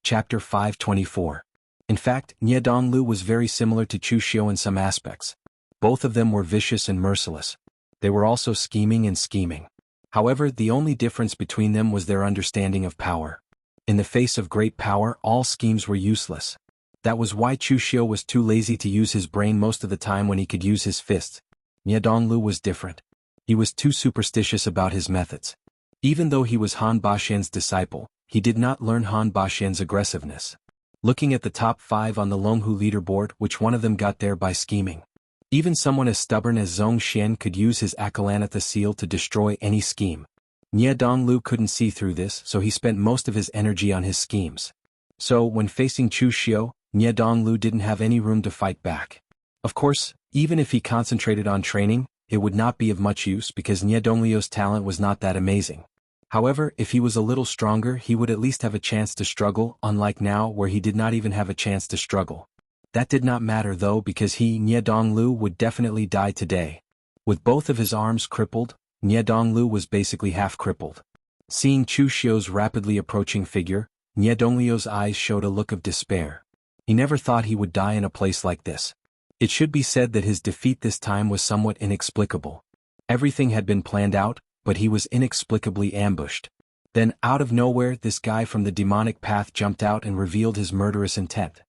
Chapter 524. In fact, Nie Donglu was very similar to Chu Xiu in some aspects. Both of them were vicious and merciless. They were also scheming. However, the only difference between them was their understanding of power. In the face of great power, all schemes were useless. That was why Chu Xiu was too lazy to use his brain most of the time when he could use his fists. Nie Donglu was different. He was too superstitious about his methods. Even though he was Han Baxian's disciple, he did not learn Han Baxian's aggressiveness. Looking at the top 5 on the Longhu leaderboard, which one of them got there by scheming? Even someone as stubborn as Zhong Xian could use his Akalanatha seal to destroy any scheme. Nie Donglu couldn't see through this, so he spent most of his energy on his schemes. So, when facing Chu Xiu, Nie Donglu didn't have any room to fight back. Of course, even if he concentrated on training, it would not be of much use because Nie Donglu's talent was not that amazing. However, if he was a little stronger, he would at least have a chance to struggle, unlike now where he did not even have a chance to struggle. That did not matter though because he, Nie Donglu, would definitely die today. With both of his arms crippled, Nie Donglu was basically half crippled. Seeing Chu Xiu's rapidly approaching figure, Nie Donglu's eyes showed a look of despair. He never thought he would die in a place like this. It should be said that his defeat this time was somewhat inexplicable. Everything had been planned out, but he was inexplicably ambushed. Then, out of nowhere, this guy from the demonic path jumped out and revealed his murderous intent.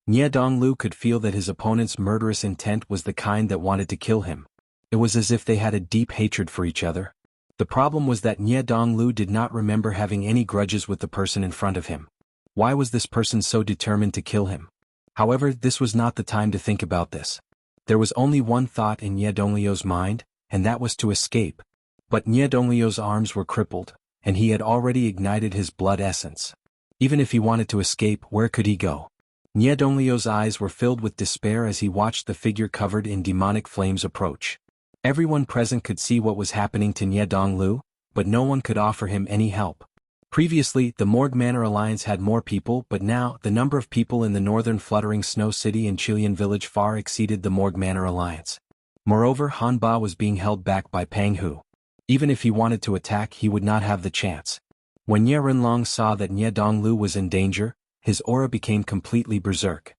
Nie Donglu could feel that his opponent's murderous intent was the kind that wanted to kill him. It was as if they had a deep hatred for each other. The problem was that Nie Donglu did not remember having any grudges with the person in front of him. Why was this person so determined to kill him? However, this was not the time to think about this. There was only one thought in Nie Donglu's mind, and that was to escape. But Nie Donglu's arms were crippled, and he had already ignited his blood essence. Even if he wanted to escape, where could he go? Nie Donglu's eyes were filled with despair as he watched the figure covered in demonic flames approach. Everyone present could see what was happening to Nie Donglu, but no one could offer him any help. Previously, the Morgue Manor Alliance had more people, but now, the number of people in the northern Fluttering Snow City and Chilean Village far exceeded the Morgue Manor Alliance. Moreover, Han Ba was being held back by Pang Hu. Even if he wanted to attack, he would not have the chance. When Nie Rinlong saw that Nie Donglu was in danger, his aura became completely berserk.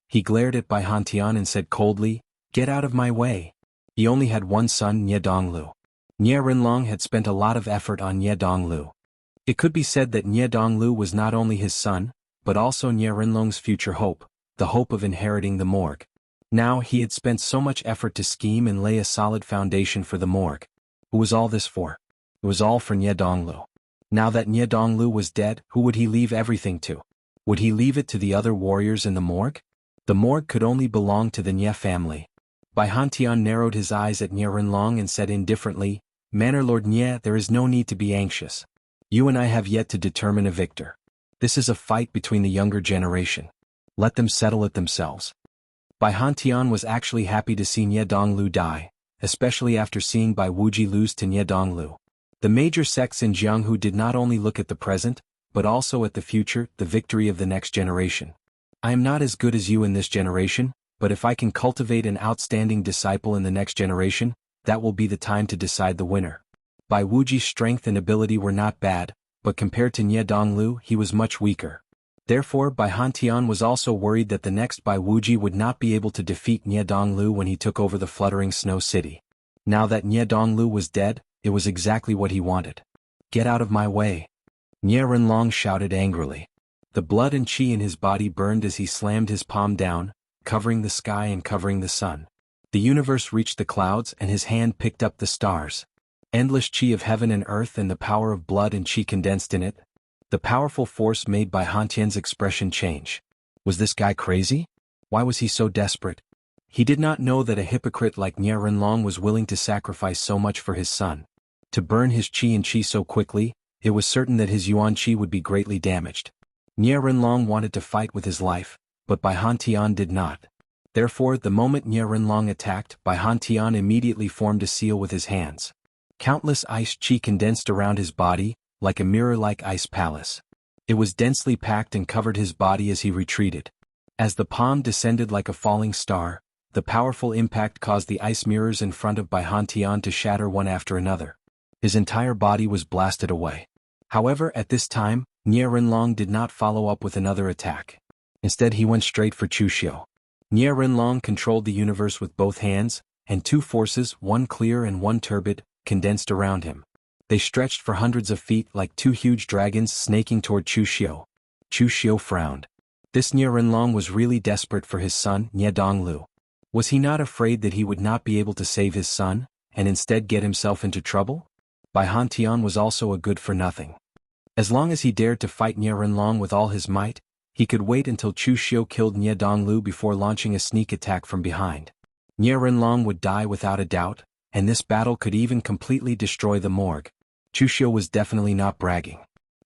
He glared at Bai Hantian and said coldly, "Get out of my way." He only had one son, Nie Donglu. Nie Rinlong had spent a lot of effort on Nie Donglu. It could be said that Nie Donglu was not only his son, but also Nie Rinlong's future hope, the hope of inheriting the morgue. Now he had spent so much effort to scheme and lay a solid foundation for the morgue. Who was all this for? It was all for Nie Donglu. Now that Nie Donglu was dead, who would he leave everything to? Would he leave it to the other warriors in the morgue? The morgue could only belong to the Nie family. Bai Hantian narrowed his eyes at Nie Rinlong and said indifferently, "Manor Lord Nie, there is no need to be anxious. You and I have yet to determine a victor. This is a fight between the younger generation. Let them settle it themselves." Bai Hantian was actually happy to see Nie Donglu die, especially after seeing Bai Wuji lose to Nie Donglu. The major sects in Jianghu did not only look at the present, but also at the future, the victory of the next generation. I am not as good as you in this generation, but if I can cultivate an outstanding disciple in the next generation, that will be the time to decide the winner. Bai Wuji's strength and ability were not bad, but compared to Nie Donglu, he was much weaker. Therefore, Bai Hantian was also worried that the next Bai Wuji would not be able to defeat Nie Donglu when he took over the Fluttering Snow City. Now that Nie Donglu was dead, it was exactly what he wanted. "Get out of my way!" Nie Rinlong shouted angrily. The blood and qi in his body burned as he slammed his palm down, covering the sky and covering the sun. The universe reached the clouds and his hand picked up the stars. Endless qi of heaven and earth and the power of blood and qi condensed in it. The powerful force made by Hantian's expression change. Was this guy crazy? Why was he so desperate? He did not know that a hypocrite like Nie Rinlong was willing to sacrifice so much for his son. To burn his qi and qi so quickly, it was certain that his yuan qi would be greatly damaged. Nie Rinlong wanted to fight with his life, but Bai Hantian did not. Therefore, the moment Nie Rinlong attacked, Bai Hantian immediately formed a seal with his hands. Countless ice qi condensed around his body, like a mirror-like ice palace. It was densely packed and covered his body as he retreated. As the palm descended like a falling star, the powerful impact caused the ice mirrors in front of Bai Hantian to shatter one after another. His entire body was blasted away. However, at this time, Nie Rinlong did not follow up with another attack. Instead he went straight for Chu Xiu. Nie Rinlong controlled the universe with both hands, and two forces, one clear and one turbid, condensed around him. They stretched for hundreds of feet like two huge dragons snaking toward Chu Xiu. Chu Xiu frowned. This Nie Rinlong was really desperate for his son, Nie Donglu. Was he not afraid that he would not be able to save his son, and instead get himself into trouble? Bai Han Tian was also a good-for-nothing. As long as he dared to fight Nie Rinlong with all his might, he could wait until Chu Xiu killed Nie Donglu before launching a sneak attack from behind. Nie Rinlong would die without a doubt, and this battle could even completely destroy the morgue. Chu Xiu was definitely not bragging.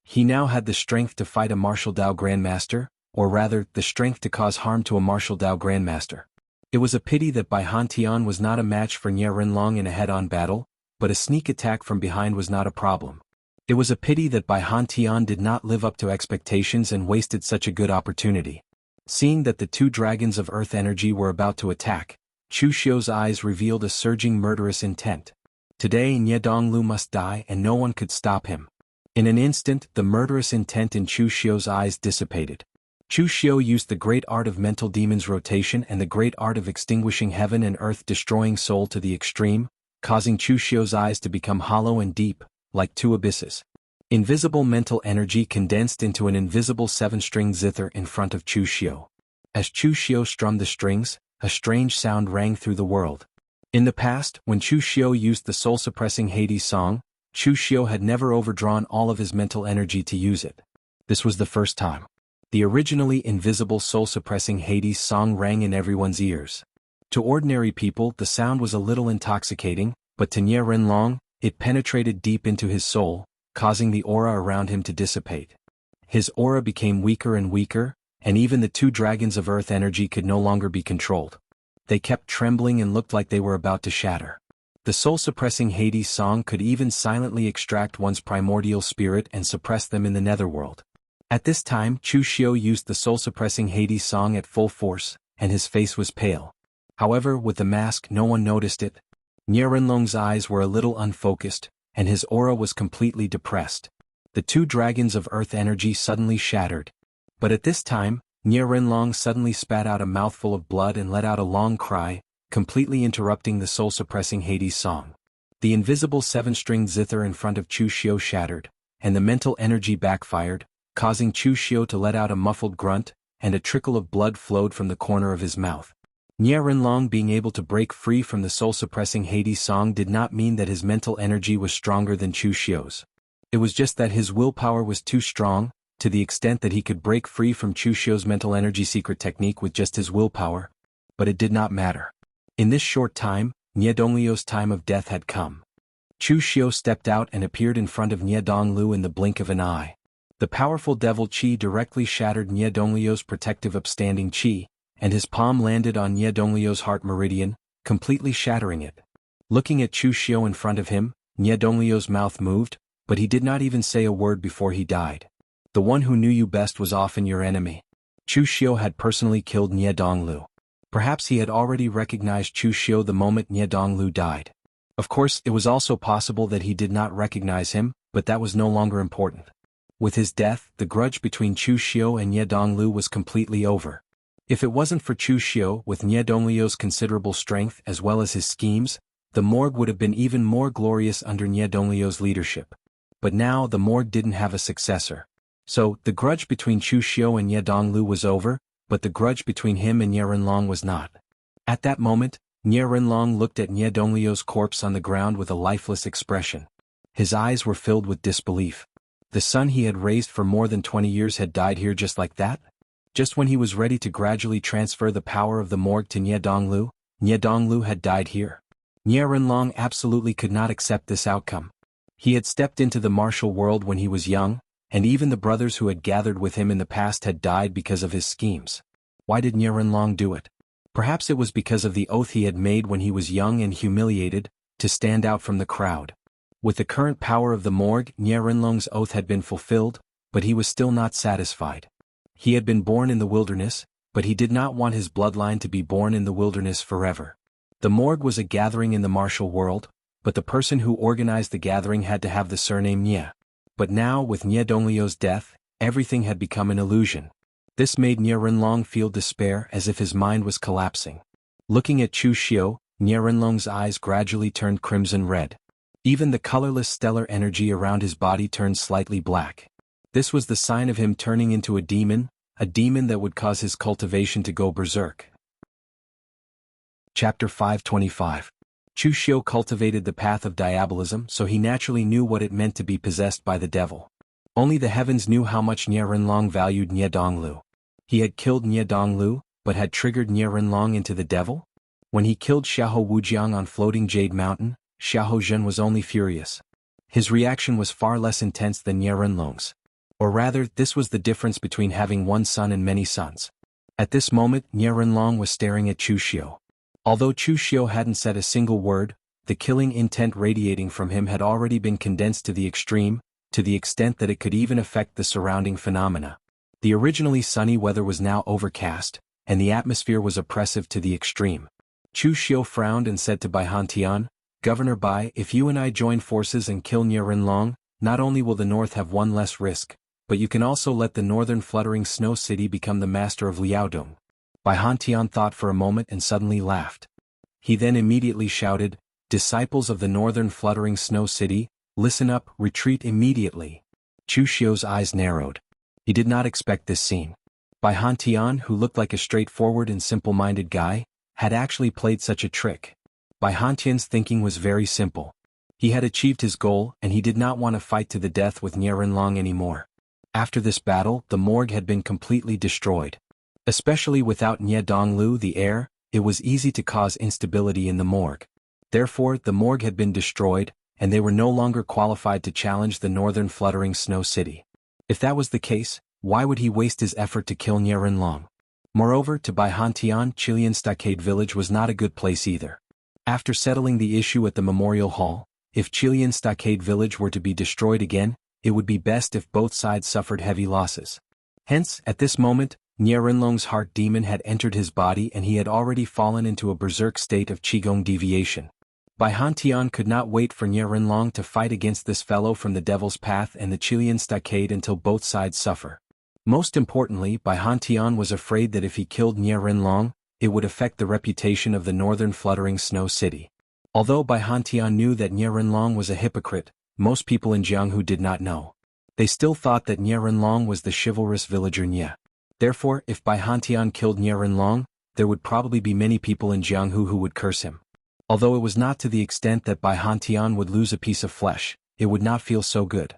He now had the strength to fight a martial Dao Grandmaster, or rather, the strength to cause harm to a martial Dao Grandmaster. It was a pity that Bai Han Tian was not a match for Nie Rinlong in a head-on battle, but a sneak attack from behind was not a problem. It was a pity that Bai Han Tian did not live up to expectations and wasted such a good opportunity. Seeing that the two dragons of earth energy were about to attack, Chu Xiu's eyes revealed a surging murderous intent. Today Nie Donglu must die and no one could stop him. In an instant the murderous intent in Chu Xiu's eyes dissipated. Chu Xiu used the great art of mental demons rotation and the great art of extinguishing heaven and earth destroying soul to the extreme, causing Chu Xiu's eyes to become hollow and deep, like two abysses. Invisible mental energy condensed into an invisible seven-string zither in front of Chu Xiu. As Chu Xiu strummed the strings, a strange sound rang through the world. In the past, when Chu Xiu used the soul-suppressing Hades song, Chu Xiu had never overdrawn all of his mental energy to use it. This was the first time. The originally invisible soul-suppressing Hades song rang in everyone's ears. To ordinary people the sound was a little intoxicating, but to Nie Rinlong, it penetrated deep into his soul, causing the aura around him to dissipate. His aura became weaker and weaker, and even the two dragons of earth energy could no longer be controlled. They kept trembling and looked like they were about to shatter. The soul-suppressing Hades song could even silently extract one's primordial spirit and suppress them in the netherworld. At this time Chu Xiu used the soul-suppressing Hades song at full force, and his face was pale. However, with the mask no one noticed it. Nie Rinlong's eyes were a little unfocused, and his aura was completely depressed. The two dragons of earth energy suddenly shattered. But at this time, Nie Rinlong suddenly spat out a mouthful of blood and let out a long cry, completely interrupting the soul-suppressing Hades song. The invisible seven-string zither in front of Chu Xiu shattered, and the mental energy backfired, causing Chu Xiu to let out a muffled grunt, and a trickle of blood flowed from the corner of his mouth. Nie Rinlong being able to break free from the soul-suppressing Hades song did not mean that his mental energy was stronger than Chu Xiu's. It was just that his willpower was too strong, to the extent that he could break free from Chu Xiu's mental energy secret technique with just his willpower. But it did not matter. In this short time, Nie Donglio's time of death had come. Chu Xiu stepped out and appeared in front of Nie Donglu in the blink of an eye. The powerful devil Qi directly shattered Nie Donglio's protective upstanding Qi, and his palm landed on Nie Donglio's heart meridian, completely shattering it. Looking at Chu Xiu in front of him, Nie Donglio's mouth moved, but he did not even say a word before he died. The one who knew you best was often your enemy. Chu Xiu had personally killed Nie Donglu. Perhaps he had already recognized Chu Xiu the moment Nie Donglu died. Of course, it was also possible that he did not recognize him, but that was no longer important. With his death, the grudge between Chu Xiu and Nie Donglu was completely over. If it wasn't for Chu Xiu, with Nie Donglio's considerable strength as well as his schemes, the morgue would have been even more glorious under Nie Donglio's leadership. But now the morgue didn't have a successor. So, the grudge between Chu Xiu and Nie Donglu was over, but the grudge between him and Nie Rinlong was not. At that moment, Nie Rinlong looked at Nie Donglio's corpse on the ground with a lifeless expression. His eyes were filled with disbelief. The son he had raised for more than 20 years had died here just like that? Just when he was ready to gradually transfer the power of the morgue to Nie Donglu had died here. Nie Rinlong absolutely could not accept this outcome. He had stepped into the martial world when he was young, and even the brothers who had gathered with him in the past had died because of his schemes. Why did Nie Rinlong do it? Perhaps it was because of the oath he had made when he was young and humiliated, to stand out from the crowd. With the current power of the morgue, Nie Rinlong's oath had been fulfilled, but he was still not satisfied. He had been born in the wilderness, but he did not want his bloodline to be born in the wilderness forever. The morgue was a gathering in the martial world, but the person who organized the gathering had to have the surname Nie. But now, with Nie Donglio's death, everything had become an illusion. This made Nie Renlong feel despair, as if his mind was collapsing. Looking at Chu Xiu, Nie Renlong's eyes gradually turned crimson red. Even the colorless stellar energy around his body turned slightly black. This was the sign of him turning into a demon that would cause his cultivation to go berserk. Chapter 525. Chu Xiu cultivated the path of diabolism, so he naturally knew what it meant to be possessed by the devil. Only the heavens knew how much Nie Renlong valued Nie Donglu. He had killed Nie Donglu, but had triggered Nie Renlong into the devil? When he killed Xiahou Wujiang on floating Jade Mountain, Xiahou Zhen was only furious. His reaction was far less intense than Nie Renlong's. Or rather, this was the difference between having one son and many sons. At this moment, Nie Renlong was staring at Chu Xiu. Although Chu Xiu hadn't said a single word, the killing intent radiating from him had already been condensed to the extreme, to the extent that it could even affect the surrounding phenomena. The originally sunny weather was now overcast, and the atmosphere was oppressive to the extreme. Chu Xiu frowned and said to Bai Hantian, "Governor Bai, if you and I join forces and kill Nie Renlong, not only will the north have one less risk, but you can also let the northern fluttering snow city become the master of Liaodong." Bai Hantian thought for a moment and suddenly laughed. He then immediately shouted, "Disciples of the northern fluttering snow city, listen up, retreat immediately." Chu Xiu's eyes narrowed. He did not expect this scene. Bai Hantian, who looked like a straightforward and simple-minded guy, had actually played such a trick. Bai Hantian's thinking was very simple. He had achieved his goal, and he did not want to fight to the death with Nie Renlong anymore. After this battle, the morgue had been completely destroyed. Especially without Nie Donglu the heir, it was easy to cause instability in the morgue. Therefore, the morgue had been destroyed, and they were no longer qualified to challenge the northern fluttering snow city. If that was the case, why would he waste his effort to kill Nie Renlong? Moreover, to Bai Hantian, Qilian Stockade Village was not a good place either. After settling the issue at the Memorial Hall, if Qilian Stockade Village were to be destroyed again, it would be best if both sides suffered heavy losses. Hence, at this moment, Nie Renlong's heart demon had entered his body and he had already fallen into a berserk state of Qigong deviation. Bai Hantian could not wait for Nie Renlong to fight against this fellow from the Devil's Path and the Qilian Stockade until both sides suffer. Most importantly, Bai Hantian was afraid that if he killed Nie Renlong, it would affect the reputation of the northern fluttering snow city. Although Bai Hantian knew that Nie Renlong was a hypocrite, most people in Jianghu did not know. They still thought that Nie Renlong was the chivalrous villager Nie. Therefore, if Bai Hantian killed Nie Renlong, there would probably be many people in Jianghu who would curse him. Although it was not to the extent that Bai Hantian would lose a piece of flesh, it would not feel so good.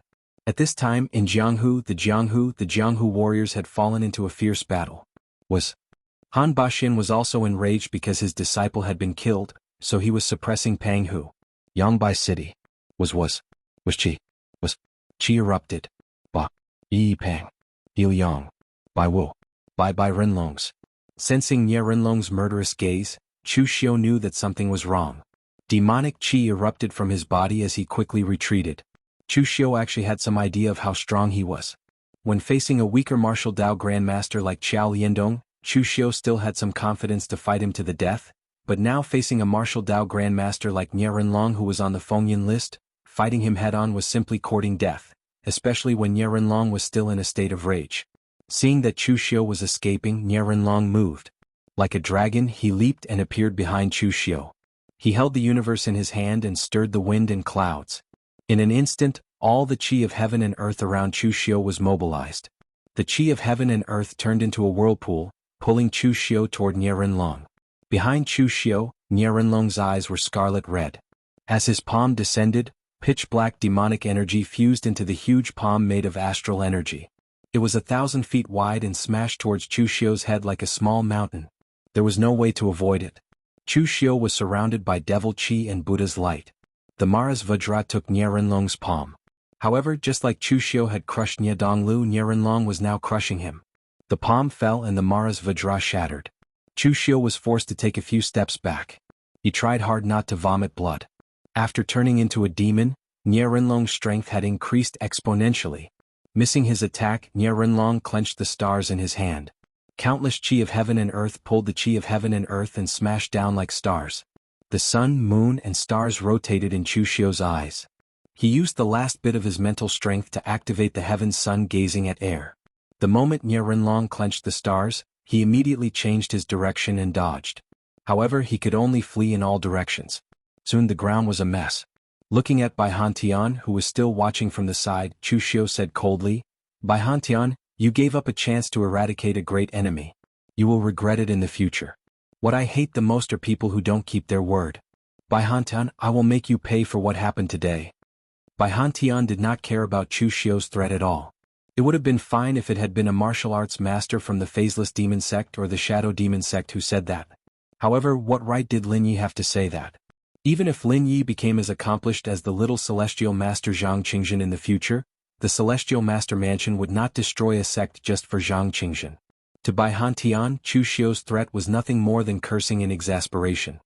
At this time, in Jianghu, the Jianghu warriors had fallen into a fierce battle. Han Baxin was also enraged because his disciple had been killed, so he was suppressing Panghu. Yangbai City. Qi erupted. Ba. Yi Pang. Il Yang. Bai Wu. Bai Renlong's. Sensing Nie Renlong's murderous gaze, Chu Xiu knew that something was wrong. Demonic qi erupted from his body as he quickly retreated. Chu Xiu actually had some idea of how strong he was. When facing a weaker martial Dao grandmaster like Qiao Liandong, Chu Xiu still had some confidence to fight him to the death, but now facing a martial Dao grandmaster like Nie Renlong who was on the Fengyan list, fighting him head-on was simply courting death, especially when Nie Renlong was still in a state of rage. Seeing that Chu Xiu was escaping, Nie Renlong moved. Like a dragon, he leaped and appeared behind Chu Xiu. He held the universe in his hand and stirred the wind and clouds. In an instant, all the qi of heaven and earth around Chu Xiu was mobilized. The qi of heaven and earth turned into a whirlpool, pulling Chu Xiu toward Nie Renlong. Behind Chu Xiu, Nie Renlong's eyes were scarlet red. As his palm descended, pitch-black demonic energy fused into the huge palm made of astral energy. It was 1,000 feet wide and smashed towards Chu Xiu's head like a small mountain. There was no way to avoid it. Chu Xiu was surrounded by devil qi and Buddha's light. The Maras Vajra took Nie Renlong's palm. However, just like Chu Xiu had crushed Nie Donglu, Nie Renlong was now crushing him. The palm fell and the Maras Vajra shattered. Chu Xiu was forced to take a few steps back. He tried hard not to vomit blood. After turning into a demon, Nie Renlong's strength had increased exponentially. Missing his attack, Nie Renlong clenched the stars in his hand. Countless qi of heaven and earth pulled the qi of heaven and earth and smashed down like stars. The sun, moon, and stars rotated in Chu Xiu's eyes. He used the last bit of his mental strength to activate the heaven's sun gazing at air. The moment Nie Rinlong clenched the stars, he immediately changed his direction and dodged. However, he could only flee in all directions. Soon the ground was a mess. Looking at Bai Hantian, who was still watching from the side, Chu Xiu said coldly, "Bai Hantian, you gave up a chance to eradicate a great enemy. You will regret it in the future. What I hate the most are people who don't keep their word. Bai Hantian, I will make you pay for what happened today." Bai Hantian did not care about Chu Xiu's threat at all. It would have been fine if it had been a martial arts master from the Phaseless Demon Sect or the Shadow Demon Sect who said that. However, what right did Lin Yi have to say that? Even if Lin Yi became as accomplished as the little Celestial Master Zhang Qingzhen in the future, the Celestial Master Mansion would not destroy a sect just for Zhang Qingzhen. To Bai Hantian, Chu Xiu's threat was nothing more than cursing in exasperation.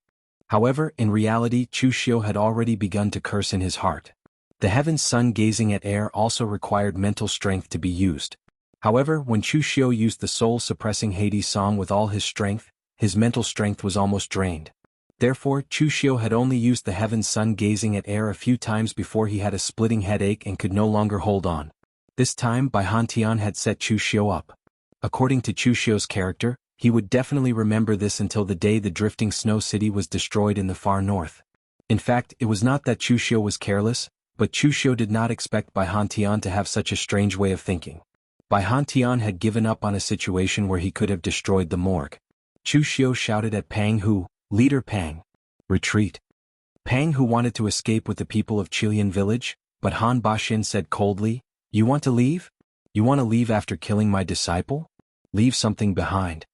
However, in reality Chu Xiu had already begun to curse in his heart. The heaven's sun gazing at air also required mental strength to be used. However, when Chu Xiu used the soul-suppressing Hades song with all his strength, his mental strength was almost drained. Therefore, Chu Xiu had only used the heaven's sun gazing at air a few times before he had a splitting headache and could no longer hold on. This time Bai Hantian had set Chu Xiu up. According to Chu Xiu's character, he would definitely remember this until the day the drifting snow city was destroyed in the far north. In fact, it was not that Chu Xiu was careless, but Chu Xiu did not expect Bai Hantian to have such a strange way of thinking. Bai Hantian had given up on a situation where he could have destroyed the morgue. Chu Xiu shouted at Pang Hu, "Leader Pang. Retreat." Pang Hu wanted to escape with the people of Qilian village, but Han Baxin said coldly, "You want to leave? You want to leave after killing my disciple? Leave something behind."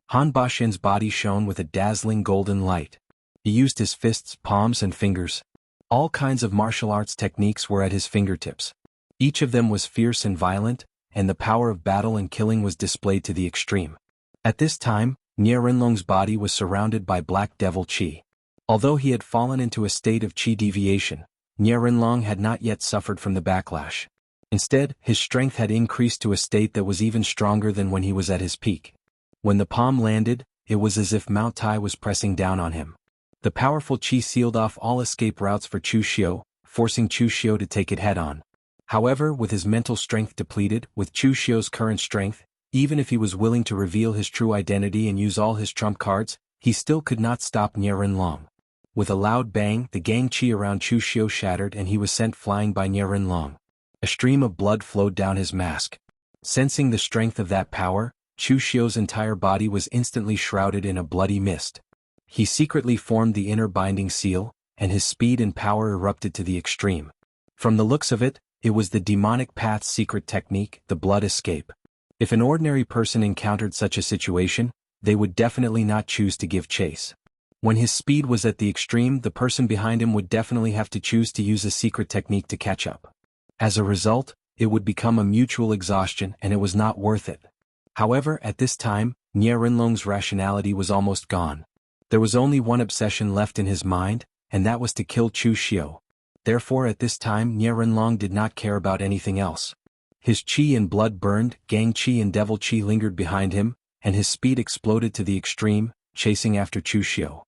Han Baxin's body shone with a dazzling golden light. He used his fists, palms and fingers. All kinds of martial arts techniques were at his fingertips. Each of them was fierce and violent, and the power of battle and killing was displayed to the extreme. At this time, Nie Rinlong's body was surrounded by black devil qi. Although he had fallen into a state of qi deviation, Nie Rinlong had not yet suffered from the backlash. Instead, his strength had increased to a state that was even stronger than when he was at his peak. When the palm landed, it was as if Mount Tai was pressing down on him. The powerful qi sealed off all escape routes for Chu Xiu, forcing Chu Xiu to take it head-on. However, with his mental strength depleted, with Chu Xiu's current strength, even if he was willing to reveal his true identity and use all his trump cards, he still could not stop Nie Rinlong. With a loud bang, the gang qi around Chu Xiu shattered and he was sent flying by Nie Rinlong. A stream of blood flowed down his mask. Sensing the strength of that power, Chu Xiu's entire body was instantly shrouded in a bloody mist. He secretly formed the inner binding seal, and his speed and power erupted to the extreme. From the looks of it, it was the demonic path's secret technique, the blood escape. If an ordinary person encountered such a situation, they would definitely not choose to give chase. When his speed was at the extreme, the person behind him would definitely have to choose to use a secret technique to catch up. As a result, it would become a mutual exhaustion and it was not worth it. However, at this time, Nie Rinlong's rationality was almost gone. There was only one obsession left in his mind, and that was to kill Chu Xiu. Therefore at this time Nie Rinlong did not care about anything else. His qi and blood burned, gang qi and devil qi lingered behind him, and his speed exploded to the extreme, chasing after Chu Xiu.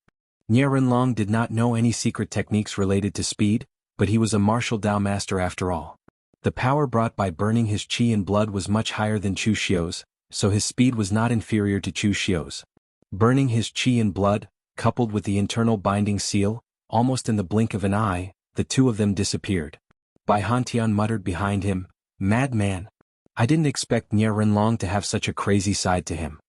Nie Rinlong did not know any secret techniques related to speed, but he was a martial Dao master after all. The power brought by burning his qi and blood was much higher than Chu Xiu's, so his speed was not inferior to Chu Xiu's. Burning his qi and blood, coupled with the internal binding seal, almost in the blink of an eye, the two of them disappeared. Bai Hantian muttered behind him, "Madman. I didn't expect Nie Rinlong to have such a crazy side to him."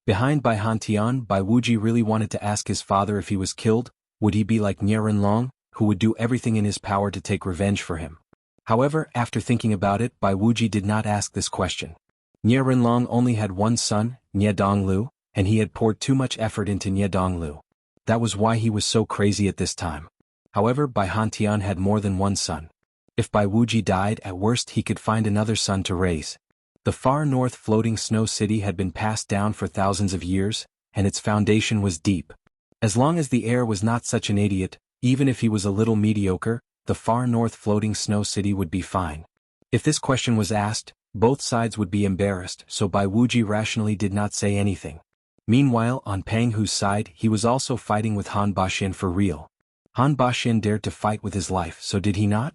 Behind Bai Hantian, Bai Wuji really wanted to ask his father if he was killed, would he be like Nie Rinlong, who would do everything in his power to take revenge for him. However, after thinking about it, Bai Wuji did not ask this question. Nie Rinlong only had one son, Nie Donglu, and he had poured too much effort into Nie Donglu. That was why he was so crazy at this time. However, Bai Hantian had more than one son. If Bai Wuji died, at worst he could find another son to raise. The far north floating snow city had been passed down for thousands of years, and its foundation was deep. As long as the heir was not such an idiot, even if he was a little mediocre, the far north floating snow city would be fine. If this question was asked, both sides would be embarrassed, so Bai Wuji rationally did not say anything. Meanwhile, on Pang Hu's side, he was also fighting with Han Baxin for real. Han Baxin dared to fight with his life, so did he not?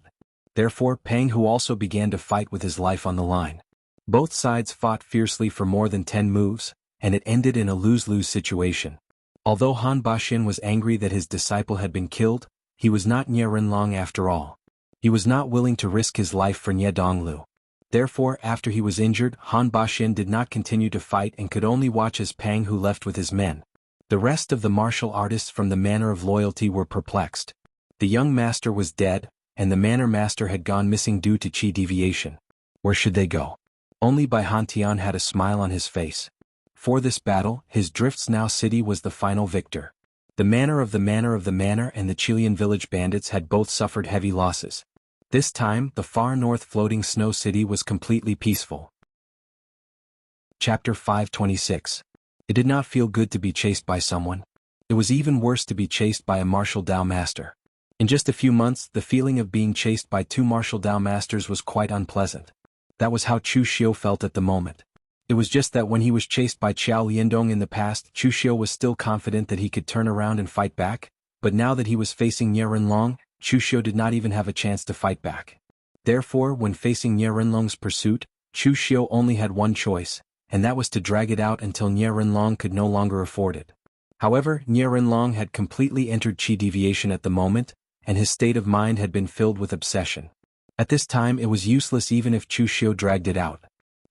Therefore Pang Hu also began to fight with his life on the line. Both sides fought fiercely for more than 10 moves, and it ended in a lose-lose situation. Although Han Baxin was angry that his disciple had been killed, he was not Nie Renlong after all. He was not willing to risk his life for Nie Donglu. Therefore, after he was injured, Han Baxin did not continue to fight and could only watch as Pang Hu left with his men. The rest of the martial artists from the Manor of Loyalty were perplexed. The young master was dead, and the Manor master had gone missing due to chi deviation. Where should they go? Only Bai Hantian had a smile on his face. For this battle, his Drifts Now city was the final victor. The Manor of the Manor of the Manor and the Chilean village bandits had both suffered heavy losses. This time, the far north floating snow city was completely peaceful. Chapter 526. It did not feel good to be chased by someone. It was even worse to be chased by a martial Dao master. In just a few months, the feeling of being chased by 2 martial Dao masters was quite unpleasant. That was how Chu Xiu felt at the moment. It was just that when he was chased by Qiao Liandong in the past, Chu Xiu was still confident that he could turn around and fight back, but now that he was facing Nie Renlong, Chu Xiu did not even have a chance to fight back. Therefore, when facing Nie Renlong's pursuit, Chu Xiu only had one choice, and that was to drag it out until Nie Renlong could no longer afford it. However, Nie Renlong had completely entered chi deviation at the moment, and his state of mind had been filled with obsession. At this time it was useless even if Chu Xiu dragged it out.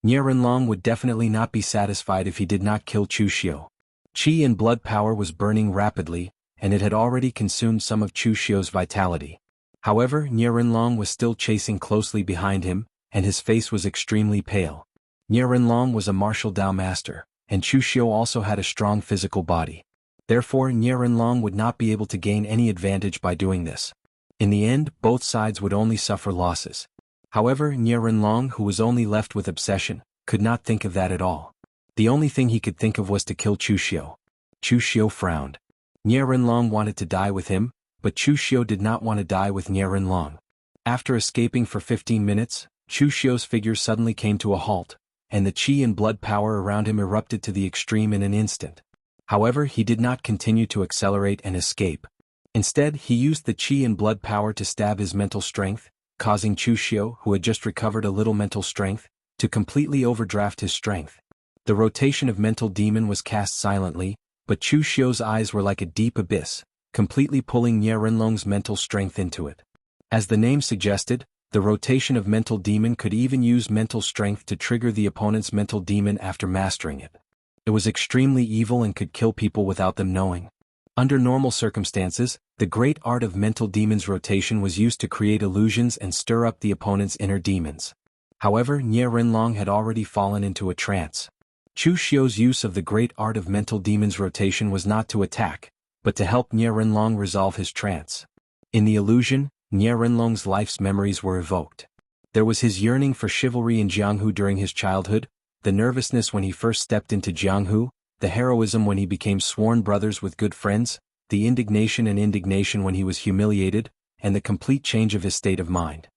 Nie Renlong would definitely not be satisfied if he did not kill Chu Xiu. Qi and blood power was burning rapidly, and it had already consumed some of Chu Xiu's vitality. However, Nie Renlong was still chasing closely behind him, and his face was extremely pale. Nie Renlong was a martial Dao master, and Chu Xiu also had a strong physical body. Therefore, Nie Renlong would not be able to gain any advantage by doing this. In the end, both sides would only suffer losses. However, Nie Renlong, who was only left with obsession, could not think of that at all. The only thing he could think of was to kill Chu Xiu. Chu Xiu frowned. Nie Renlong wanted to die with him, but Chu Xiu did not want to die with Nie Renlong. After escaping for 15 minutes, Chu Xiu's figure suddenly came to a halt, and the qi and blood power around him erupted to the extreme in an instant. However, he did not continue to accelerate and escape. Instead, he used the qi and blood power to stab his mental strength, causing Chu Xiu, who had just recovered a little mental strength, to completely overdraft his strength. The rotation of mental demon was cast silently, but Chu Xiu's eyes were like a deep abyss, completely pulling Nie Renlong's mental strength into it. As the name suggested, the rotation of mental demon could even use mental strength to trigger the opponent's mental demon after mastering it. It was extremely evil and could kill people without them knowing. Under normal circumstances, the great art of mental demon's rotation was used to create illusions and stir up the opponent's inner demons. However, Nie Renlong had already fallen into a trance. Chu Xiu's use of the great art of mental demon's rotation was not to attack, but to help Nie Renlong resolve his trance. In the illusion, Nie Renlong's life's memories were evoked. There was his yearning for chivalry in Jianghu during his childhood, the nervousness when he first stepped into Jianghu, the heroism when he became sworn brothers with good friends, the indignation and indignation when he was humiliated, and the complete change of his state of mind.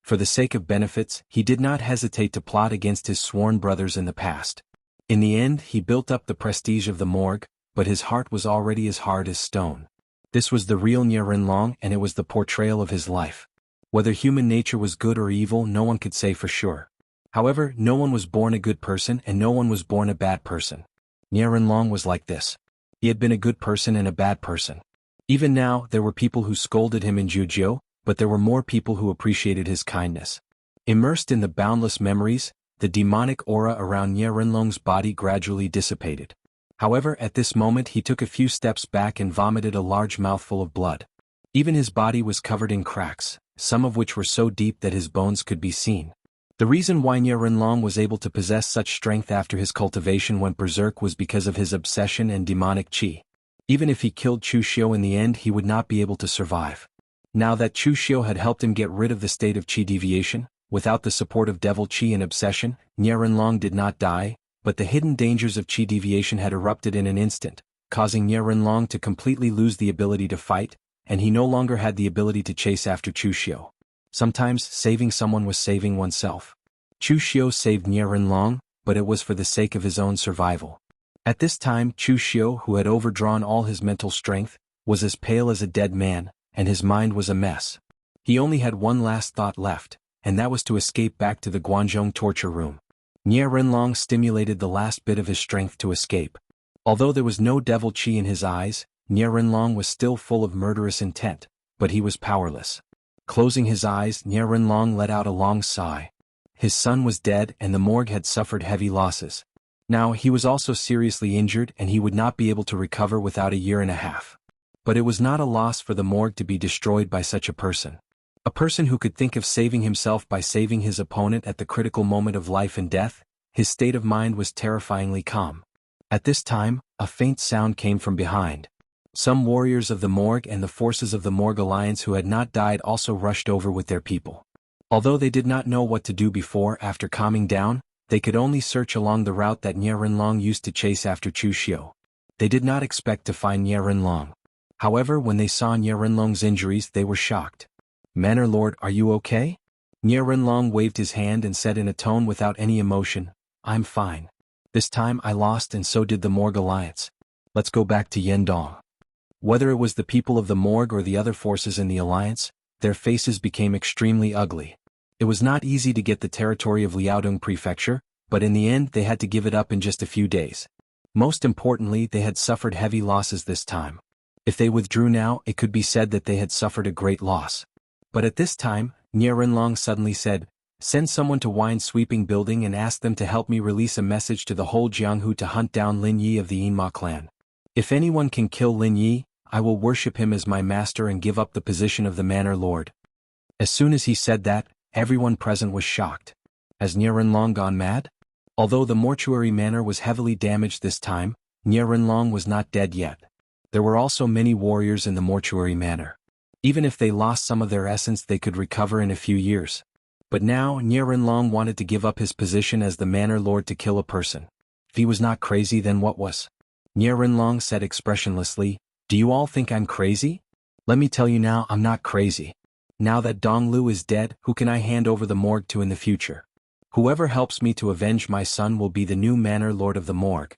For the sake of benefits, he did not hesitate to plot against his sworn brothers in the past. In the end, he built up the prestige of the morgue, but his heart was already as hard as stone. This was the real Nie Renlong, and it was the portrayal of his life. Whether human nature was good or evil, no one could say for sure. However, no one was born a good person and no one was born a bad person. Nie Renlong was like this. He had been a good person and a bad person. Even now, there were people who scolded him in Jujiu, but there were more people who appreciated his kindness. Immersed in the boundless memories, the demonic aura around Nie Renlong's body gradually dissipated. However, at this moment he took a few steps back and vomited a large mouthful of blood. Even his body was covered in cracks, some of which were so deep that his bones could be seen. The reason why Nie Renlong was able to possess such strength after his cultivation went berserk was because of his obsession and demonic qi. Even if he killed Chu Xiu in the end, he would not be able to survive. Now that Chu Xiu had helped him get rid of the state of qi deviation, without the support of devil qi and obsession, Nie Renlong did not die, but the hidden dangers of qi deviation had erupted in an instant, causing Nie Renlong to completely lose the ability to fight, and he no longer had the ability to chase after Chu Xiu. Sometimes, saving someone was saving oneself. Chu Xiu saved Nie Renlong, but it was for the sake of his own survival. At this time, Chu Xiu, who had overdrawn all his mental strength, was as pale as a dead man, and his mind was a mess. He only had one last thought left, and that was to escape back to the Guangzhong torture room. Nie Renlong stimulated the last bit of his strength to escape. Although there was no devil chi in his eyes, Nie Renlong was still full of murderous intent, but he was powerless. Closing his eyes, Nie Renlong let out a long sigh. His son was dead and the morgue had suffered heavy losses. Now he was also seriously injured and he would not be able to recover without a year and a half. But it was not a loss for the morgue to be destroyed by such a person. A person who could think of saving himself by saving his opponent at the critical moment of life and death. His state of mind was terrifyingly calm. At this time, a faint sound came from behind. Some warriors of the morgue and the forces of the Morgue Alliance who had not died also rushed over with their people. Although they did not know what to do before, after calming down, they could only search along the route that Nie Renlong used to chase after Chu Xiu. They did not expect to find Nie Renlong. However, when they saw Nie Renlong's injuries, they were shocked. "Manor Lord, are you okay?" Nie Renlong waved his hand and said in a tone without any emotion, "I'm fine. This time I lost and so did the Morgue Alliance. Let's go back to Yendong." Whether it was the people of the Morgue or the other forces in the Alliance, their faces became extremely ugly. It was not easy to get the territory of Liaodong Prefecture, but in the end they had to give it up in just a few days. Most importantly, they had suffered heavy losses this time. If they withdrew now, it could be said that they had suffered a great loss. But at this time, Nie Renlong suddenly said, "Send someone to Wine-Sweeping Building and ask them to help me release a message to the whole Jianghu to hunt down Lin Yi of the Yinma clan. If anyone can kill Lin Yi, I will worship him as my master and give up the position of the Manor Lord." As soon as he said that, everyone present was shocked. Has Nie Renlong gone mad? Although the mortuary manor was heavily damaged this time, Nie Renlong was not dead yet. There were also many warriors in the mortuary manor. Even if they lost some of their essence, they could recover in a few years. But now, Nie Renlong wanted to give up his position as the Manor Lord to kill a person. If he was not crazy, then what was? Nie Renlong said expressionlessly, "Do you all think I'm crazy? Let me tell you now, I'm not crazy. Now that Dong Lu is dead, who can I hand over the morgue to in the future? Whoever helps me to avenge my son will be the new Manor Lord of the morgue."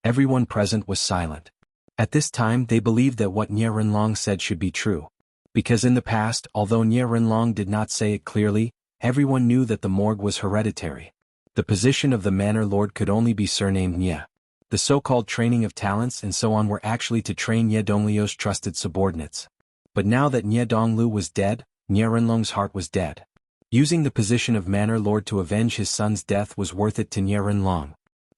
Everyone present was silent. At this time they believed that what Nie Renlong said should be true. Because in the past, although Nie Renlong did not say it clearly, everyone knew that the morgue was hereditary. The position of the Manor Lord could only be surnamed Nie. The so-called training of talents and so on were actually to train Nie Dongliu's trusted subordinates. But now that Nie Donglu was dead, Nie Renlong's heart was dead. Using the position of Manor Lord to avenge his son's death was worth it to Nie Renlong.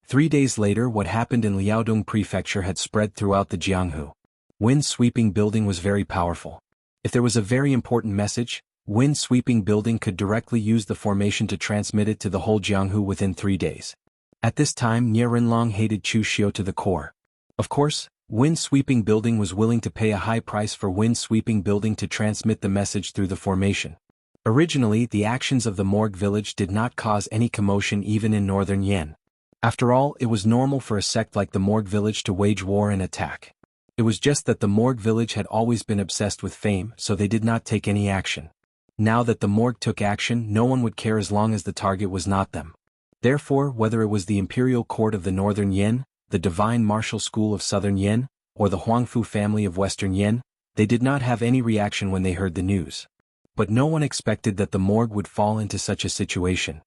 3 days later, what happened in Liaodong Prefecture had spread throughout the Jianghu. Wind-Sweeping Building was very powerful. If there was a very important message, Wind-Sweeping Building could directly use the formation to transmit it to the whole Jianghu within 3 days. At this time, Nie Renlong hated Chu Xiu to the core. Of course, Wind-Sweeping Building was willing to pay a high price for Wind-Sweeping Building to transmit the message through the formation. Originally, the actions of the Morgue village did not cause any commotion even in northern Yan. After all, it was normal for a sect like the Morgue village to wage war and attack. It was just that the Morgue village had always been obsessed with fame, so they did not take any action. Now that the Morgue took action, no one would care as long as the target was not them. Therefore, whether it was the Imperial Court of the Northern Yan, the Divine Martial School of Southern Yan, or the Huangfu family of Western Yan, they did not have any reaction when they heard the news. But no one expected that the Morgue would fall into such a situation.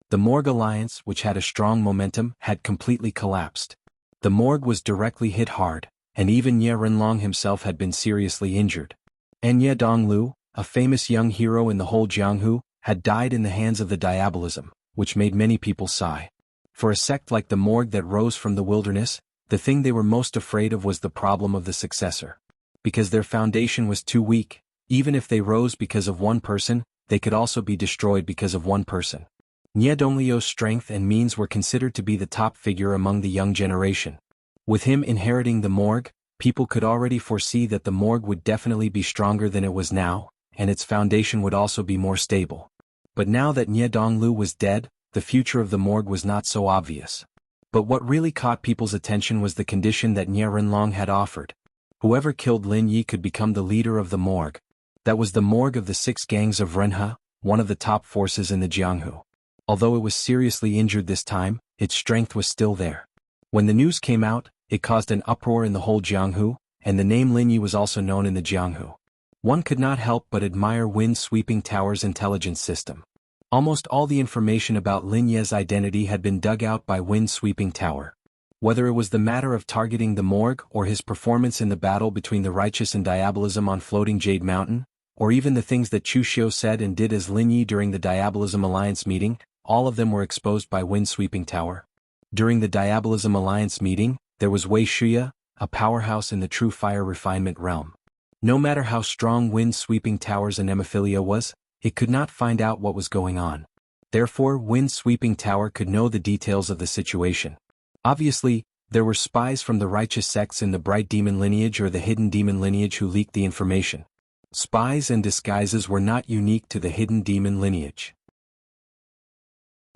The Morgue Alliance, which had a strong momentum, had completely collapsed. The Morgue was directly hit hard, and even Nie Renlong himself had been seriously injured. And Ye Donglu, a famous young hero in the whole Jianghu, had died in the hands of the diabolism, which made many people sigh. For a sect like the Morgue that rose from the wilderness, the thing they were most afraid of was the problem of the successor. Because their foundation was too weak, even if they rose because of one person, they could also be destroyed because of one person. Nie Dongliu's strength and means were considered to be the top figure among the young generation. With him inheriting the Morgue, people could already foresee that the Morgue would definitely be stronger than it was now, and its foundation would also be more stable. But now that Nie Donglu was dead, the future of the Morgue was not so obvious. But what really caught people's attention was the condition that Nie Renlong had offered. Whoever killed Lin Yi could become the leader of the Morgue. That was the Morgue of the 6 gangs of Renhe, one of the top forces in the Jianghu. Although it was seriously injured this time, its strength was still there. When the news came out, it caused an uproar in the whole Jianghu, and the name Lin Yi was also known in the Jianghu. One could not help but admire Wind-Sweeping Tower's intelligence system. Almost all the information about Lin Ye's identity had been dug out by Wind-Sweeping Tower. Whether it was the matter of targeting the morgue or his performance in the battle between the righteous and Diabolism on Floating Jade Mountain, or even the things that Chu Xiu said and did as Lin Yi during the Diabolism Alliance meeting, all of them were exposed by Wind-Sweeping Tower. During the Diabolism Alliance meeting, there was Wei Shuya, a powerhouse in the true fire refinement realm. No matter how strong Wind-Sweeping Tower's anemophilia was, it could not find out what was going on. Therefore, Wind-Sweeping Tower could know the details of the situation. Obviously, there were spies from the righteous sects in the Bright Demon lineage or the Hidden Demon lineage who leaked the information. Spies and disguises were not unique to the Hidden Demon lineage.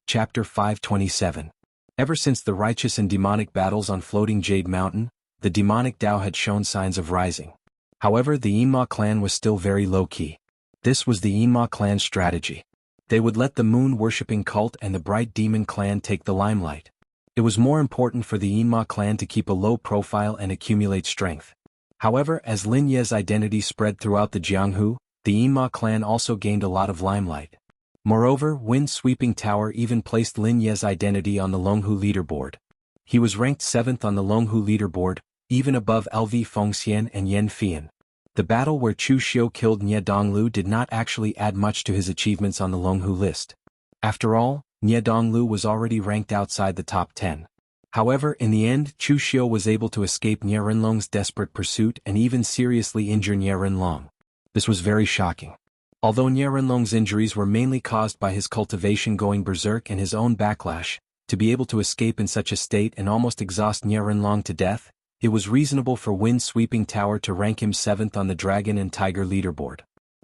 Chapter 527. Ever since the righteous and demonic battles on Floating Jade Mountain, the demonic Tao had shown signs of rising. However, the Yinma clan was still very low-key. This was the Yinma clan's strategy. They would let the moon-worshipping cult and the Bright Demon clan take the limelight. It was more important for the Yinma clan to keep a low profile and accumulate strength. However, as Lin Ye's identity spread throughout the Jianghu, the Yinma clan also gained a lot of limelight. Moreover, Wind-Sweeping Tower even placed Lin Ye's identity on the Longhu leaderboard. He was ranked 7th on the Longhu leaderboard, even above LV Fengxian and Yan Fian. The battle where Chu Xiu killed Nie Donglu did not actually add much to his achievements on the Longhu list. After all, Nie Donglu was already ranked outside the top 10. However, in the end, Chu Xiu was able to escape Nie Renlong's desperate pursuit and even seriously injure Nie Renlong. This was very shocking. Although Nie Renlong's injuries were mainly caused by his cultivation going berserk and his own backlash, to be able to escape in such a state and almost exhaust Nie Renlong to death, it was reasonable for Wind-Sweeping Tower to rank him 7th on the Dragon and Tiger leaderboard.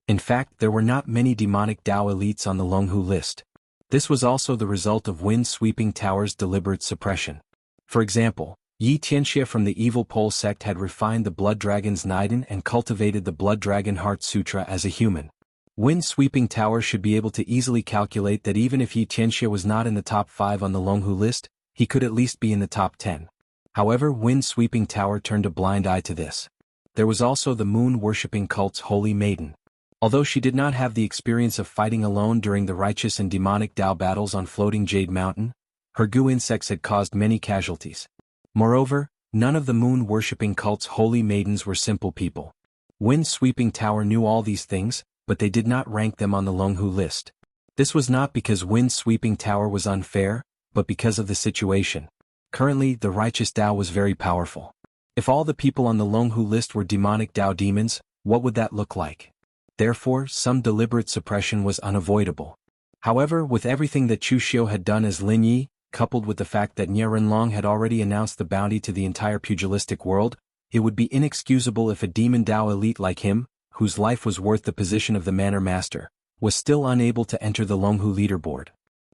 In fact, there were not many demonic Dao elites on the Longhu list. This was also the result of Wind-Sweeping Tower's deliberate suppression. For example, Yi Tianxia from the Evil Pole sect had refined the Blood Dragon's Niden and cultivated the Blood Dragon Heart Sutra as a human. Wind-Sweeping Tower should be able to easily calculate that even if Yi Tianxia was not in the top 5 on the Longhu list, he could at least be in the top 10. However, Wind-Sweeping Tower turned a blind eye to this. There was also the moon-worshipping cult's Holy Maiden. Although she did not have the experience of fighting alone during the righteous and demonic Dao battles on Floating Jade Mountain, her goo insects had caused many casualties. Moreover, none of the moon-worshipping cult's Holy Maidens were simple people. Wind-Sweeping Tower knew all these things, but they did not rank them on the Longhu list. This was not because Wind-Sweeping Tower was unfair, but because of the situation. Currently, the righteous Dao was very powerful. If all the people on the Longhu list were demonic Dao demons, what would that look like? Therefore, some deliberate suppression was unavoidable. However, with everything that Chu Xiu had done as Lin Yi, coupled with the fact that Nie Renlong had already announced the bounty to the entire pugilistic world, it would be inexcusable if a demon Dao elite like him, whose life was worth the position of the Manor Master, was still unable to enter the Longhu leaderboard.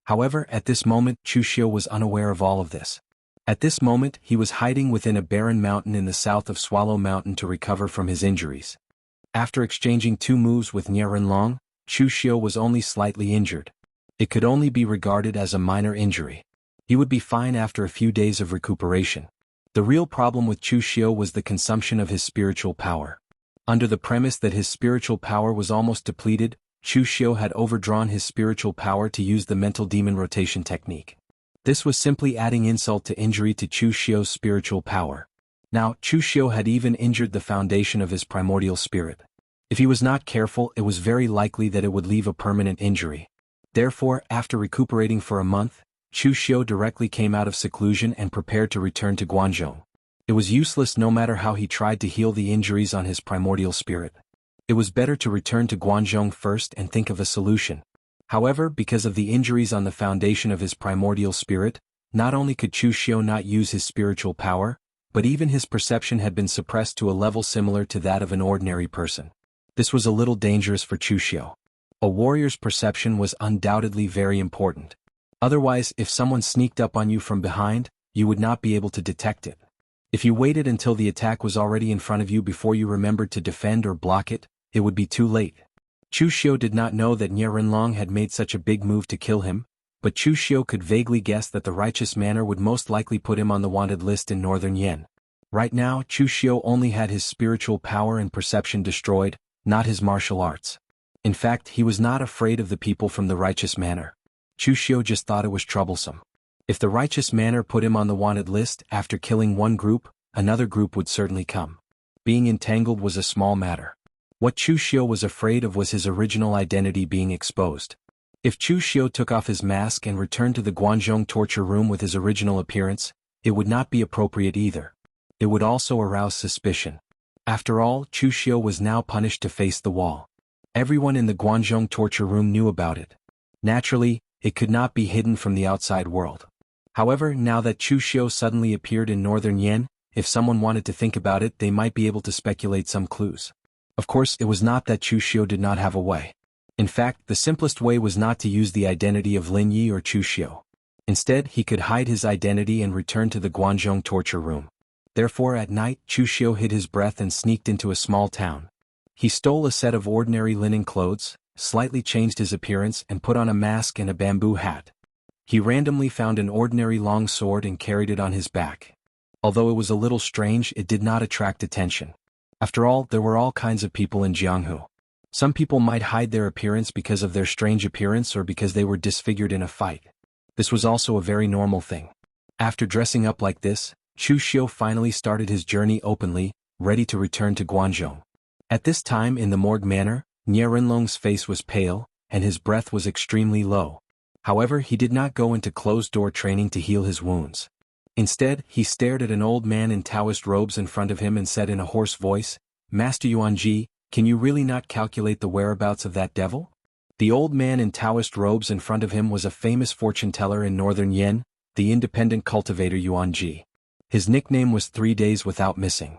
However, at this moment, Chu Xiu was unaware of all of this. At this moment, he was hiding within a barren mountain in the south of Swallow Mountain to recover from his injuries. After exchanging 2 moves with Nie Renlong, Chu Xiu was only slightly injured. It could only be regarded as a minor injury. He would be fine after a few days of recuperation. The real problem with Chu Xiu was the consumption of his spiritual power. Under the premise that his spiritual power was almost depleted, Chu Xiu had overdrawn his spiritual power to use the mental demon rotation technique. This was simply adding insult to injury to Chu Xiu's spiritual power. Now, Chu Xiu had even injured the foundation of his primordial spirit. If he was not careful, it was very likely that it would leave a permanent injury. Therefore, after recuperating for a month, Chu Xiu directly came out of seclusion and prepared to return to Guanzhong. It was useless no matter how he tried to heal the injuries on his primordial spirit. It was better to return to Guanzhong first and think of a solution. However, because of the injuries on the foundation of his primordial spirit, not only could Chu Xiu not use his spiritual power, but even his perception had been suppressed to a level similar to that of an ordinary person. This was a little dangerous for Chu Xiu. A warrior's perception was undoubtedly very important. Otherwise, if someone sneaked up on you from behind, you would not be able to detect it. If you waited until the attack was already in front of you before you remembered to defend or block it, it would be too late. Chu Xiu did not know that Nie Renlong had made such a big move to kill him, but Chu Xiu could vaguely guess that the righteous manor would most likely put him on the wanted list in northern Yen. Right now, Chu Xiu only had his spiritual power and perception destroyed, not his martial arts. In fact, he was not afraid of the people from the righteous manor. Chushio just thought it was troublesome. If the righteous manor put him on the wanted list, after killing one group, another group would certainly come. Being entangled was a small matter. What Chushio was afraid of was his original identity being exposed. If Chushio took off his mask and returned to the Guanzhong torture room with his original appearance, it would not be appropriate either. It would also arouse suspicion. After all, Chushio was now punished to face the wall. Everyone in the Guanzhong torture room knew about it. Naturally, it could not be hidden from the outside world. However, now that Chushio suddenly appeared in northern Yen, if someone wanted to think about it, they might be able to speculate some clues. Of course, it was not that Chushio did not have a way. In fact, the simplest way was not to use the identity of Lin Yi or Chushio. Instead, he could hide his identity and return to the Guanzhong torture room. Therefore, at night, Chushio hid his breath and sneaked into a small town. He stole a set of ordinary linen clothes, slightly changed his appearance and put on a mask and a bamboo hat. He randomly found an ordinary long sword and carried it on his back. Although it was a little strange, it did not attract attention. After all, there were all kinds of people in Jianghu. Some people might hide their appearance because of their strange appearance or because they were disfigured in a fight. This was also a very normal thing. After dressing up like this, Chushio finally started his journey openly, ready to return to Guanzhong. At this time in the morgue manor, Nie Renlong's face was pale, and his breath was extremely low. However, he did not go into closed-door training to heal his wounds. Instead, he stared at an old man in Taoist robes in front of him and said in a hoarse voice, "Master Yuanji, can you really not calculate the whereabouts of that devil?" The old man in Taoist robes in front of him was a famous fortune-teller in northern Yen, the independent cultivator Yuanji. His nickname was 3 days without missing.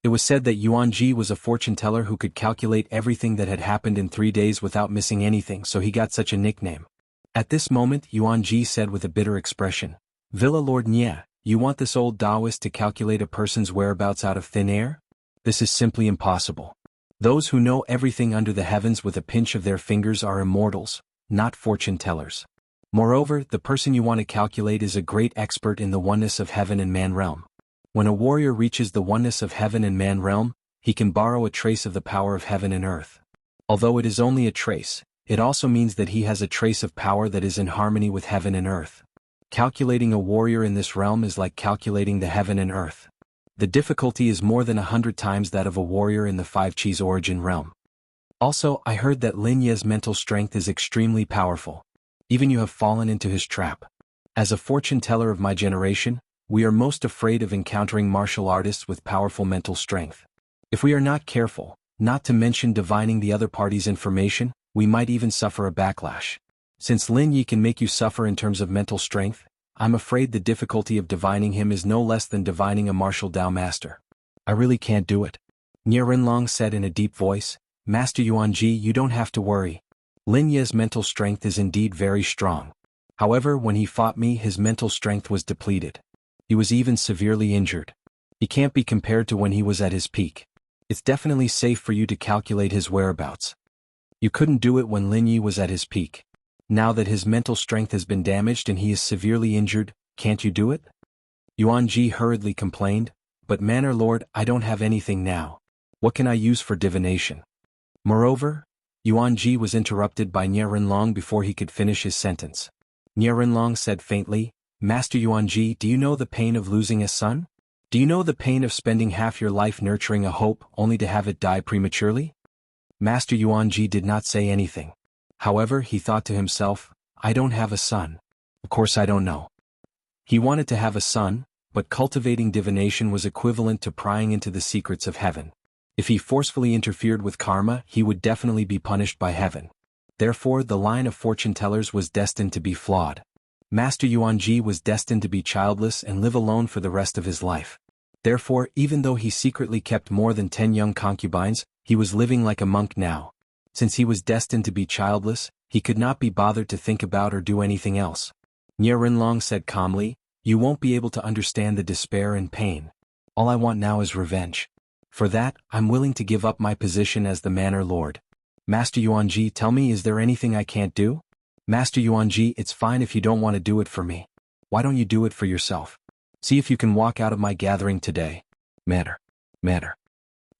It was said that Yuanji was a fortune-teller who could calculate everything that had happened in 3 days without missing anything, so he got such a nickname. At this moment, Yuanji said with a bitter expression, "Villa Lord Nye, you want this old Taoist to calculate a person's whereabouts out of thin air? This is simply impossible. Those who know everything under the heavens with a pinch of their fingers are immortals, not fortune-tellers. Moreover, the person you want to calculate is a great expert in the oneness of heaven and man realm. When a warrior reaches the oneness of heaven and man realm, he can borrow a trace of the power of heaven and earth. Although it is only a trace, it also means that he has a trace of power that is in harmony with heaven and earth. Calculating a warrior in this realm is like calculating the heaven and earth. The difficulty is more than 100 times that of a warrior in the Five Chi's origin realm. Also, I heard that Lin Ye's mental strength is extremely powerful. Even you have fallen into his trap. As a fortune-teller of my generation, we are most afraid of encountering martial artists with powerful mental strength. If we are not careful, not to mention divining the other party's information, we might even suffer a backlash. Since Lin Yi can make you suffer in terms of mental strength, I'm afraid the difficulty of divining him is no less than divining a martial Dao master. I really can't do it." Nie Renlong said in a deep voice, "Master Yuanji, you don't have to worry. Lin Ye's mental strength is indeed very strong. However, when he fought me, his mental strength was depleted. He was even severely injured. He can't be compared to when he was at his peak. It's definitely safe for you to calculate his whereabouts. You couldn't do it when Lin Yi was at his peak. Now that his mental strength has been damaged and he is severely injured, can't you do it?" Yuanji hurriedly complained, "But Manor Lord, I don't have anything now. What can I use for divination?" Moreover, Yuanji was interrupted by Nie Renlong before he could finish his sentence. Nie Renlong said faintly, "Master Yuanji, do you know the pain of losing a son? Do you know the pain of spending half your life nurturing a hope only to have it die prematurely?" Master Yuanji did not say anything. However, he thought to himself, "I don't have a son. Of course I don't know." He wanted to have a son, but cultivating divination was equivalent to prying into the secrets of heaven. If he forcefully interfered with karma, he would definitely be punished by heaven. Therefore, the line of fortune-tellers was destined to be flawed. Master Yuanji was destined to be childless and live alone for the rest of his life. Therefore, even though he secretly kept more than 10 young concubines, he was living like a monk now. Since he was destined to be childless, he could not be bothered to think about or do anything else. Nie Renlong said calmly, "You won't be able to understand the despair and pain. All I want now is revenge. For that, I'm willing to give up my position as the Manor Lord. Master Yuanji, tell me, is there anything I can't do?" "Master Yuanji, it's fine if you don't want to do it for me. Why don't you do it for yourself? See if you can walk out of my gathering today." Matter.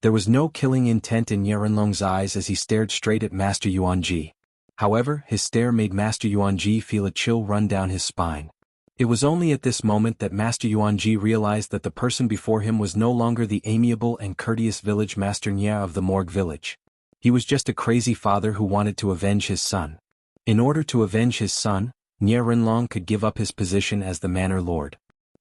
There was no killing intent in Ye Renlong's eyes as he stared straight at Master Yuanji. However, his stare made Master Yuanji feel a chill run down his spine. It was only at this moment that Master Yuanji realized that the person before him was no longer the amiable and courteous village master Nya of the Morgue village. He was just a crazy father who wanted to avenge his son. In order to avenge his son, Nye Renlong could give up his position as the manor lord.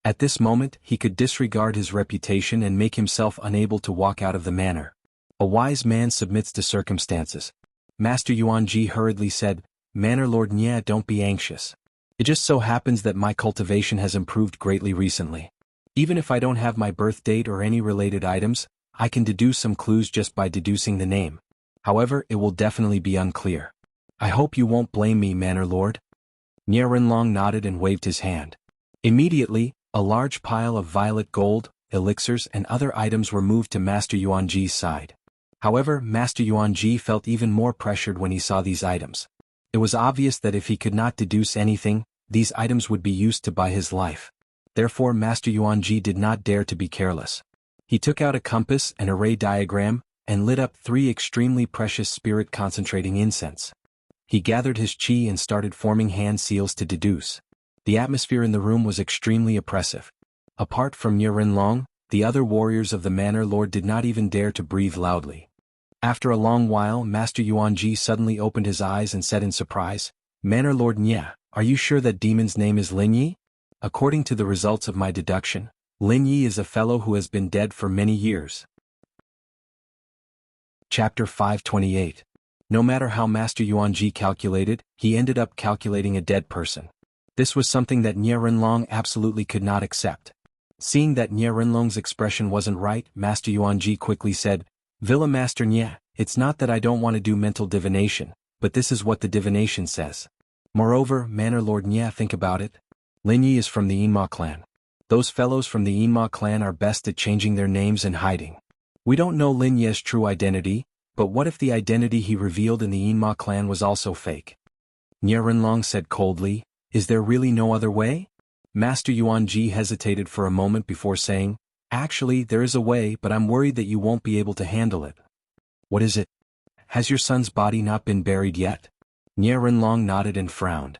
At this moment, he could disregard his reputation and make himself unable to walk out of the manor. A wise man submits to circumstances. Master Yuanji hurriedly said, "Manor Lord Nye, don't be anxious. It just so happens that my cultivation has improved greatly recently. Even if I don't have my birth date or any related items, I can deduce some clues just by deducing the name. However, it will definitely be unclear. I hope you won't blame me, Manor Lord." Nye Renlong nodded and waved his hand. Immediately, a large pile of violet gold, elixirs and other items were moved to Master Yuanji's side. However, Master Yuanji felt even more pressured when he saw these items. It was obvious that if he could not deduce anything, these items would be used to buy his life. Therefore Master Yuanji did not dare to be careless. He took out a compass and array diagram, and lit up 3 extremely precious spirit-concentrating incense. He gathered his qi and started forming hand seals to deduce. The atmosphere in the room was extremely oppressive. Apart from Nye Renlong, the other warriors of the manor lord did not even dare to breathe loudly. After a long while, Master Yuanji suddenly opened his eyes and said in surprise, "Manor Lord Nye, are you sure that demon's name is Lin Yi? According to the results of my deduction, Lin Yi is a fellow who has been dead for many years." Chapter 528. No matter how Master Yuanji calculated, he ended up calculating a dead person. This was something that Nye Renlong absolutely could not accept. Seeing that Nye Renlong's expression wasn't right, Master Yuanji quickly said, "Villa Master Nye, it's not that I don't want to do mental divination, but this is what the divination says. Moreover, Manor Lord Nye, think about it. Lin Yi is from the Yinma clan. Those fellows from the Yinma clan are best at changing their names and hiding. We don't know Lin Yi's true identity, but what if the identity he revealed in the Yinma clan was also fake?" Nye Renlong said coldly, "Is there really no other way?" Master Yuanji hesitated for a moment before saying, "Actually, there is a way, but I'm worried that you won't be able to handle it." "What is it? Has your son's body not been buried yet?" Nye Renlong nodded and frowned.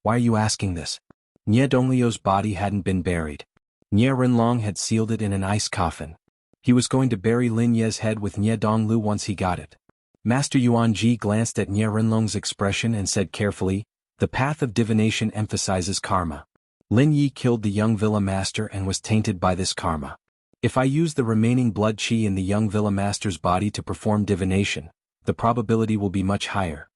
"Why are you asking this?" Nye Donglio's body hadn't been buried. Nye Renlong had sealed it in an ice coffin. He was going to bury Lin Ye's head with Nye Donglu once he got it. Master Yuanji glanced at Nye Renlong's expression and said carefully, "The path of divination emphasizes karma. Lin Yi killed the young villa master and was tainted by this karma. If I use the remaining blood qi in the young villa master's body to perform divination, the probability will be much higher."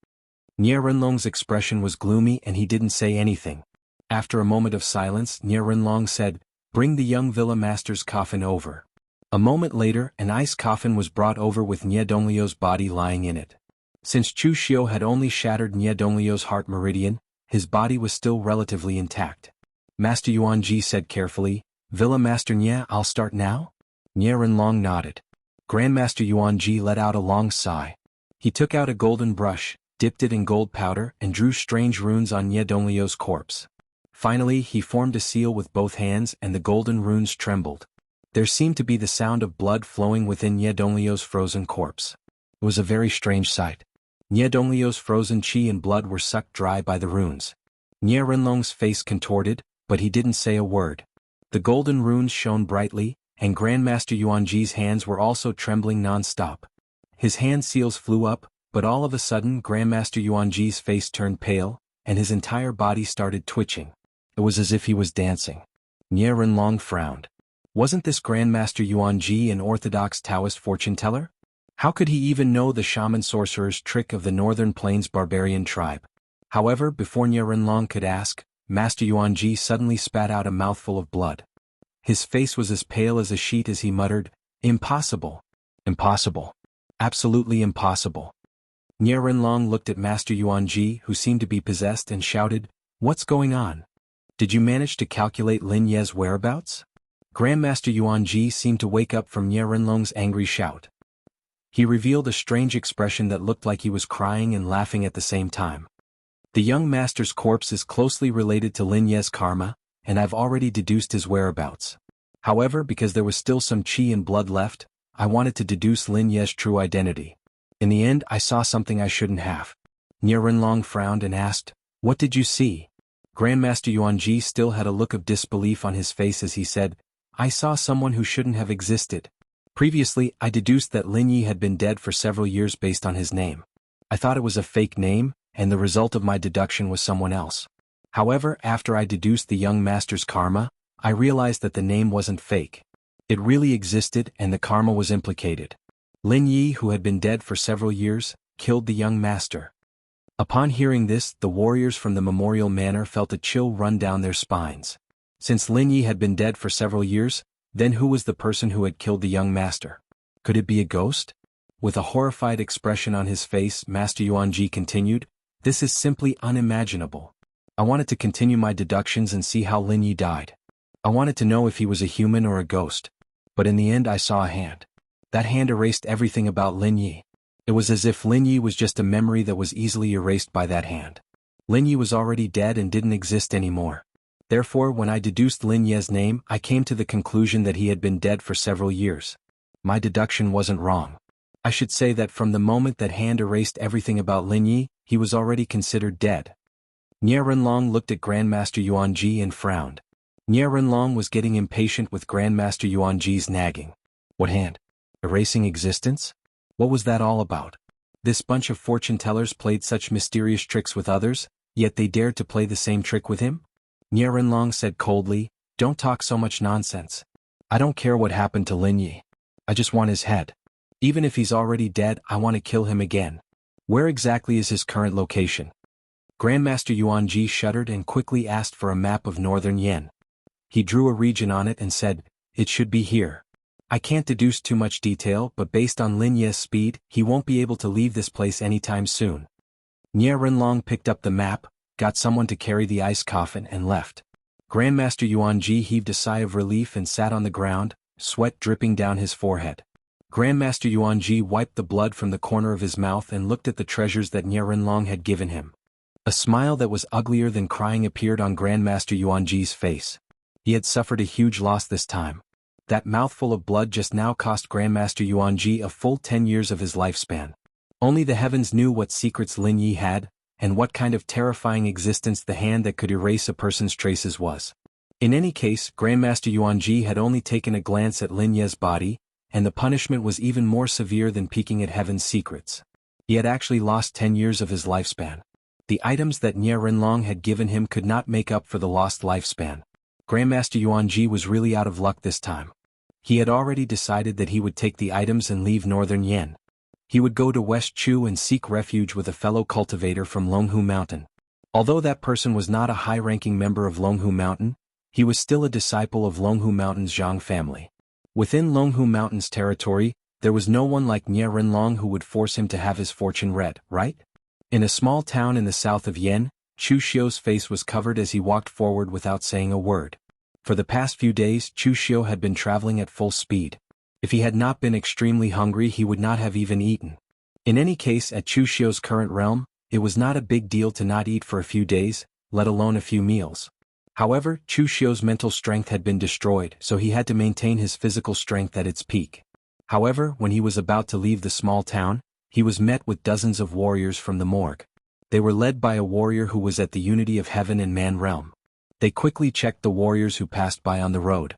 Nye Renlong's expression was gloomy and he didn't say anything. After a moment of silence, Nye Renlong said, "Bring the young villa master's coffin over." A moment later, an ice coffin was brought over with Nye Donglio's body lying in it. Since Chu Xiu had only shattered Nye Donglio's heart meridian, his body was still relatively intact. Master Yuanji said carefully, "Villa Master Nye, I'll start now?" Nye Renlong nodded. Grandmaster Yuanji let out a long sigh. He took out a golden brush, dipped it in gold powder and drew strange runes on Nye Donglio's corpse. Finally, he formed a seal with both hands and the golden runes trembled. There seemed to be the sound of blood flowing within Nye Donglio's frozen corpse. It was a very strange sight. Nye Donglio's frozen qi and blood were sucked dry by the runes. Nye Renlong's face contorted, but he didn't say a word. The golden runes shone brightly, and Grandmaster Yuanji's hands were also trembling non-stop. His hand seals flew up, but all of a sudden Grandmaster Yuanji's face turned pale, and his entire body started twitching. It was as if he was dancing. Nye Renlong frowned. Wasn't this Grandmaster Yuanji an orthodox Taoist fortune-teller? How could he even know the shaman sorcerer's trick of the Northern Plains barbarian tribe? However, before Nye Renlong could ask, Master Yuanji suddenly spat out a mouthful of blood. His face was as pale as a sheet as he muttered, "Impossible. Impossible. Absolutely impossible." Nye Renlong looked at Master Yuanji, who seemed to be possessed, and shouted, "What's going on? Did you manage to calculate Lin Ye's whereabouts?" Grandmaster Yuanji seemed to wake up from Nye Renlong's angry shout. He revealed a strange expression that looked like he was crying and laughing at the same time. "The young master's corpse is closely related to Lin Ye's karma, and I've already deduced his whereabouts. However, because there was still some qi and blood left, I wanted to deduce Lin Ye's true identity. In the end, I saw something I shouldn't have. Nie Renlong frowned and asked, "What did you see?" Grandmaster Yuanji still had a look of disbelief on his face as he said, "I saw someone who shouldn't have existed. Previously, I deduced that Lin Yi had been dead for several years based on his name. I thought it was a fake name, and the result of my deduction was someone else. However, after I deduced the young master's karma, I realized that the name wasn't fake. It really existed and the karma was implicated. Lin Yi, who had been dead for several years, killed the young master." Upon hearing this, the warriors from the memorial manor felt a chill run down their spines. Since Lin Yi had been dead for several years, then who was the person who had killed the young master? Could it be a ghost? With a horrified expression on his face, Master Yuanji continued, "This is simply unimaginable. I wanted to continue my deductions and see how Lin Yi died. I wanted to know if he was a human or a ghost. But in the end I saw a hand. That hand erased everything about Lin Yi. It was as if Lin Yi was just a memory that was easily erased by that hand. Lin Yi was already dead and didn't exist anymore. Therefore, when I deduced Lin Ye's name, I came to the conclusion that he had been dead for several years. My deduction wasn't wrong. I should say that from the moment that hand erased everything about Lin Yi, he was already considered dead." Nie Renlong looked at Grandmaster Yuanji and frowned. Nie Renlong was getting impatient with Grandmaster Yuanji's nagging. What hand? Erasing existence? What was that all about? This bunch of fortune-tellers played such mysterious tricks with others, yet they dared to play the same trick with him? Nie Renlong said coldly, "Don't talk so much nonsense. I don't care what happened to Lin Yi. I just want his head. Even if he's already dead, I want to kill him again. Where exactly is his current location?" Grandmaster Yuanji shuddered and quickly asked for a map of northern Yen. He drew a region on it and said, "It should be here. I can't deduce too much detail, but based on Lin Ye's speed, he won't be able to leave this place anytime soon." Nie Renlong picked up the map, got someone to carry the ice coffin and left. Grandmaster Yuanji heaved a sigh of relief and sat on the ground, sweat dripping down his forehead. Grandmaster Yuanji wiped the blood from the corner of his mouth and looked at the treasures that Nie Renlong had given him. A smile that was uglier than crying appeared on Grandmaster Yuanji's face. He had suffered a huge loss this time. That mouthful of blood just now cost Grandmaster Yuanji a full 10 years of his lifespan. Only the heavens knew what secrets Lin Yi had, and what kind of terrifying existence the hand that could erase a person's traces was. In any case, Grandmaster Yuanji had only taken a glance at Lin Ye's body, and the punishment was even more severe than peeking at heaven's secrets. He had actually lost 10 years of his lifespan. The items that Nie Renlong had given him could not make up for the lost lifespan. Grandmaster Yuanji was really out of luck this time. He had already decided that he would take the items and leave northern Yen. He would go to West Chu and seek refuge with a fellow cultivator from Longhu Mountain. Although that person was not a high-ranking member of Longhu Mountain, he was still a disciple of Longhu Mountain's Zhang family. Within Longhu Mountain's territory, there was no one like Nie Renlong who would force him to have his fortune read, right? In a small town in the south of Yen, Chu Xiu's face was covered as he walked forward without saying a word. For the past few days, Chu Xiu had been traveling at full speed. If he had not been extremely hungry, he would not have even eaten. In any case, at Chu Xiu's current realm, it was not a big deal to not eat for a few days, let alone a few meals. However, Chu Xiu's mental strength had been destroyed, so he had to maintain his physical strength at its peak. However, when he was about to leave the small town, he was met with dozens of warriors from the morgue. They were led by a warrior who was at the unity of heaven and man realm. They quickly checked the warriors who passed by on the road.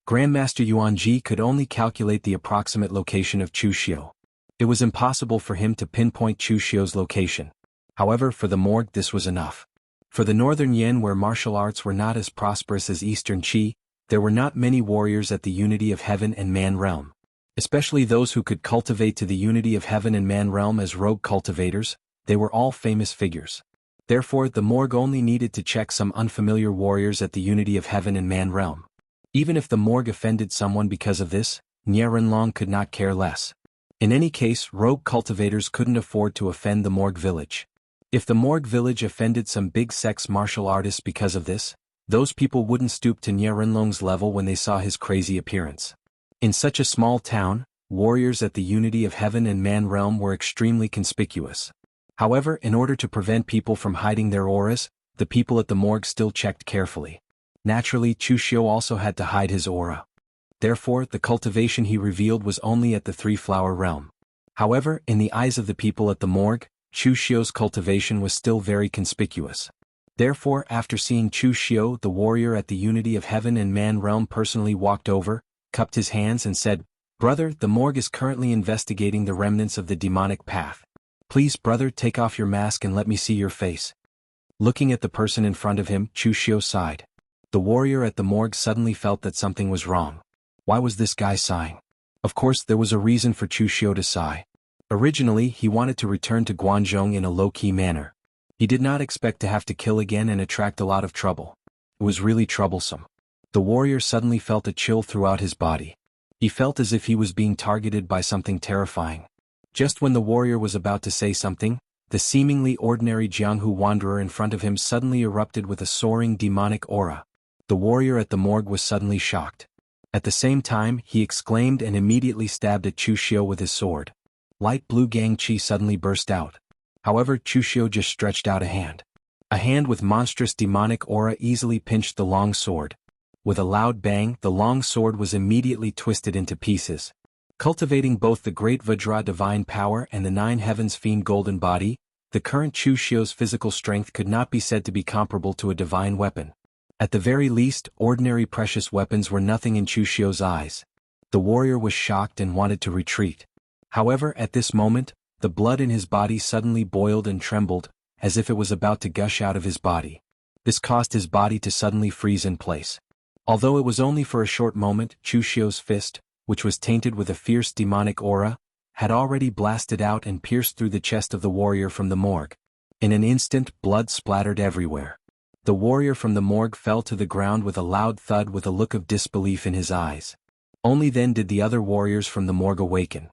Grandmaster Yuanji could only calculate the approximate location of Chu Xiu. It was impossible for him to pinpoint Chu Xiu's location. However, for the morgue this was enough. For the northern Yen, where martial arts were not as prosperous as eastern Qi, there were not many warriors at the unity of heaven and man realm. Especially those who could cultivate to the unity of heaven and man realm as rogue cultivators, they were all famous figures. Therefore, the morgue only needed to check some unfamiliar warriors at the unity of heaven and man realm. Even if the morgue offended someone because of this, Nie Renlong could not care less. In any case, rogue cultivators couldn't afford to offend the morgue village. If the morgue village offended some big sex martial artists because of this, those people wouldn't stoop to Nie Renlong's level when they saw his crazy appearance. In such a small town, warriors at the unity of heaven and man realm were extremely conspicuous. However, in order to prevent people from hiding their auras, the people at the morgue still checked carefully. Naturally, Chu Xiu also had to hide his aura. Therefore, the cultivation he revealed was only at the three-flower realm. However, in the eyes of the people at the morgue, Chu Xiu's cultivation was still very conspicuous. Therefore, after seeing Chu Xiu, the warrior at the unity of heaven and man realm personally walked over, cupped his hands and said, "Brother, the morgue is currently investigating the remnants of the demonic path. Please, brother, take off your mask and let me see your face." Looking at the person in front of him, Chu Xiu sighed. The warrior at the morgue suddenly felt that something was wrong. Why was this guy sighing? Of course, there was a reason for Chu Xiu to sigh. Originally, he wanted to return to Guanzhong in a low-key manner. He did not expect to have to kill again and attract a lot of trouble. It was really troublesome. The warrior suddenly felt a chill throughout his body. He felt as if he was being targeted by something terrifying. Just when the warrior was about to say something, the seemingly ordinary Jianghu wanderer in front of him suddenly erupted with a soaring demonic aura. The warrior at the morgue was suddenly shocked. At the same time, he exclaimed and immediately stabbed at Chu Xiu with his sword. Light blue gang qi suddenly burst out. However, Chu Xiu just stretched out a hand. A hand with monstrous demonic aura easily pinched the long sword. With a loud bang, the long sword was immediately twisted into pieces. Cultivating both the great Vajra divine power and the nine heavens fiend golden body, the current Chu Xiu's physical strength could not be said to be comparable to a divine weapon. At the very least, ordinary precious weapons were nothing in Chu Xiu's eyes. The warrior was shocked and wanted to retreat. However, at this moment, the blood in his body suddenly boiled and trembled, as if it was about to gush out of his body. This caused his body to suddenly freeze in place. Although it was only for a short moment, Chu Xiu's fist, which was tainted with a fierce demonic aura, had already blasted out and pierced through the chest of the warrior from the morgue. In an instant, blood splattered everywhere. The warrior from the morgue fell to the ground with a loud thud with a look of disbelief in his eyes. Only then did the other warriors from the morgue awaken.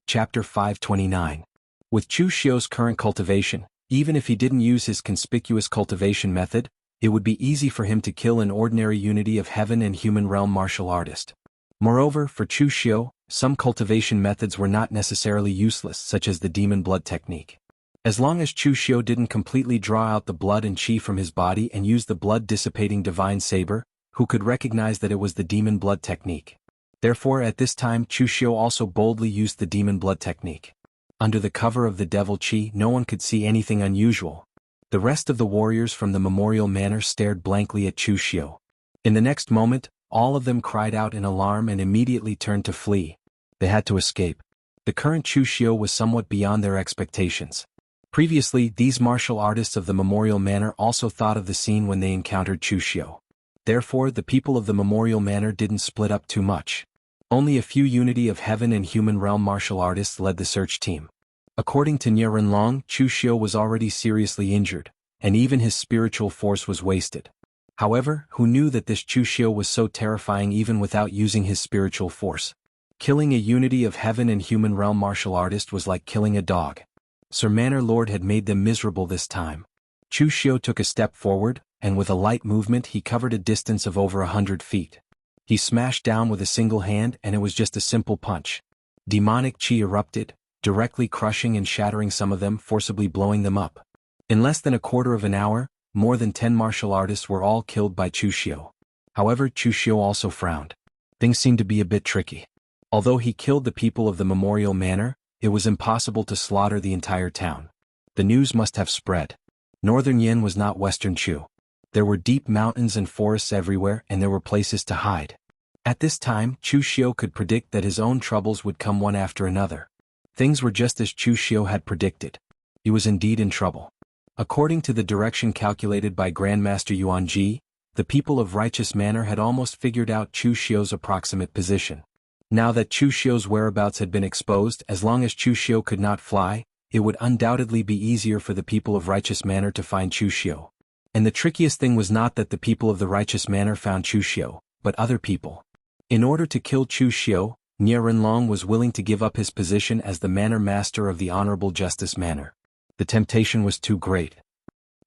Chapter 529. With Chu Xiu's current cultivation, even if he didn't use his conspicuous cultivation method, it would be easy for him to kill an ordinary unity of heaven and human realm martial artist. Moreover, for Chu Xiu, some cultivation methods were not necessarily useless, such as the demon blood technique. As long as Chu Xiu didn't completely draw out the blood and qi from his body and use the blood-dissipating divine saber, who could recognize that it was the demon blood technique? Therefore, at this time, Chu Xiu also boldly used the demon blood technique. Under the cover of the devil qi, no one could see anything unusual. The rest of the warriors from the memorial manor stared blankly at Chu Xiu. In the next moment, all of them cried out in alarm and immediately turned to flee. They had to escape. The current Chu Xiu was somewhat beyond their expectations. Previously, these martial artists of the memorial manor also thought of the scene when they encountered Chu Xiu. Therefore, the people of the memorial manor didn't split up too much. Only a few unity of heaven and human realm martial artists led the search team. According to Nie Renlong, Chu Xiu was already seriously injured, and even his spiritual force was wasted. However, who knew that this Chu Xiu was so terrifying even without using his spiritual force? Killing a unity of heaven and human realm martial artist was like killing a dog. Sir Manor Lord had made them miserable this time. Chu Xiu took a step forward, and with a light movement he covered a distance of over 100 feet. He smashed down with a single hand and it was just a simple punch. Demonic qi erupted, directly crushing and shattering some of them, forcibly blowing them up. In less than a quarter of an hour, more than 10 martial artists were all killed by Chu Xiu. However, Chu Xiu also frowned. Things seemed to be a bit tricky. Although he killed the people of the memorial manor, it was impossible to slaughter the entire town. The news must have spread. Northern Yin was not Western Chu. There were deep mountains and forests everywhere, and there were places to hide. At this time, Chu Xiu could predict that his own troubles would come one after another. Things were just as Chu Xiu had predicted. He was indeed in trouble. According to the direction calculated by Grandmaster Yuan Ji, the people of Righteous Manor had almost figured out Chu Xiu's approximate position. Now that Chu Xiu's whereabouts had been exposed, as long as Chu Xiu could not fly, it would undoubtedly be easier for the people of Righteous Manor to find Chu Xiu. And the trickiest thing was not that the people of the Righteous Manor found Chu Xiu, but other people. In order to kill Chu Xiu, Nie Renlong was willing to give up his position as the manor master of the Honorable Justice Manor. The temptation was too great.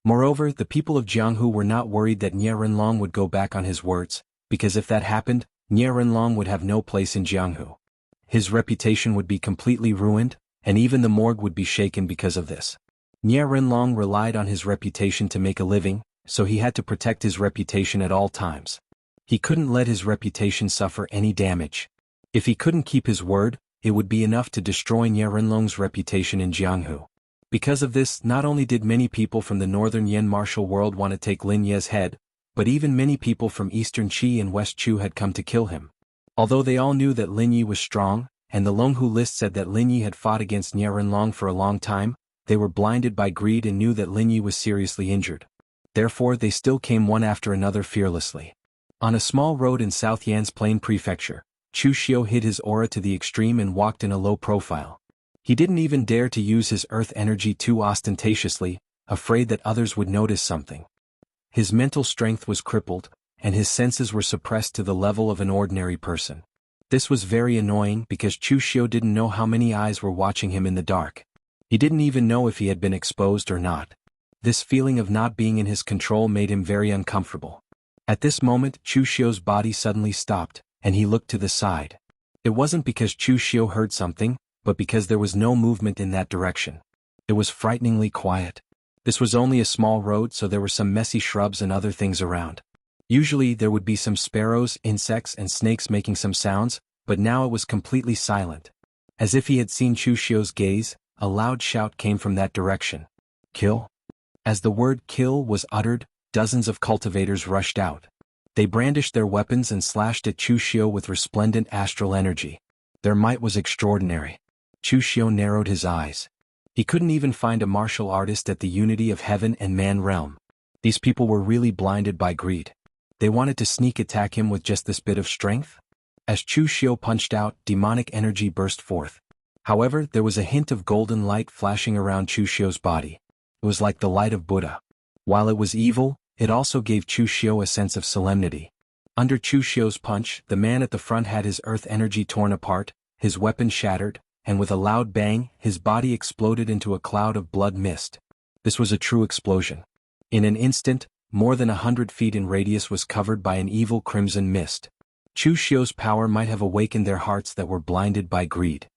Moreover, the people of Jianghu were not worried that Nie Renlong would go back on his words, because if that happened, Nie Renlong would have no place in Jianghu. His reputation would be completely ruined, and even the morgue would be shaken because of this. Nie Renlong relied on his reputation to make a living, so he had to protect his reputation at all times. He couldn't let his reputation suffer any damage. If he couldn't keep his word, it would be enough to destroy Nie Renlong's reputation in Jianghu. Because of this, not only did many people from the northern Yan martial world want to take Lin Ye's head, but even many people from eastern Qi and West Chu had come to kill him. Although they all knew that Lin Yi was strong, and the Longhu list said that Lin Yi had fought against Nie Renlong for a long time, they were blinded by greed and knew that Lin Yi was seriously injured. Therefore they still came one after another fearlessly. On a small road in South Yan's Plain Prefecture, Chu Xiu hid his aura to the extreme and walked in a low profile. He didn't even dare to use his earth energy too ostentatiously, afraid that others would notice something. His mental strength was crippled, and his senses were suppressed to the level of an ordinary person. This was very annoying because Chu Xiu didn't know how many eyes were watching him in the dark. He didn't even know if he had been exposed or not. This feeling of not being in his control made him very uncomfortable. At this moment, Chu Xiu's body suddenly stopped, and he looked to the side. It wasn't because Chu Xiu heard something, but because there was no movement in that direction. It was frighteningly quiet. This was only a small road, so there were some messy shrubs and other things around. Usually there would be some sparrows, insects and snakes making some sounds, but now it was completely silent. As if he had seen Chu Xiu's gaze, a loud shout came from that direction. Kill? As the word kill was uttered, dozens of cultivators rushed out. They brandished their weapons and slashed at Chu Xiu with resplendent astral energy. Their might was extraordinary. Chu Xiu narrowed his eyes. He couldn't even find a martial artist at the unity of heaven and man realm. These people were really blinded by greed. They wanted to sneak attack him with just this bit of strength? As Chu Xiu punched out, demonic energy burst forth. However, there was a hint of golden light flashing around Chu Xiu's body. It was like the light of Buddha. While it was evil, it also gave Chu Xiu a sense of solemnity. Under Chu Xiu's punch, the man at the front had his earth energy torn apart, his weapon shattered, and with a loud bang, his body exploded into a cloud of blood mist. This was a true explosion. In an instant, more than 100 feet in radius was covered by an evil crimson mist. Chu Xiu's power might have awakened their hearts that were blinded by greed.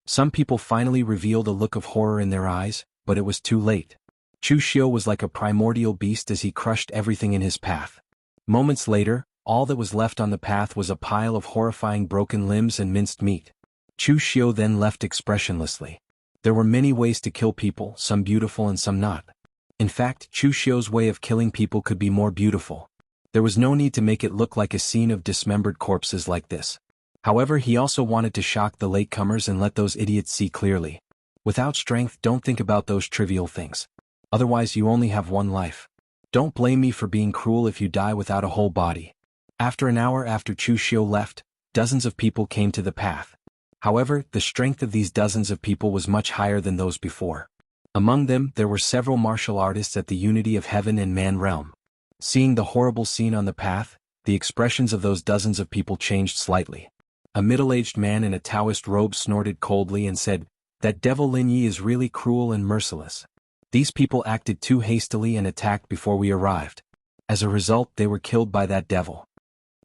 Some people finally revealed a look of horror in their eyes, but it was too late. Chu Xiu was like a primordial beast as he crushed everything in his path. Moments later, all that was left on the path was a pile of horrifying broken limbs and minced meat. Chu Xiu then left expressionlessly. There were many ways to kill people, some beautiful and some not. In fact, Chu Xiu's way of killing people could be more beautiful. There was no need to make it look like a scene of dismembered corpses like this. However, he also wanted to shock the latecomers and let those idiots see clearly. Without strength, don't think about those trivial things. Otherwise you only have one life. Don't blame me for being cruel if you die without a whole body. After an hour after Chu Xiu left, dozens of people came to the path. However, the strength of these dozens of people was much higher than those before. Among them, there were several martial artists at the unity of heaven and man realm. Seeing the horrible scene on the path, the expressions of those dozens of people changed slightly. A middle-aged man in a Taoist robe snorted coldly and said, "That devil Lin Yi is really cruel and merciless. These people acted too hastily and attacked before we arrived. As a result, they were killed by that devil."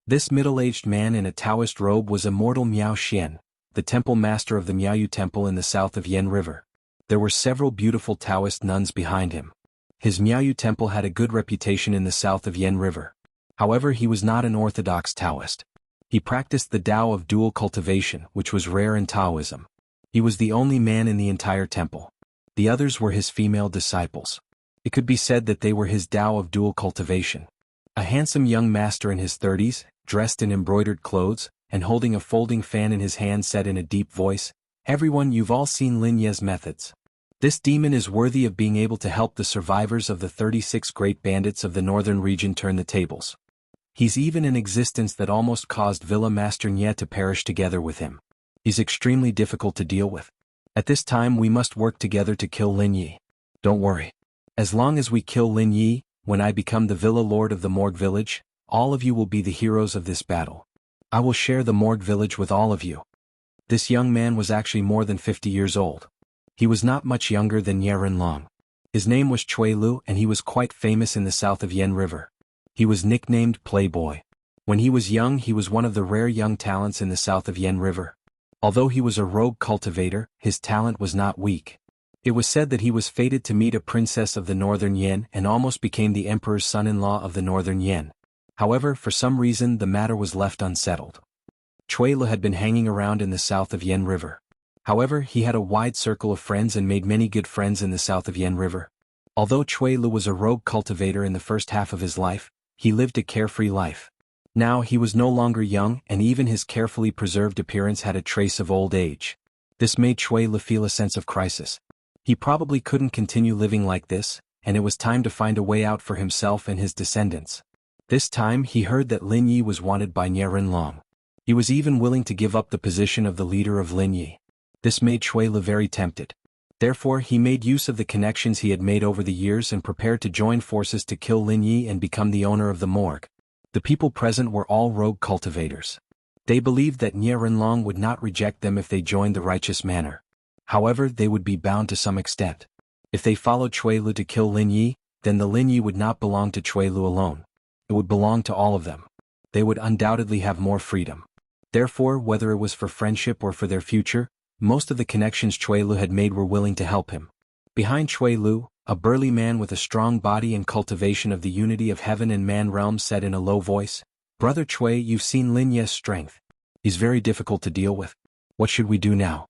This middle-aged man in a Taoist robe was immortal Miao Xian, the temple master of the Miaoyu Temple in the south of Yan River. There were several beautiful Taoist nuns behind him. His Miaoyu Temple had a good reputation in the south of Yan River. However, he was not an orthodox Taoist. He practiced the Tao of dual cultivation, which was rare in Taoism. He was the only man in the entire temple. The others were his female disciples. It could be said that they were his Tao of dual cultivation. A handsome young master in his 30s, dressed in embroidered clothes, and holding a folding fan in his hand said in a deep voice, "Everyone, you've all seen Lin Ye's methods. This demon is worthy of being able to help the survivors of the 36 great bandits of the northern region turn the tables. He's even an existence that almost caused Villa Master Nye to perish together with him. He's extremely difficult to deal with. At this time we must work together to kill Lin Yi. Don't worry. As long as we kill Lin Yi, when I become the Villa Lord of the Morgue Village, all of you will be the heroes of this battle. I will share the Morgue Village with all of you." This young man was actually more than 50 years old. He was not much younger than Ye Renlong. His name was Chui Lu and he was quite famous in the south of Yan River. He was nicknamed Playboy. When he was young, he was one of the rare young talents in the south of Yan River. Although he was a rogue cultivator, his talent was not weak. It was said that he was fated to meet a princess of the northern Yan and almost became the emperor's son-in-law of the northern Yan. However, for some reason the matter was left unsettled. Chui Lu had been hanging around in the south of Yen River. However, he had a wide circle of friends and made many good friends in the south of Yen River. Although Chui Lu was a rogue cultivator in the first half of his life, he lived a carefree life. Now he was no longer young, and even his carefully preserved appearance had a trace of old age. This made Chui Lu feel a sense of crisis. He probably couldn't continue living like this, and it was time to find a way out for himself and his descendants. This time he heard that Lin Yi was wanted by Nie Rinlong. He was even willing to give up the position of the leader of Lin Yi. This made Chui Lu very tempted. Therefore he made use of the connections he had made over the years and prepared to join forces to kill Lin Yi and become the owner of the morgue. The people present were all rogue cultivators. They believed that Nie Rinlong would not reject them if they joined the righteous manner. However, they would be bound to some extent. If they followed Chui Lu to kill Lin Yi, then the Lin Yi would not belong to Chui Lu alone. It would belong to all of them. They would undoubtedly have more freedom. Therefore, whether it was for friendship or for their future, most of the connections Chui Lu had made were willing to help him. Behind Chui Lu, a burly man with a strong body and cultivation of the unity of heaven and man realms said in a low voice, "Brother Chui, you've seen Lin Ye's strength. He's very difficult to deal with. What should we do now?"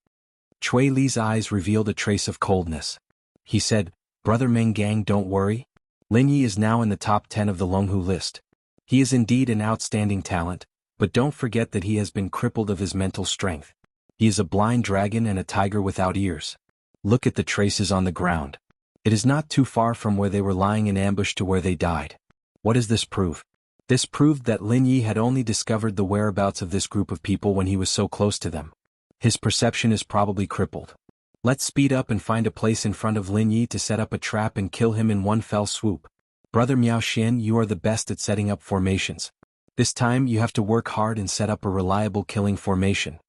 Chui Li's eyes revealed a trace of coldness. He said, "Brother Meng Gang, don't worry. Lin Yi is now in the top 10 of the Longhu list. He is indeed an outstanding talent, but don't forget that he has been crippled of his mental strength. He is a blind dragon and a tiger without ears. Look at the traces on the ground. It is not too far from where they were lying in ambush to where they died. What does this prove?" This proved that Lin Yi had only discovered the whereabouts of this group of people when he was so close to them. His perception is probably crippled. Let's speed up and find a place in front of Lin Yi to set up a trap and kill him in one fell swoop. Brother Miao Xian, you are the best at setting up formations. This time you have to work hard and set up a reliable killing formation.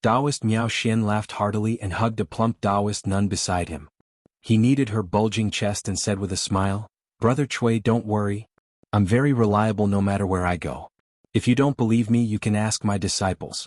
Taoist Miao Xian laughed heartily and hugged a plump Taoist nun beside him. He kneaded her bulging chest and said with a smile, "Brother Chui, don't worry. I'm very reliable no matter where I go. If you don't believe me, you can ask my disciples."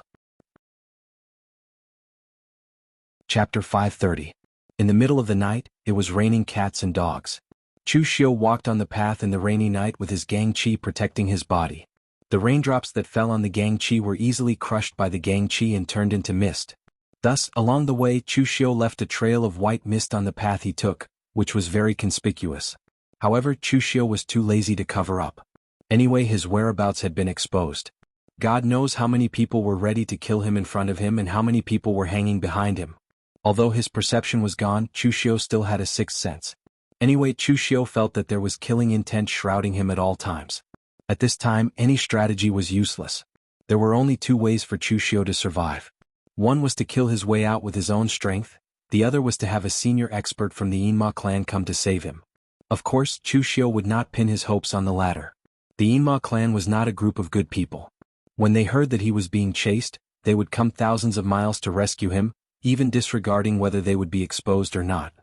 Chapter 530. In the middle of the night, it was raining cats and dogs. Chu Xiu walked on the path in the rainy night with his gang qi protecting his body. The raindrops that fell on the gang qi were easily crushed by the gang qi and turned into mist. Thus, along the way, Chu Xiu left a trail of white mist on the path he took, which was very conspicuous. However, Chu Xiu was too lazy to cover up. Anyway, his whereabouts had been exposed. God knows how many people were ready to kill him in front of him and how many people were hanging behind him. Although his perception was gone, Chu Xiu still had a sixth sense. Anyway, Chu Xiu felt that there was killing intent shrouding him at all times. At this time, any strategy was useless. There were only two ways for Chu Xiu to survive. One was to kill his way out with his own strength, the other was to have a senior expert from the Yinma clan come to save him. Of course, Chu Xiu would not pin his hopes on the latter. The Yinma clan was not a group of good people. When they heard that he was being chased, they would come thousands of miles to rescue him, even disregarding whether they would be exposed or not.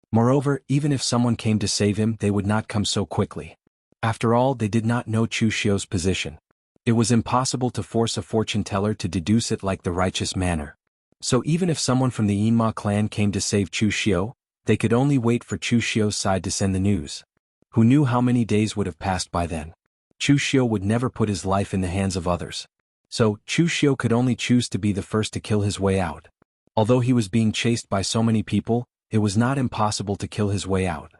Moreover, even if someone came to save him, they would not come so quickly. After all, they did not know Chu Xiu's position. It was impossible to force a fortune teller to deduce it like the righteous manner. So even if someone from the Yinma clan came to save Chu Xiu, they could only wait for Chu Xiu's side to send the news. Who knew how many days would have passed by then? Chu Xiu would never put his life in the hands of others. So, Chu Xiu could only choose to be the first to kill his way out. Although he was being chased by so many people, it was not impossible to kill his way out.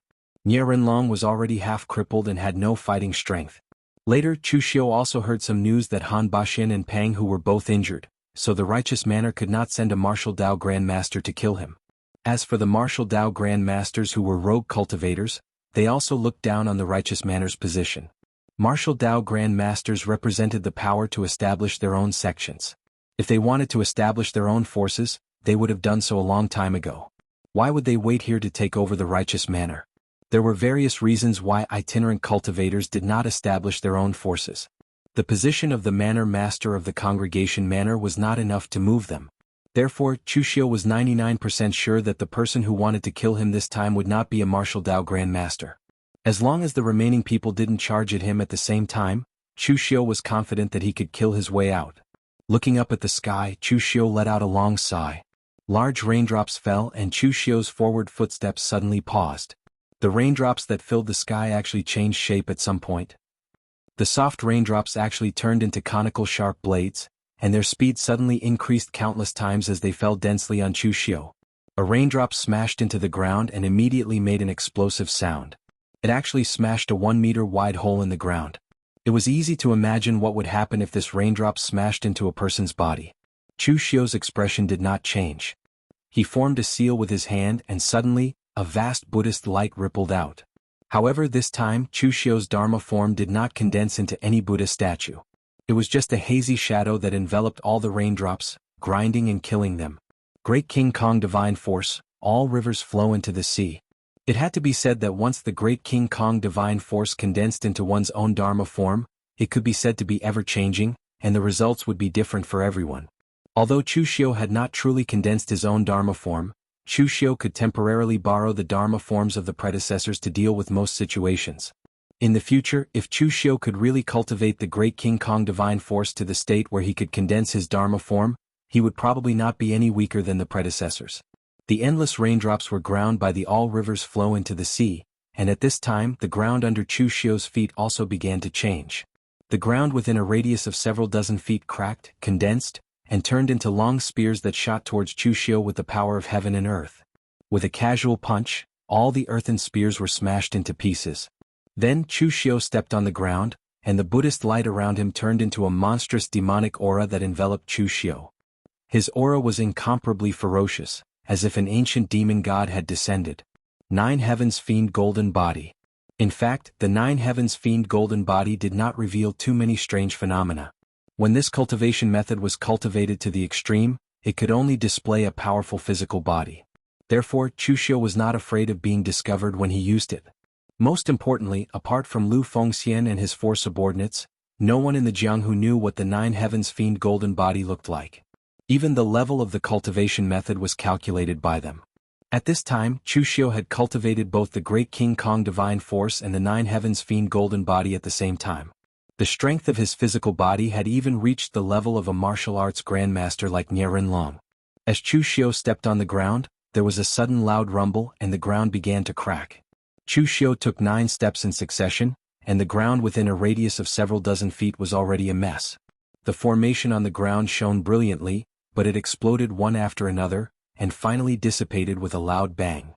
Nie Rinlong was already half crippled and had no fighting strength. Later, Chu Xiu also heard some news that Han Baxin and Pang Hu were both injured, so the righteous manor could not send a martial Dao Grand Master to kill him. As for the martial Dao Grand Masters who were rogue cultivators, they also looked down on the righteous manor's position. Martial Dao Grand Masters represented the power to establish their own sections. If they wanted to establish their own forces, they would have done so a long time ago. Why would they wait here to take over the righteous manor? There were various reasons why itinerant cultivators did not establish their own forces. The position of the manor master of the congregation manor was not enough to move them. Therefore, Chu Xiu was 99% sure that the person who wanted to kill him this time would not be a martial Dao Grand Master. As long as the remaining people didn't charge at him at the same time, Chu Xiu was confident that he could kill his way out. Looking up at the sky, Chu Xiu let out a long sigh. Large raindrops fell and Chu Xiu's forward footsteps suddenly paused. The raindrops that filled the sky actually changed shape at some point. The soft raindrops actually turned into conical sharp blades, and their speed suddenly increased countless times as they fell densely on Chushio. A raindrop smashed into the ground and immediately made an explosive sound. It actually smashed a 1-meter wide hole in the ground. It was easy to imagine what would happen if this raindrop smashed into a person's body. Chushio's expression did not change. He formed a seal with his hand and suddenly, a vast Buddhist light rippled out. However, this time, Chushio's Dharma form did not condense into any Buddha statue. It was just a hazy shadow that enveloped all the raindrops, grinding and killing them. Great King Kong Divine Force, all rivers flow into the sea. It had to be said that once the Great King Kong Divine Force condensed into one's own Dharma form, it could be said to be ever-changing, and the results would be different for everyone. Although Chushio had not truly condensed his own Dharma form, Chushio could temporarily borrow the Dharma forms of the predecessors to deal with most situations. In the future, if Chushio could really cultivate the Great King Kong Divine Force to the state where he could condense his Dharma form, he would probably not be any weaker than the predecessors. The endless raindrops were ground by the all rivers flow into the sea, and at this time the ground under Chushio's feet also began to change. The ground within a radius of several dozen feet cracked, condensed, and turned into long spears that shot towards Chushio with the power of heaven and earth. With a casual punch, all the earthen spears were smashed into pieces. Then Chushio stepped on the ground, and the Buddhist light around him turned into a monstrous demonic aura that enveloped Chushio. His aura was incomparably ferocious, as if an ancient demon god had descended. 9 Heavens Fiend Golden Body. In fact, the 9 Heavens Fiend Golden Body did not reveal too many strange phenomena. When this cultivation method was cultivated to the extreme, it could only display a powerful physical body. Therefore, Chushio was not afraid of being discovered when he used it. Most importantly, apart from Lu Fengxian and his 4 subordinates, no one in the Jianghu knew what the 9 Heavens Fiend Golden Body looked like. Even the level of the cultivation method was calculated by them. At this time, Chushio had cultivated both the Great King Kong Divine Force and the 9 Heavens Fiend Golden Body at the same time. The strength of his physical body had even reached the level of a martial arts grandmaster like Nie Rinlong. As Chushio stepped on the ground, there was a sudden loud rumble and the ground began to crack. Chushio took 9 steps in succession, and the ground within a radius of several dozen feet was already a mess. The formation on the ground shone brilliantly, but it exploded one after another, and finally dissipated with a loud bang.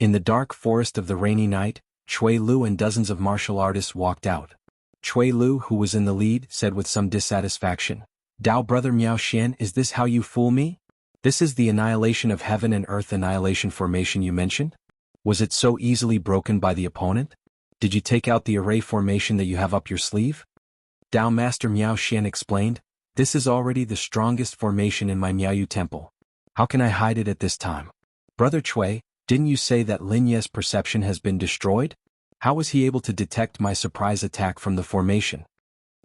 In the dark forest of the rainy night, Chui Lu and dozens of martial artists walked out. Chui Lu, who was in the lead, said with some dissatisfaction, "Dao brother Miao Xian, is this how you fool me? This is the annihilation of heaven and earth annihilation formation you mentioned? Was it so easily broken by the opponent? Did you take out the array formation that you have up your sleeve?" Dao Master Miao Xian explained, "This is already the strongest formation in my Miaoyu temple. How can I hide it at this time? Brother Chui, didn't you say that Lin Ye's perception has been destroyed? How was he able to detect my surprise attack from the formation?"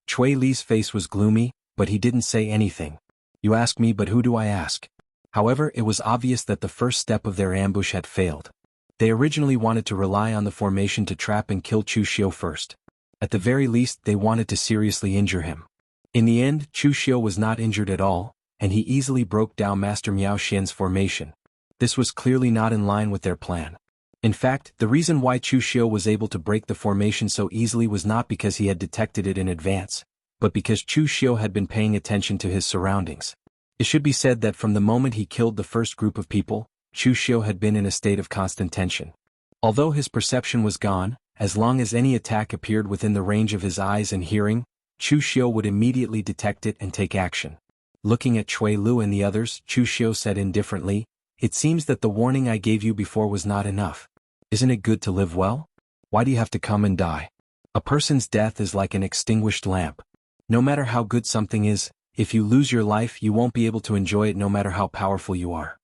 Chui Li's face was gloomy, but he didn't say anything. "You ask me, but who do I ask?" However, it was obvious that the first step of their ambush had failed. They originally wanted to rely on the formation to trap and kill Chushio first. At the very least, they wanted to seriously injure him. In the end, Chushio was not injured at all, and he easily broke down Master Miao Xian's formation. This was clearly not in line with their plan. In fact, the reason why Chushio was able to break the formation so easily was not because he had detected it in advance, but because Chushio had been paying attention to his surroundings. It should be said that from the moment he killed the first group of people, Chushio had been in a state of constant tension. Although his perception was gone, as long as any attack appeared within the range of his eyes and hearing, Chushio would immediately detect it and take action. Looking at Chui Lu and the others, Chushio said indifferently, "It seems that the warning I gave you before was not enough. Isn't it good to live well? Why do you have to come and die? A person's death is like an extinguished lamp. No matter how good something is, if you lose your life you won't be able to enjoy it no matter how powerful you are."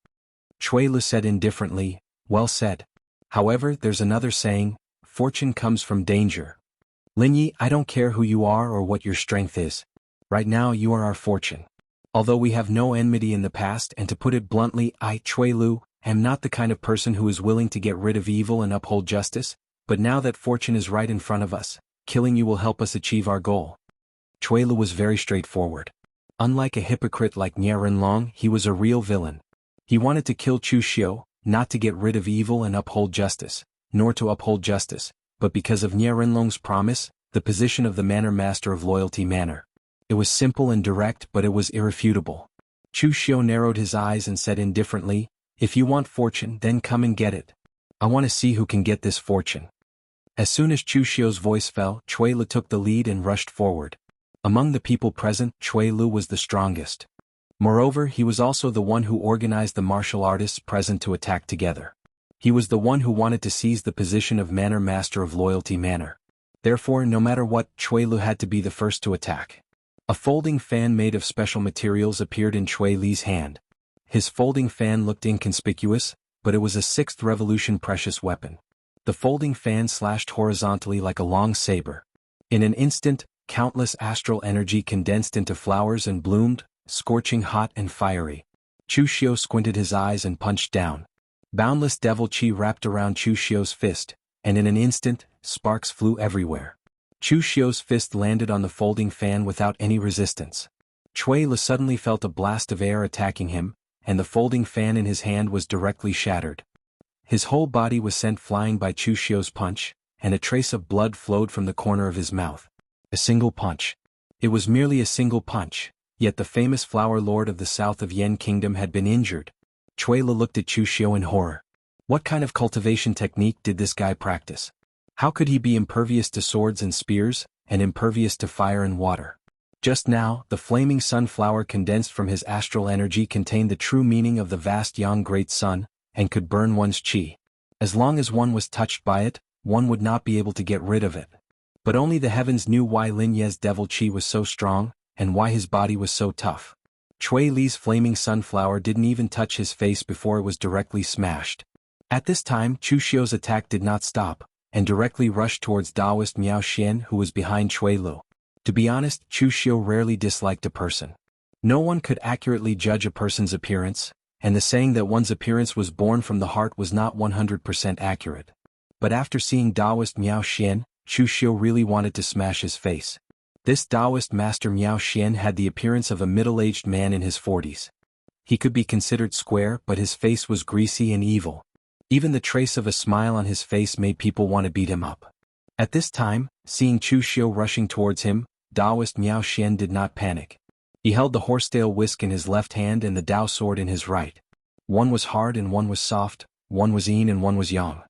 Chui Lu said indifferently, "Well said. However, there's another saying, fortune comes from danger. Lin Yi, I don't care who you are or what your strength is. Right now you are our fortune. Although we have no enmity in the past, and to put it bluntly, I, Chui Lu, am not the kind of person who is willing to get rid of evil and uphold justice, but now that fortune is right in front of us, killing you will help us achieve our goal." Chui Lu was very straightforward. Unlike a hypocrite like Nie Rinlong, he was a real villain. He wanted to kill Chushio, not to get rid of evil and uphold justice, nor to uphold justice, but because of Nie Rinlong's promise, the position of the Manor Master of Loyalty Manor. It was simple and direct, but it was irrefutable. Chu Xiu narrowed his eyes and said indifferently, "If you want fortune, then come and get it. I want to see who can get this fortune." As soon as Chu Xiu's voice fell, Cui Lu took the lead and rushed forward. Among the people present, Cui Lu was the strongest. Moreover, he was also the one who organized the martial artists present to attack together. He was the one who wanted to seize the position of Manor Master of Loyalty Manor. Therefore, no matter what, Cui Lu had to be the first to attack. A folding fan made of special materials appeared in Cui Li's hand. His folding fan looked inconspicuous, but it was a 6th revolution precious weapon. The folding fan slashed horizontally like a long saber. In an instant, countless astral energy condensed into flowers and bloomed, scorching hot and fiery. Chu Xiu squinted his eyes and punched down. Boundless devil chi wrapped around Chu Xiu's fist, and in an instant, sparks flew everywhere. Chu Xiu's fist landed on the folding fan without any resistance. Cui Lu suddenly felt a blast of air attacking him, and the folding fan in his hand was directly shattered. His whole body was sent flying by Chu Xiu's punch, and a trace of blood flowed from the corner of his mouth. A single punch. It was merely a single punch, yet the famous flower lord of the south of Yen Kingdom had been injured. Cui Lu looked at Chu Xiu in horror. What kind of cultivation technique did this guy practice? How could he be impervious to swords and spears, and impervious to fire and water? Just now, the flaming sunflower condensed from his astral energy contained the true meaning of the vast Yang Great Sun, and could burn one's chi. As long as one was touched by it, one would not be able to get rid of it. But only the heavens knew why Lin Ye's devil chi was so strong, and why his body was so tough. Cui Li's flaming sunflower didn't even touch his face before it was directly smashed. At this time, Chu Xiu's attack did not stop, and directly rushed towards Taoist Miao Xian, who was behind Cui Lu. To be honest, Chu Xiu rarely disliked a person. No one could accurately judge a person's appearance, and the saying that one's appearance was born from the heart was not 100% accurate. But after seeing Taoist Miao Xian, Chu Xiu really wanted to smash his face. This Taoist master Miao Xian had the appearance of a middle-aged man in his 40s. He could be considered square, but his face was greasy and evil. Even the trace of a smile on his face made people want to beat him up. At this time, seeing Chu Xiu rushing towards him, Taoist Miao Xian did not panic. He held the horsetail whisk in his left hand and the Tao sword in his right. One was hard and one was soft, one was yin and one was yang.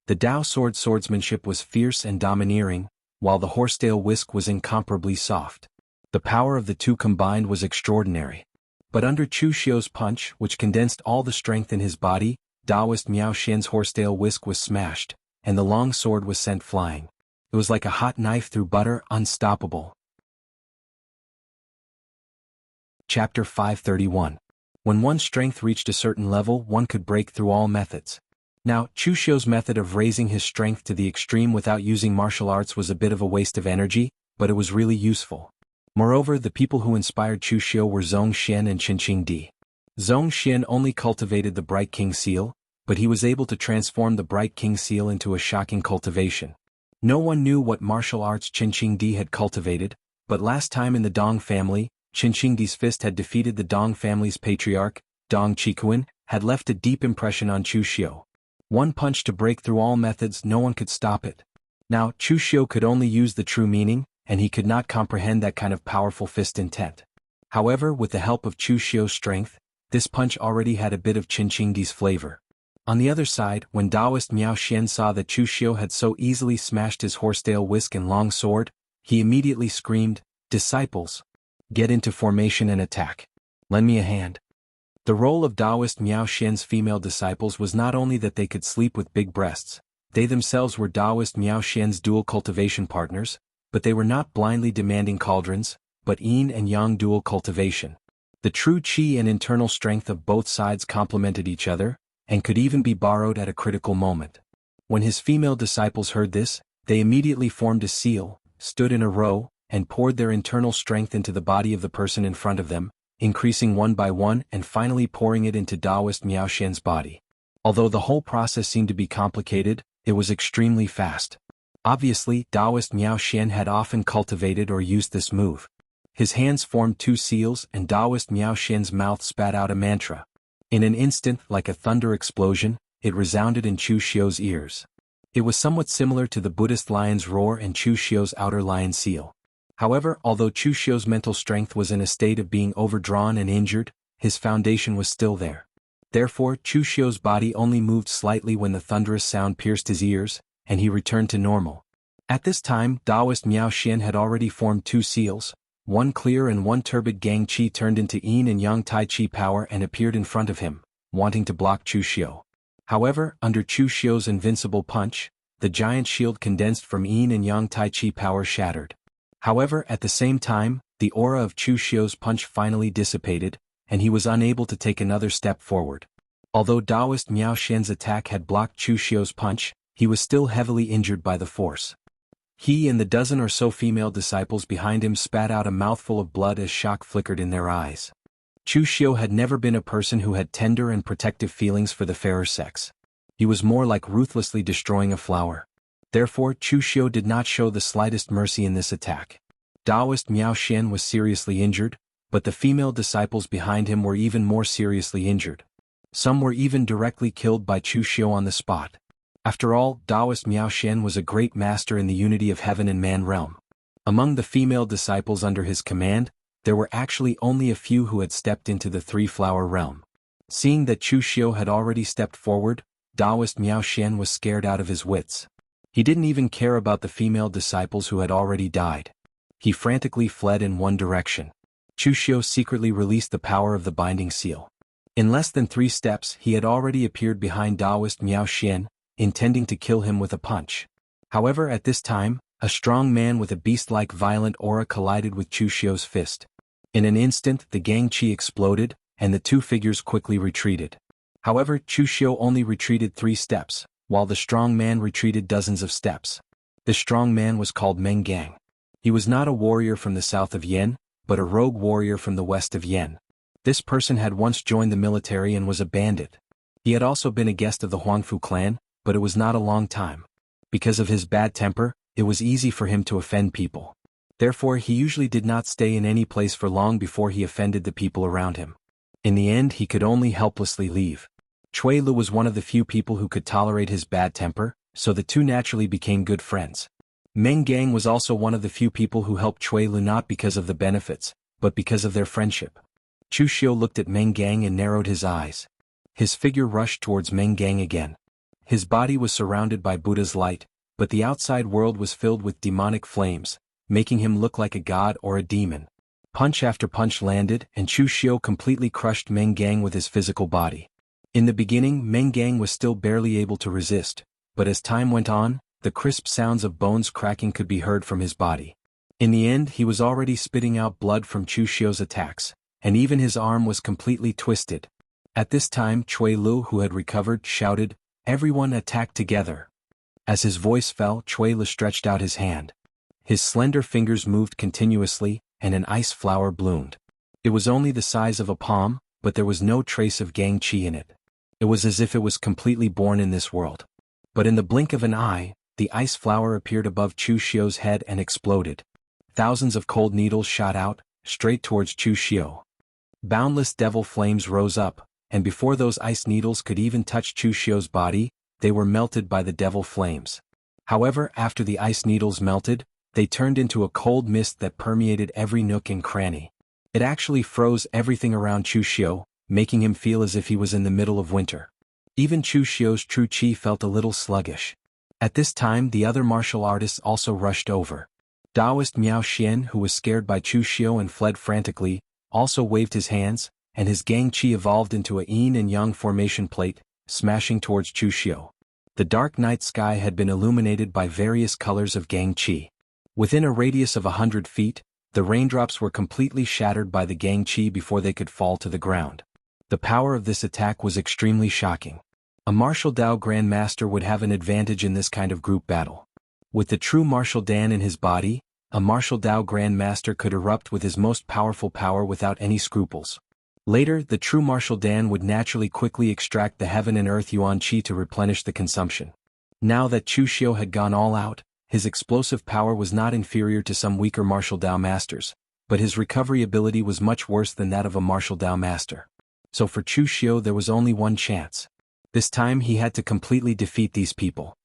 The Tao sword swordsmanship was fierce and domineering, while the horsetail whisk was incomparably soft. The power of the two combined was extraordinary. But under Chu Xiu's punch, which condensed all the strength in his body, Taoist Miao Xian's horsetail whisk was smashed, and the long sword was sent flying. It was like a hot knife through butter, unstoppable. Chapter 531. When one's strength reached a certain level, one could break through all methods. Now, Chu Xiu's method of raising his strength to the extreme without using martial arts was a bit of a waste of energy, but it was really useful. Moreover, the people who inspired Chu Xiu were Zhong Xian and Qinqing Di. Zhong Xian only cultivated the Bright King Seal, but he was able to transform the Bright King Seal into a shocking cultivation. No one knew what martial arts Qinqing Di had cultivated, but last time in the Dong family, Qinqing Di's fist had defeated the Dong family's patriarch, Dong Qikuan, had left a deep impression on Chu Xiu. One punch to break through all methods, no one could stop it. Now, Chu Xiu could only use the true meaning, and he could not comprehend that kind of powerful fist intent. However, with the help of Chu Xiu's strength, this punch already had a bit of Qinqing Di's flavor. On the other side, when Taoist Miao Xian saw that Chu Xiu had so easily smashed his horsetail whisk and long sword, he immediately screamed, "Disciples! Get into formation and attack. Lend me a hand." The role of Taoist Miao Xian's female disciples was not only that they could sleep with big breasts, they themselves were Taoist Miao Xian's dual cultivation partners, but they were not blindly demanding cauldrons, but yin and yang dual cultivation. The true qi and internal strength of both sides complemented each other, and could even be borrowed at a critical moment. When his female disciples heard this, they immediately formed a seal, stood in a row, and poured their internal strength into the body of the person in front of them, increasing one by one and finally pouring it into Taoist Miao Xian's body. Although the whole process seemed to be complicated, it was extremely fast. Obviously, Taoist Miao Xian had often cultivated or used this move. His hands formed two seals and Taoist Miao Xian's mouth spat out a mantra. In an instant, like a thunder explosion, it resounded in Chu Xiu's ears. It was somewhat similar to the Buddhist lion's roar and Chu Xiu's outer lion seal. However, although Chu Xiu's mental strength was in a state of being overdrawn and injured, his foundation was still there. Therefore, Chu Xiu's body only moved slightly when the thunderous sound pierced his ears, and he returned to normal. At this time, Taoist Miao Xian had already formed two seals. One clear and one turbid Gang Qi turned into yin and yang Tai Chi power and appeared in front of him, wanting to block Chu Xiu. However, under Chu Xiu's invincible punch, the giant shield condensed from yin and yang Tai Chi power shattered. However, at the same time, the aura of Chu Xiu's punch finally dissipated, and he was unable to take another step forward. Although Taoist Miao Xian's attack had blocked Chu Xiu's punch, he was still heavily injured by the force. He and the dozen or so female disciples behind him spat out a mouthful of blood as shock flickered in their eyes. Chu Xiu had never been a person who had tender and protective feelings for the fairer sex. He was more like ruthlessly destroying a flower. Therefore, Chu Xiu did not show the slightest mercy in this attack. Taoist Miao Xian was seriously injured, but the female disciples behind him were even more seriously injured. Some were even directly killed by Chu Xiu on the spot. After all, Taoist Miao Xian was a great master in the unity of heaven and man realm. Among the female disciples under his command, there were actually only a few who had stepped into the three-flower realm. Seeing that Chu Xiu had already stepped forward, Taoist Miao Xian was scared out of his wits. He didn't even care about the female disciples who had already died. He frantically fled in one direction. Chu Xiu secretly released the power of the binding seal. In less than 3 steps, he had already appeared behind Taoist Miao Xian, intending to kill him with a punch. However, at this time, a strong man with a beast-like violent aura collided with Chu Xiu's fist. In an instant, the Gang Qi exploded, and the two figures quickly retreated. However, Chu Xiu only retreated 3 steps, while the strong man retreated dozens of steps. The strong man was called Meng Gang. He was not a warrior from the south of Yen, but a rogue warrior from the west of Yen. This person had once joined the military and was a bandit. He had also been a guest of the Huangfu clan, but it was not a long time. Because of his bad temper, it was easy for him to offend people. Therefore, he usually did not stay in any place for long before he offended the people around him. In the end, he could only helplessly leave. Cui Lu was one of the few people who could tolerate his bad temper, so the two naturally became good friends. Meng Gang was also one of the few people who helped Cui Lu not because of the benefits, but because of their friendship. Chu Xiu looked at Meng Gang and narrowed his eyes. His figure rushed towards Meng Gang again. His body was surrounded by Buddha's light, but the outside world was filled with demonic flames, making him look like a god or a demon. Punch after punch landed, and Chu Xiu completely crushed Meng Gang with his physical body. In the beginning, Meng Gang was still barely able to resist, but as time went on, the crisp sounds of bones cracking could be heard from his body. In the end, he was already spitting out blood from Chu Xiu's attacks, and even his arm was completely twisted. At this time, Cui Lu, who had recovered, shouted, "Everyone attack together." As his voice fell, Cui Lu stretched out his hand. His slender fingers moved continuously, and an ice flower bloomed. It was only the size of a palm, but there was no trace of Gang Qi in it. It was as if it was completely born in this world. But in the blink of an eye, the ice flower appeared above Chu Xiu's head and exploded. Thousands of cold needles shot out, straight towards Chu Xiu. Boundless devil flames rose up, and before those ice needles could even touch Chu Xiu's body, they were melted by the devil flames. However, after the ice needles melted, they turned into a cold mist that permeated every nook and cranny. It actually froze everything around Chu Xiu, making him feel as if he was in the middle of winter. Even Chu Xiu's true qi felt a little sluggish. At this time, the other martial artists also rushed over. Taoist Miao Xian, who was scared by Chu Xiu and fled frantically, also waved his hands, and his Gang Qi evolved into a yin and yang formation plate, smashing towards Chu Xiu. The dark night sky had been illuminated by various colors of Gang Qi. Within a radius of 100 feet, the raindrops were completely shattered by the Gang Qi before they could fall to the ground. The power of this attack was extremely shocking. A martial Dao Grand Master would have an advantage in this kind of group battle. With the true martial Dan in his body, a martial Dao Grand Master could erupt with his most powerful power without any scruples. Later, the true martial Dan would naturally quickly extract the heaven and earth yuan qi to replenish the consumption. Now that Chu Xiu had gone all out, his explosive power was not inferior to some weaker martial Dao masters, but his recovery ability was much worse than that of a martial Dao master. So for Chu Xiu there was only one chance. This time he had to completely defeat these people.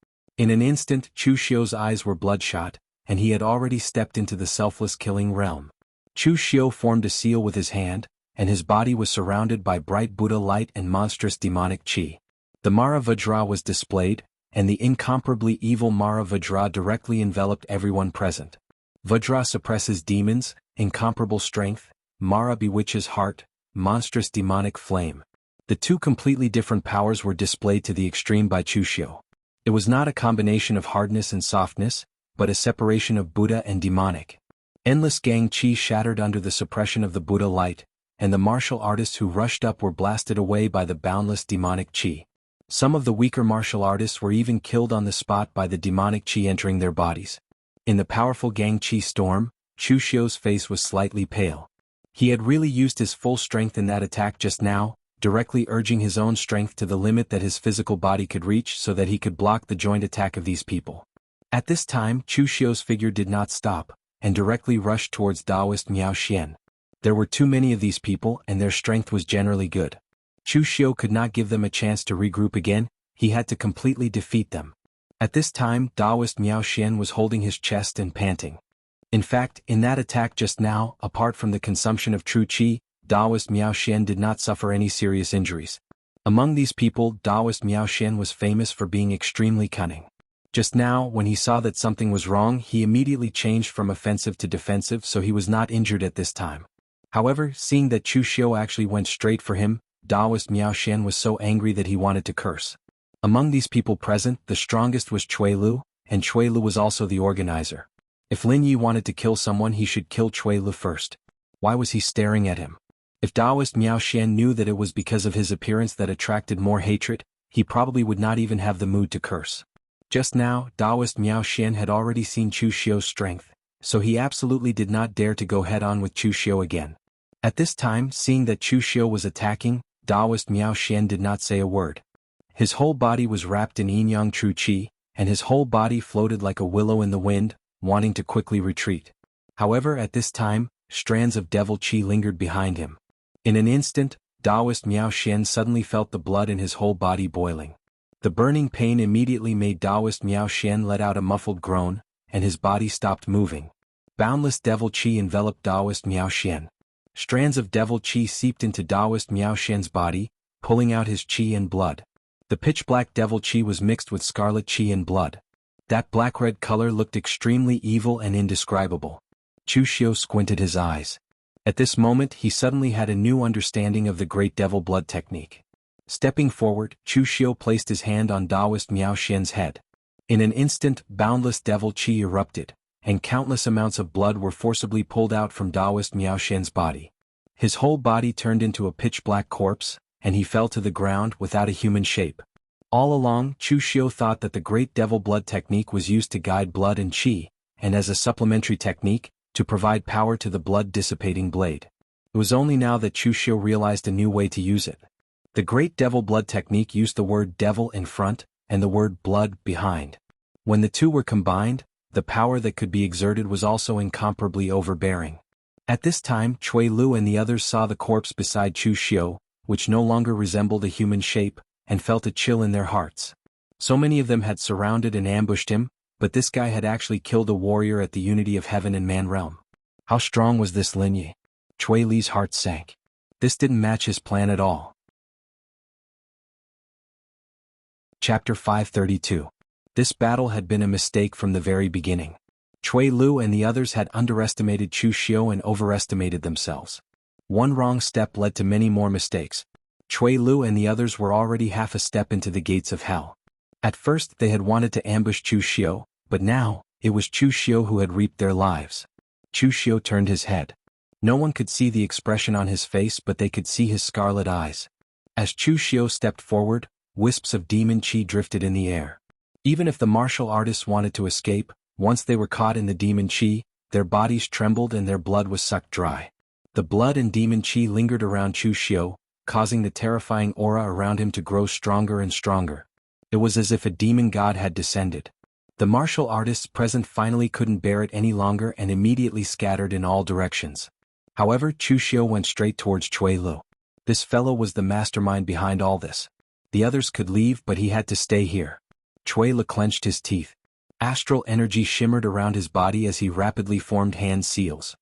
In an instant, Chu Xiu's eyes were bloodshot, and he had already stepped into the selfless killing realm. Chu Xiu formed a seal with his hand, and his body was surrounded by bright Buddha light and monstrous demonic qi. The Mara Vajra was displayed, and the incomparably evil Mara Vajra directly enveloped everyone present. Vajra suppresses demons, incomparable strength, Mara bewitches heart, monstrous demonic flame. The two completely different powers were displayed to the extreme by Chu Xiu. It was not a combination of hardness and softness, but a separation of Buddha and demonic. Endless gang qi shattered under the suppression of the Buddha light, and the martial artists who rushed up were blasted away by the boundless demonic qi. Some of the weaker martial artists were even killed on the spot by the demonic qi entering their bodies. In the powerful gang qi storm, Chu Xiu's face was slightly pale. He had really used his full strength in that attack just now, directly urging his own strength to the limit that his physical body could reach so that he could block the joint attack of these people. At this time, Chu Xiu's figure did not stop, and directly rushed towards Taoist Miao Xian. There were too many of these people and their strength was generally good. Chu Xiu could not give them a chance to regroup again, he had to completely defeat them. At this time, Taoist Miao Xian was holding his chest and panting. In fact, in that attack just now, apart from the consumption of true qi, Taoist Miao Xian did not suffer any serious injuries. Among these people, Taoist Miao Xian was famous for being extremely cunning. Just now, when he saw that something was wrong, he immediately changed from offensive to defensive, so he was not injured at this time. However, seeing that Chu Xiu actually went straight for him, Taoist Miao Xian was so angry that he wanted to curse. Among these people present, the strongest was Cui Lu, and Cui Lu was also the organizer. If Lin Yi wanted to kill someone, he should kill Cui Lu first. Why was he staring at him? If Taoist Miao Xian knew that it was because of his appearance that attracted more hatred, he probably would not even have the mood to curse. Just now, Taoist Miao Xian had already seen Chu Xiu's strength, so he absolutely did not dare to go head-on with Chu Xiu again. At this time, seeing that Chu Xiu was attacking, Taoist Miao Xian did not say a word. His whole body was wrapped in yin-yang true qi, and his whole body floated like a willow in the wind, wanting to quickly retreat. However, at this time, strands of devil qi lingered behind him. In an instant, Taoist Miao Xian suddenly felt the blood in his whole body boiling. The burning pain immediately made Taoist Miao Xian let out a muffled groan, and his body stopped moving. Boundless devil qi enveloped Taoist Miao Xian. Strands of devil qi seeped into Taoist Miao Xian's body, pulling out his qi and blood. The pitch-black devil qi was mixed with scarlet qi and blood. That black-red color looked extremely evil and indescribable. Chu Xiu squinted his eyes. At this moment, he suddenly had a new understanding of the great devil blood technique. Stepping forward, Chu Xiu placed his hand on Taoist Miao Xian's head. In an instant, boundless devil qi erupted, and countless amounts of blood were forcibly pulled out from Taoist Miao Xian's body. His whole body turned into a pitch-black corpse, and he fell to the ground without a human shape. All along, Chu Xiu thought that the great devil blood technique was used to guide blood and qi, and as a supplementary technique, to provide power to the blood-dissipating blade. It was only now that Chu Xiu realized a new way to use it. The great devil blood technique used the word devil in front, and the word blood behind. When the two were combined, the power that could be exerted was also incomparably overbearing. At this time, Cui Lu and the others saw the corpse beside Chu Xiu, which no longer resembled a human shape, and felt a chill in their hearts. So many of them had surrounded and ambushed him, but this guy had actually killed a warrior at the unity of heaven and man realm. How strong was this Lin Yi? Cui Li's heart sank. This didn't match his plan at all. Chapter 532. This battle had been a mistake from the very beginning. Cui Lu and the others had underestimated Chu Xiu and overestimated themselves. One wrong step led to many more mistakes. Cui Lu and the others were already half a step into the gates of hell. At first they had wanted to ambush Chu Xiu, but now, it was Chu Xiu who had reaped their lives. Chu Xiu turned his head. No one could see the expression on his face, but they could see his scarlet eyes. As Chu Xiu stepped forward, wisps of demon qi drifted in the air. Even if the martial artists wanted to escape, once they were caught in the demon qi, their bodies trembled and their blood was sucked dry. The blood and demon qi lingered around Chu Xiu, causing the terrifying aura around him to grow stronger and stronger. It was as if a demon god had descended. The martial artists present finally couldn't bear it any longer and immediately scattered in all directions. However, Chu Xiu went straight towards Cui Lu. This fellow was the mastermind behind all this. The others could leave, but he had to stay here. Chui Lu clenched his teeth. Astral energy shimmered around his body as he rapidly formed hand seals.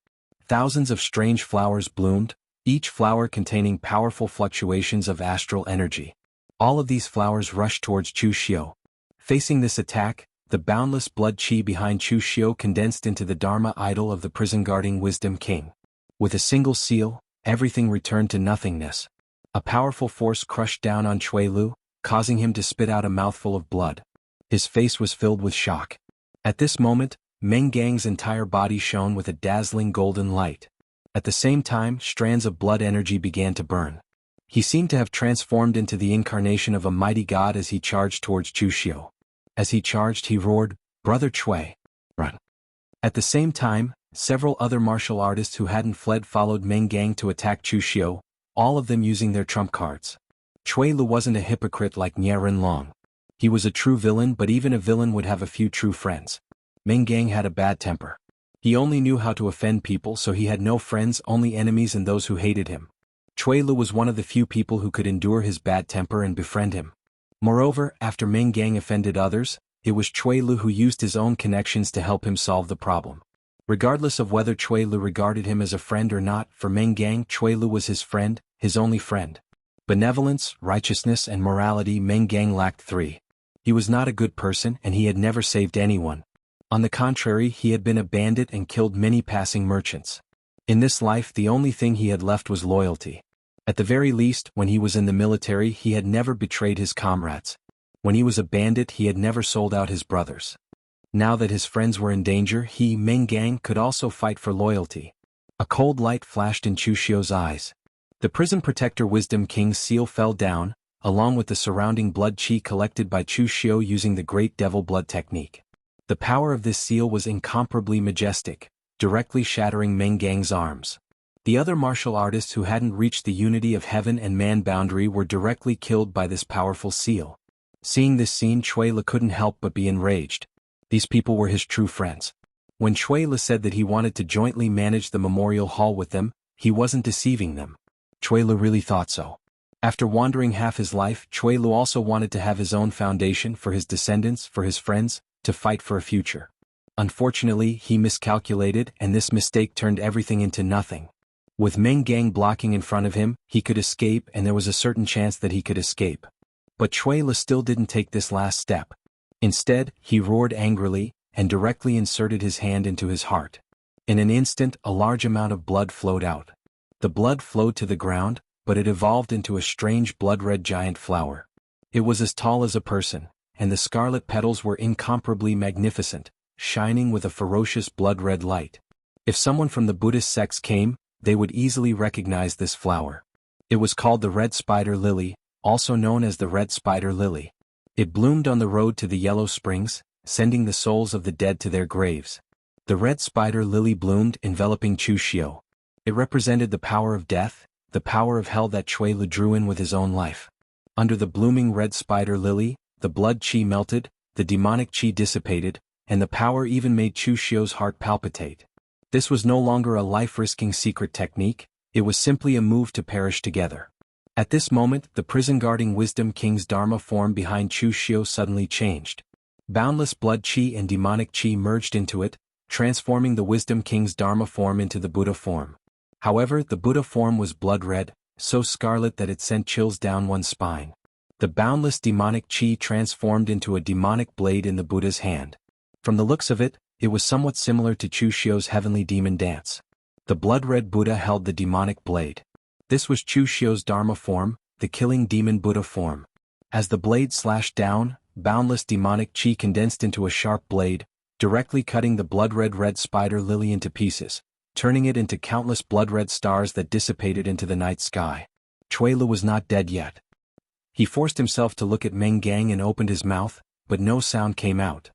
Thousands of strange flowers bloomed, each flower containing powerful fluctuations of astral energy. All of these flowers rushed towards Chu Xiu. Facing this attack, the boundless blood chi behind Chu Xiu condensed into the Dharma idol of the prison-guarding Wisdom King. With a single seal, everything returned to nothingness. A powerful force crushed down on Chui Lu, causing him to spit out a mouthful of blood. His face was filled with shock. At this moment, Meng Gang's entire body shone with a dazzling golden light. At the same time, strands of blood energy began to burn. He seemed to have transformed into the incarnation of a mighty god as he charged towards Chu Xiu. As he charged, he roared, "Brother Chui, run!" At the same time, several other martial artists who hadn't fled followed Meng Gang to attack Chu Xiu, all of them using their trump cards. Chui Lu wasn't a hypocrite like Nie Rinlong. He was a true villain, but even a villain would have a few true friends. Meng Gang had a bad temper. He only knew how to offend people, so he had no friends, only enemies and those who hated him. Chui Lu was one of the few people who could endure his bad temper and befriend him. Moreover, after Meng Gang offended others, it was Chui Lu who used his own connections to help him solve the problem. Regardless of whether Chui Lu regarded him as a friend or not, for Meng Gang, Chui Lu was his friend, his only friend. Benevolence, righteousness and morality, Meng Gang lacked three. He was not a good person and he had never saved anyone. On the contrary, he had been a bandit and killed many passing merchants. In this life, the only thing he had left was loyalty. At the very least, when he was in the military, he had never betrayed his comrades. When he was a bandit, he had never sold out his brothers. Now that his friends were in danger, he, Meng Gang, could also fight for loyalty. A cold light flashed in Chu Xiu's eyes. The prison protector Wisdom King's seal fell down, along with the surrounding blood chi collected by Chu Xiu using the Great Devil Blood technique. The power of this seal was incomparably majestic, directly shattering Meng Gang's arms. The other martial artists who hadn't reached the unity of heaven and man boundary were directly killed by this powerful seal. Seeing this scene, Chui Lu couldn't help but be enraged. These people were his true friends. When Chui Lu said that he wanted to jointly manage the memorial hall with them, he wasn't deceiving them. Chui Lu really thought so. After wandering half his life, Chui Lu also wanted to have his own foundation for his descendants, for his friends, to fight for a future. Unfortunately, he miscalculated and this mistake turned everything into nothing. With Meng Gang blocking in front of him, he could escape and there was a certain chance that he could escape. But Chui Lu still didn't take this last step. Instead, he roared angrily and directly inserted his hand into his heart. In an instant, a large amount of blood flowed out. The blood flowed to the ground, but it evolved into a strange blood-red giant flower. It was as tall as a person, and the scarlet petals were incomparably magnificent, shining with a ferocious blood-red light. If someone from the Buddhist sects came, they would easily recognize this flower. It was called the red spider lily, also known as the red spider lily. It bloomed on the road to the yellow springs, sending the souls of the dead to their graves. The red spider lily bloomed, enveloping Chu Xiu. It represented the power of death, the power of hell that Chui Lu drew in with his own life. Under the blooming red spider lily, the blood chi melted, the demonic chi dissipated, and the power even made Chu Xiu's heart palpitate. This was no longer a life-risking secret technique, it was simply a move to perish together. At this moment, the prison-guarding Wisdom King's Dharma form behind Chu Xiu suddenly changed. Boundless blood chi and demonic chi merged into it, transforming the Wisdom King's Dharma form into the Buddha form. However, the Buddha form was blood-red, so scarlet that it sent chills down one's spine. The boundless demonic chi transformed into a demonic blade in the Buddha's hand. From the looks of it, it was somewhat similar to Chu Xiu's heavenly demon dance. The blood-red Buddha held the demonic blade. This was Chu Xiu's Dharma form, the killing demon Buddha form. As the blade slashed down, boundless demonic chi condensed into a sharp blade, directly cutting the blood-red spider lily into pieces, turning it into countless blood-red stars that dissipated into the night sky. Chui Lu was not dead yet. He forced himself to look at Meng Gang and opened his mouth, but no sound came out.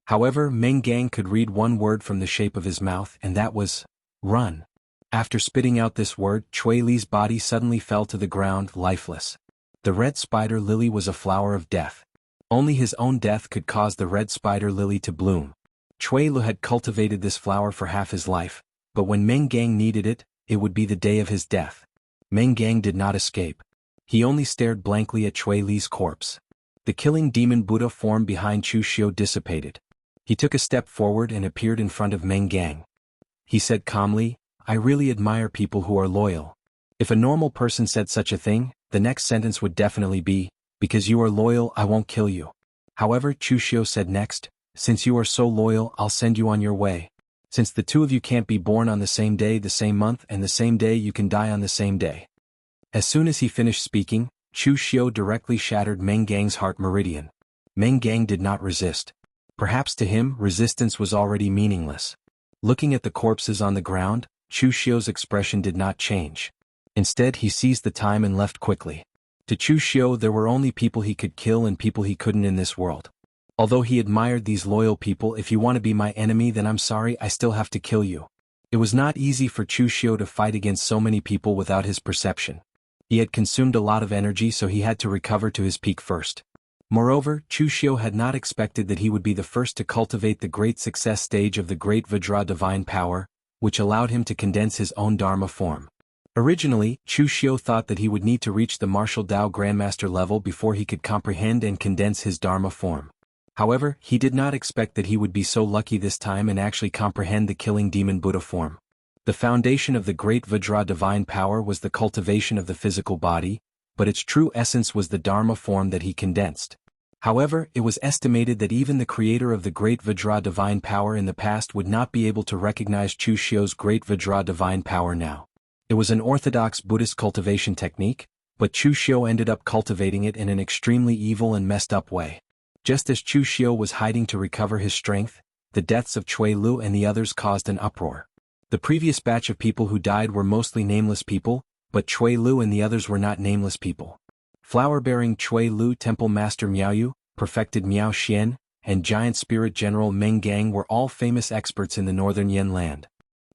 However, Meng Gang could read one word from the shape of his mouth, and that was, "Run." After spitting out this word, Chui Li's body suddenly fell to the ground, lifeless. The red spider lily was a flower of death. Only his own death could cause the red spider lily to bloom. Chui Lu had cultivated this flower for half his life, but when Meng Gang needed it, it would be the day of his death. Meng Gang did not escape. He only stared blankly at Chui Li's corpse. The killing demon Buddha form behind Chu Xiu dissipated. He took a step forward and appeared in front of Meng Gang. He said calmly, "I really admire people who are loyal. If a normal person said such a thing, the next sentence would definitely be, 'Because you are loyal, I won't kill you.' However, Chu Xiu said next, 'Since you are so loyal, I'll send you on your way. Since the two of you can't be born on the same day, the same month, and the same day, you can die on the same day.'" As soon as he finished speaking, Chu Xiu directly shattered Meng Gang's heart meridian. Meng Gang did not resist. Perhaps to him, resistance was already meaningless. Looking at the corpses on the ground, Chu Xiu's expression did not change. Instead, he seized the time and left quickly. To Chu Xiu, there were only people he could kill and people he couldn't in this world. Although he admired these loyal people, "If you want to be my enemy, then I'm sorry, I still have to kill you." It was not easy for Chu Xiu to fight against so many people without his perception. He had consumed a lot of energy, so he had to recover to his peak first. Moreover, Chu Xiu had not expected that he would be the first to cultivate the great success stage of the Great Vajra divine power, which allowed him to condense his own Dharma form. Originally, Chu Xiu thought that he would need to reach the martial Dao Grandmaster level before he could comprehend and condense his Dharma form. However, he did not expect that he would be so lucky this time and actually comprehend the killing demon Buddha form. The foundation of the Great Vajra divine power was the cultivation of the physical body, but its true essence was the Dharma form that he condensed. However, it was estimated that even the creator of the Great Vajra divine power in the past would not be able to recognize Chu Xiu's Great Vajra divine power now. It was an orthodox Buddhist cultivation technique, but Chu Xiu ended up cultivating it in an extremely evil and messed up way. Just as Chu Xiu was hiding to recover his strength, the deaths of Cui Lu and the others caused an uproar. The previous batch of people who died were mostly nameless people, but Cui Lu and the others were not nameless people. Flower-bearing Cui Lu Temple Master Miaoyu, perfected Miao Xian, and Giant Spirit General Meng Gang were all famous experts in the northern Yen land.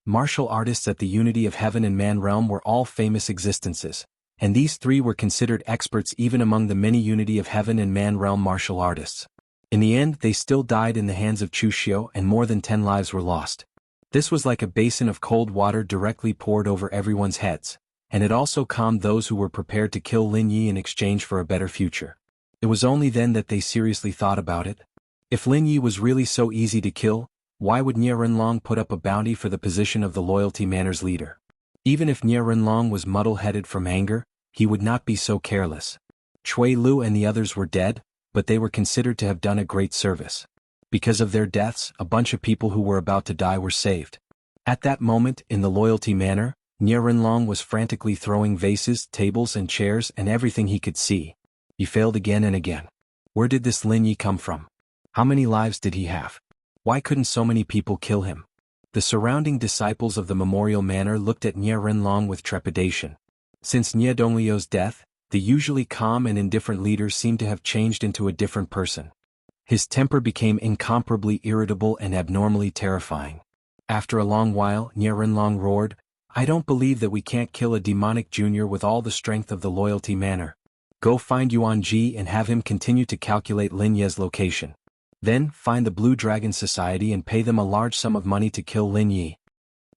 Martial artists at the Unity of Heaven and Man realm were all famous existences, and these three were considered experts even among the many Unity of Heaven and Man realm martial artists. In the end, they still died in the hands of Chu Xiu and more than 10 lives were lost. This was like a basin of cold water directly poured over everyone's heads, and it also calmed those who were prepared to kill Lin Yi in exchange for a better future. It was only then that they seriously thought about it. If Lin Yi was really so easy to kill, why would Nie Renlong put up a bounty for the position of the Loyalty Manor's leader? Even if Nie Renlong was muddle-headed from anger, he would not be so careless. Cui Lu and the others were dead, but they were considered to have done a great service. Because of their deaths, a bunch of people who were about to die were saved. At that moment, in the Loyalty Manor, Nie Renlong was frantically throwing vases, tables and chairs and everything he could see. He failed again and again. Where did this Lin Yi come from? How many lives did he have? Why couldn't so many people kill him? The surrounding disciples of the Memorial Manor looked at Nie Renlong with trepidation. Since Nie Donglio's death, the usually calm and indifferent leader seemed to have changed into a different person. His temper became incomparably irritable and abnormally terrifying. After a long while, Nie Renlong roared, "I don't believe that we can't kill a demonic junior with all the strength of the Loyalty Manor. Go find Yuan Ji and have him continue to calculate Lin Ye's location. Then, find the Blue Dragon Society and pay them a large sum of money to kill Lin Yi."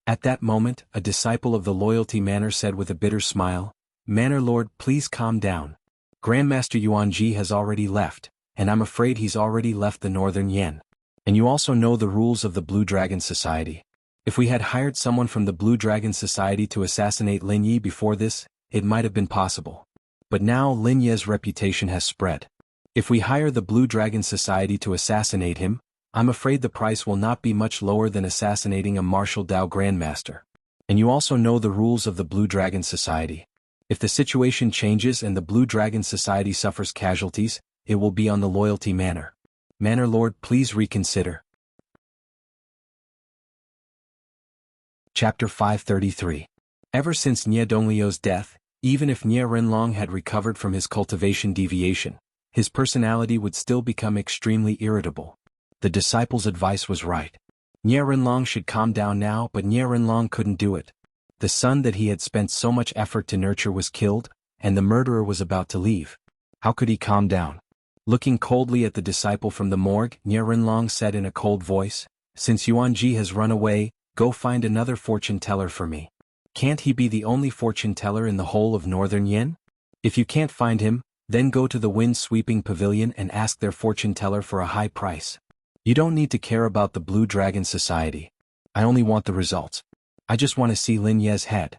At that moment, a disciple of the Loyalty Manor said with a bitter smile, "Manor Lord, please calm down. Grandmaster Yuan Ji has already left, and I'm afraid he's already left the Northern Yen. And you also know the rules of the Blue Dragon Society. If we had hired someone from the Blue Dragon Society to assassinate Lin Yi before this, it might have been possible. But now Lin Ye's reputation has spread. If we hire the Blue Dragon Society to assassinate him, I'm afraid the price will not be much lower than assassinating a martial Dao Grandmaster. And you also know the rules of the Blue Dragon Society. If the situation changes and the Blue Dragon Society suffers casualties, it will be on the Loyalty Manor. Manor Lord, please reconsider." Chapter 533. Ever since Nie Donglio's death, even if Nie Renlong had recovered from his cultivation deviation, his personality would still become extremely irritable. The disciple's advice was right. Nie Renlong should calm down now, but Nie Renlong couldn't do it. The son that he had spent so much effort to nurture was killed, and the murderer was about to leave. How could he calm down? Looking coldly at the disciple from the morgue, Nie Renlong said in a cold voice, "Since Yuan Ji has run away, go find another fortune teller for me. Can't he be the only fortune teller in the whole of Northern Yen? If you can't find him, Then go to the wind-sweeping pavilion and ask their fortune teller for a high price. You don't need to care about the Blue Dragon Society. I only want the results. I just want to see Lin Ye's head."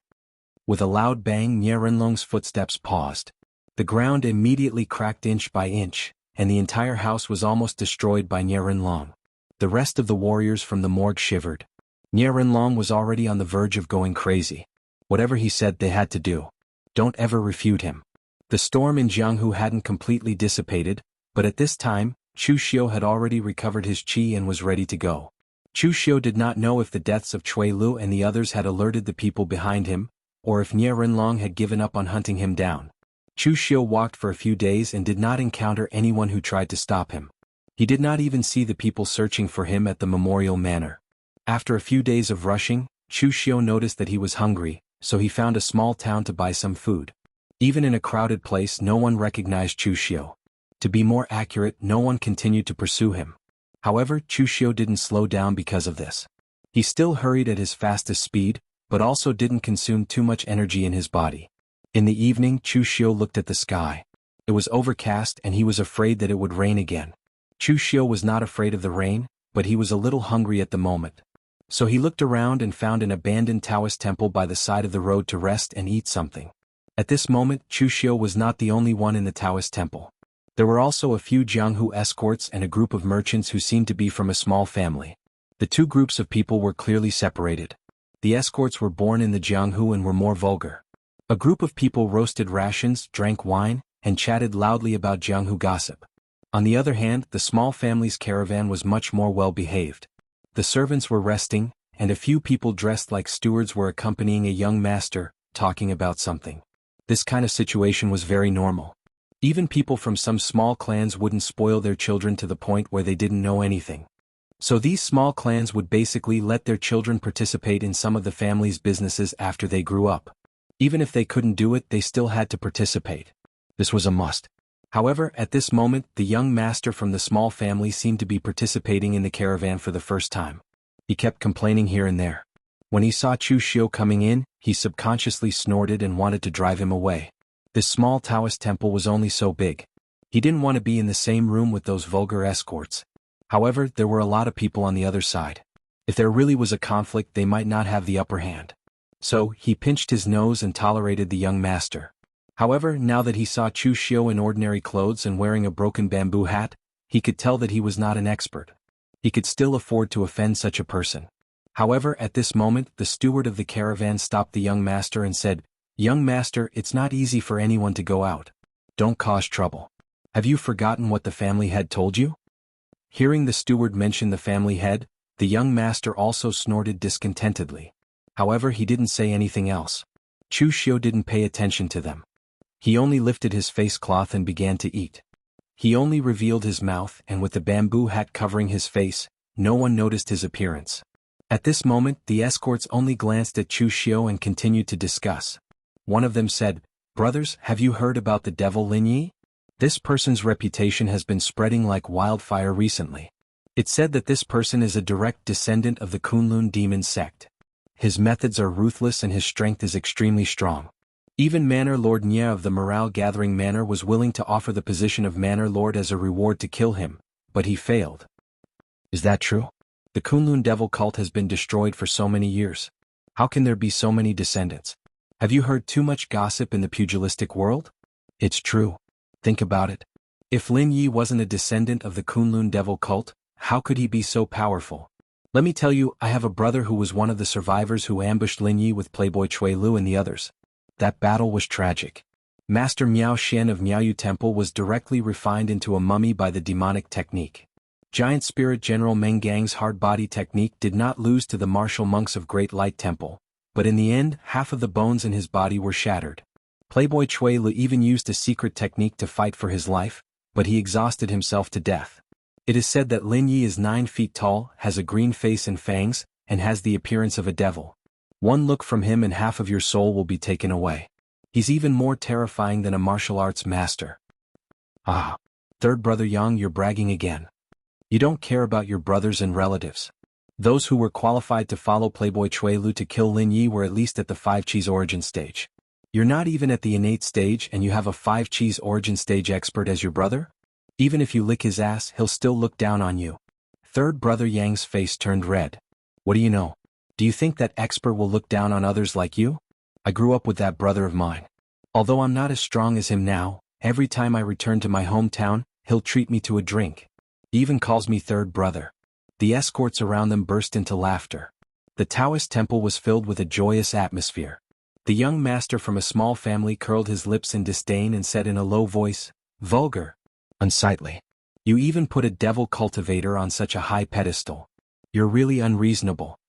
With a loud bang, Nie Renlong's footsteps paused. The ground immediately cracked inch by inch, and the entire house was almost destroyed by Nie Renlong. The rest of the warriors from the morgue shivered. Nie Renlong was already on the verge of going crazy. Whatever he said they had to do. Don't ever refute him. The storm in Jianghu hadn't completely dissipated, but at this time, Chu Xiu had already recovered his qi and was ready to go. Chu Xiu did not know if the deaths of Cui Lu and the others had alerted the people behind him, or if Nie Renlong had given up on hunting him down. Chu Xiu walked for a few days and did not encounter anyone who tried to stop him. He did not even see the people searching for him at the memorial manor. After a few days of rushing, Chu Xiu noticed that he was hungry, so he found a small town to buy some food. Even in a crowded place, no one recognized Chu Xiu. To be more accurate, no one continued to pursue him. However, Chu Xiu didn't slow down because of this. He still hurried at his fastest speed, but also didn't consume too much energy in his body. In the evening, Chu Xiu looked at the sky. It was overcast and he was afraid that it would rain again. Chu Xiu was not afraid of the rain, but he was a little hungry at the moment. So he looked around and found an abandoned Taoist temple by the side of the road to rest and eat something. At this moment, Chu Xiu was not the only one in the Taoist temple. There were also a few Jianghu escorts and a group of merchants who seemed to be from a small family. The two groups of people were clearly separated. The escorts were born in the Jianghu and were more vulgar. A group of people roasted rations, drank wine, and chatted loudly about Jianghu gossip. On the other hand, the small family's caravan was much more well-behaved. The servants were resting, and a few people dressed like stewards were accompanying a young master, talking about something. This kind of situation was very normal. Even people from some small clans wouldn't spoil their children to the point where they didn't know anything. So these small clans would basically let their children participate in some of the family's businesses after they grew up. Even if they couldn't do it, they still had to participate. This was a must. However, at this moment, the young master from the small family seemed to be participating in the caravan for the first time. He kept complaining here and there. When he saw Chu Xiu coming in, he subconsciously snorted and wanted to drive him away. This small Taoist temple was only so big. He didn't want to be in the same room with those vulgar escorts. However, there were a lot of people on the other side. If there really was a conflict, they might not have the upper hand. So, he pinched his nose and tolerated the young master. However, now that he saw Chu Xiu in ordinary clothes and wearing a broken bamboo hat, he could tell that he was not an expert. He could still afford to offend such a person. However, at this moment, the steward of the caravan stopped the young master and said, "Young master, it's not easy for anyone to go out. Don't cause trouble. Have you forgotten what the family head told you?" Hearing the steward mention the family head, the young master also snorted discontentedly. However, he didn't say anything else. Chu Xiu didn't pay attention to them. He only lifted his face cloth and began to eat. He only revealed his mouth, and with the bamboo hat covering his face, no one noticed his appearance. At this moment, the escorts only glanced at Chu Xiu and continued to discuss. One of them said, "Brothers, have you heard about the devil Lin Yi? This person's reputation has been spreading like wildfire recently. It's said that this person is a direct descendant of the Kunlun demon sect. His methods are ruthless and his strength is extremely strong. Even Manor Lord Nye of the Morale Gathering Manor was willing to offer the position of Manor Lord as a reward to kill him, but he failed." "Is that true? The Kunlun devil cult has been destroyed for so many years. How can there be so many descendants? Have you heard too much gossip in the pugilistic world? It's true. Think about it. If Lin Yi wasn't a descendant of the Kunlun devil cult, how could he be so powerful? Let me tell you, I have a brother who was one of the survivors who ambushed Lin Yi with Playboy Cui Lu and the others. That battle was tragic. Master Miao Xian of Miaoyu Temple was directly refined into a mummy by the demonic technique. Giant Spirit General Meng Gang's hard body technique did not lose to the martial monks of Great Light Temple, but in the end, half of the bones in his body were shattered. Playboy Cui Lu even used a secret technique to fight for his life, but he exhausted himself to death. It is said that Lin Yi is 9 feet tall, has a green face and fangs, and has the appearance of a devil. One look from him and half of your soul will be taken away. He's even more terrifying than a martial arts master." "Ah, third brother Yang, you're bragging again. You don't care about your brothers and relatives. Those who were qualified to follow Playboy Cui Lu to kill Lin Yi were at least at the 5 Chi's origin stage. You're not even at the innate stage and you have a 5 cheese origin stage expert as your brother? Even if you lick his ass, he'll still look down on you. Third brother Yang's face turned red. What do you know? Do you think that expert will look down on others like you? I grew up with that brother of mine. Although I'm not as strong as him now, every time I return to my hometown, he'll treat me to a drink. He even calls me third brother. The escorts around them burst into laughter. The Taoist temple was filled with a joyous atmosphere. The young master from a small family curled his lips in disdain and said in a low voice, "Vulgar. Unsightly. You even put a devil cultivator on such a high pedestal. You're really unreasonable."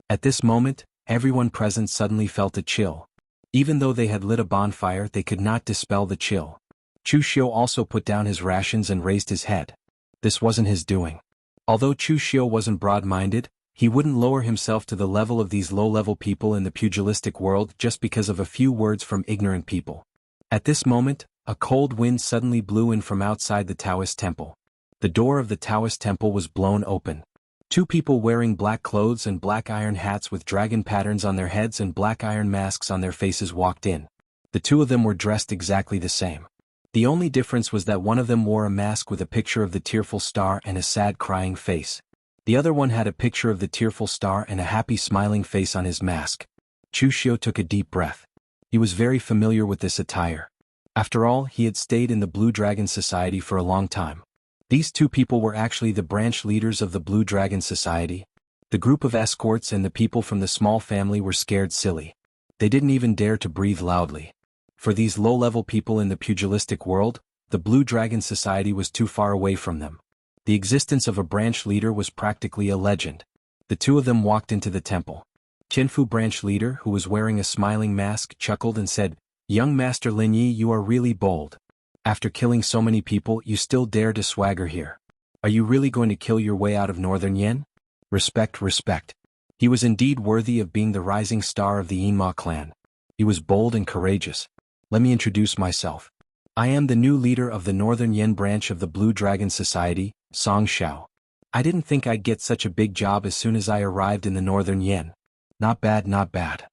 At this moment, everyone present suddenly felt a chill. Even though they had lit a bonfire, they could not dispel the chill. Chu Xiu also put down his rations and raised his head. This wasn't his doing. Although Chu Xiu wasn't broad-minded, he wouldn't lower himself to the level of these low-level people in the pugilistic world just because of a few words from ignorant people. At this moment, a cold wind suddenly blew in from outside the Taoist temple. The door of the Taoist temple was blown open. 2 people wearing black clothes and black iron hats with dragon patterns on their heads and black iron masks on their faces walked in. The 2 of them were dressed exactly the same. The only difference was that one of them wore a mask with a picture of the tearful star and a sad crying face. The other one had a picture of the tearful star and a happy smiling face on his mask. Chu Xiu took a deep breath. He was very familiar with this attire. After all, he had stayed in the Blue Dragon Society for a long time. These 2 people were actually the branch leaders of the Blue Dragon Society. The group of escorts and the people from the small family were scared silly. They didn't even dare to breathe loudly. For these low-level people in the pugilistic world, the Blue Dragon Society was too far away from them. The existence of a branch leader was practically a legend. The 2 of them walked into the temple. Tianfu branch leader, who was wearing a smiling mask, chuckled and said, "Young Master Lin Yi, you are really bold. After killing so many people, you still dare to swagger here. Are you really going to kill your way out of Northern Yen? Respect, respect." He was indeed worthy of being the rising star of the Yinma clan. He was bold and courageous. Let me introduce myself. I am the new leader of the Northern Yen branch of the Blue Dragon Society, Song Xiao. I didn't think I'd get such a big job as soon as I arrived in the Northern Yen. Not bad, not bad.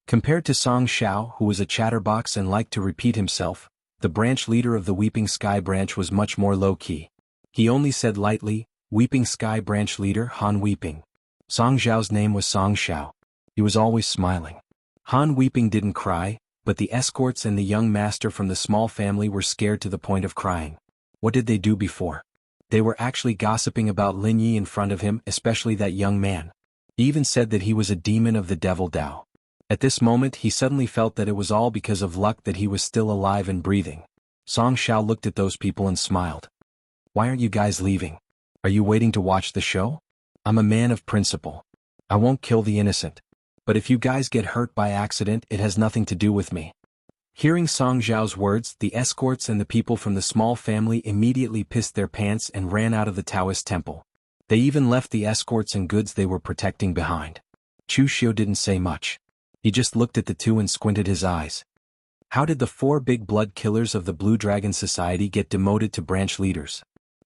Compared to Song Xiao, who was a chatterbox and liked to repeat himself, the branch leader of the Weeping Sky branch was much more low-key. He only said lightly, "Weeping Sky branch leader Han Weeping." Song Xiao's name was Song Xiao. He was always smiling. Han Weeping didn't cry, but the escorts and the young master from the small family were scared to the point of crying. What did they do before? They were actually gossiping about Lin Yi in front of him, especially that young man. He even said that he was a demon of the devil Dao. At this moment he suddenly felt that it was all because of luck that he was still alive and breathing. Song Xiao looked at those people and smiled. "Why aren't you guys leaving? Are you waiting to watch the show? I'm a man of principle. I won't kill the innocent. But if you guys get hurt by accident, it has nothing to do with me." Hearing Song Xiao's words, the escorts and the people from the small family immediately pissed their pants and ran out of the Taoist temple. They even left the escorts and goods they were protecting behind. Chu Xiu didn't say much. He just looked at the 2 and squinted his eyes. How did the 4 big blood killers of the Blue Dragon Society get demoted to branch leaders?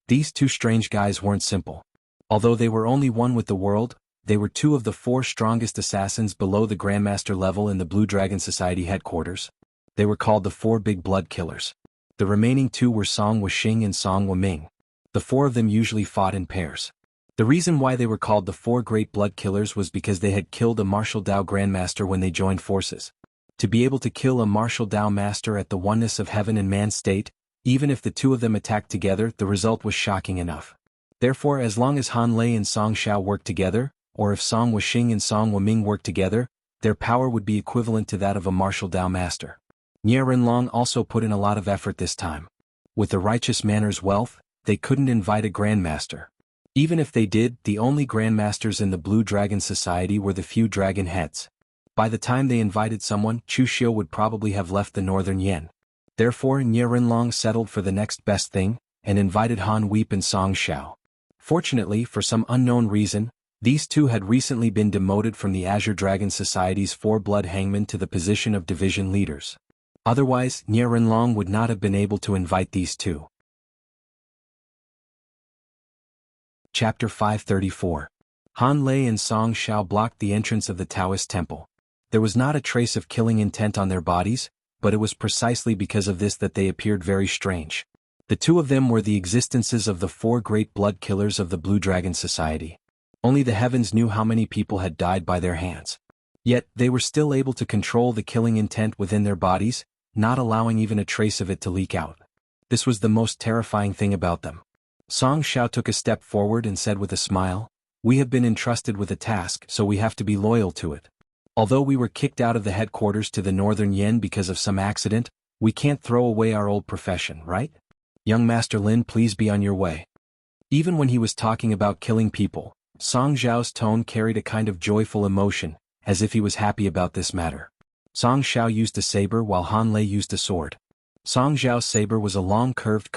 These 2 strange guys weren't simple. Although they were only one with the world, they were 2 of the 4 strongest assassins below the Grandmaster level in the Blue Dragon Society headquarters. They were called the 4 big blood killers. The remaining 2 were Song Wuxing and Song Wuming. The 4 of them usually fought in pairs. The reason why they were called the 4 great blood killers was because they had killed a martial Dao Grandmaster when they joined forces. To be able to kill a martial Dao master at the oneness of heaven and man state, even if the 2 of them attacked together, the result was shocking enough. Therefore, as long as Han Lei and Song Xiao worked together, or if Song Wuxing and Song Wuming worked together, their power would be equivalent to that of a martial Dao master. Nie Renlong also put in a lot of effort this time. With the righteous manners wealth, they couldn't invite a grandmaster. Even if they did, the only grandmasters in the Blue Dragon Society were the few dragon heads. By the time they invited someone, Chu Xiu would probably have left the Northern Yen. Therefore, Nie Renlong settled for the next best thing, and invited Han Weep and Song Xiao. Fortunately, for some unknown reason, these 2 had recently been demoted from the Azure Dragon Society's 4 blood hangmen to the position of division leaders. Otherwise, Nie Renlong would not have been able to invite these 2. Chapter 534. Han Lei and Song Xiao blocked the entrance of the Taoist temple. There was not a trace of killing intent on their bodies, but it was precisely because of this that they appeared very strange. The two of them were the existences of the four great blood killers of the Blue Dragon Society. Only the heavens knew how many people had died by their hands. Yet, they were still able to control the killing intent within their bodies, not allowing even a trace of it to leak out. This was the most terrifying thing about them. Song Xiao took a step forward and said with a smile, "We have been entrusted with a task, so we have to be loyal to it. Although we were kicked out of the headquarters to the Northern Yen because of some accident, we can't throw away our old profession, right? Young Master Lin, please be on your way." Even when he was talking about killing people, Song Xiao's tone carried a kind of joyful emotion, as if he was happy about this matter. Song Xiao used a saber while Han Lei used a sword. Song Xiao's saber was a long curved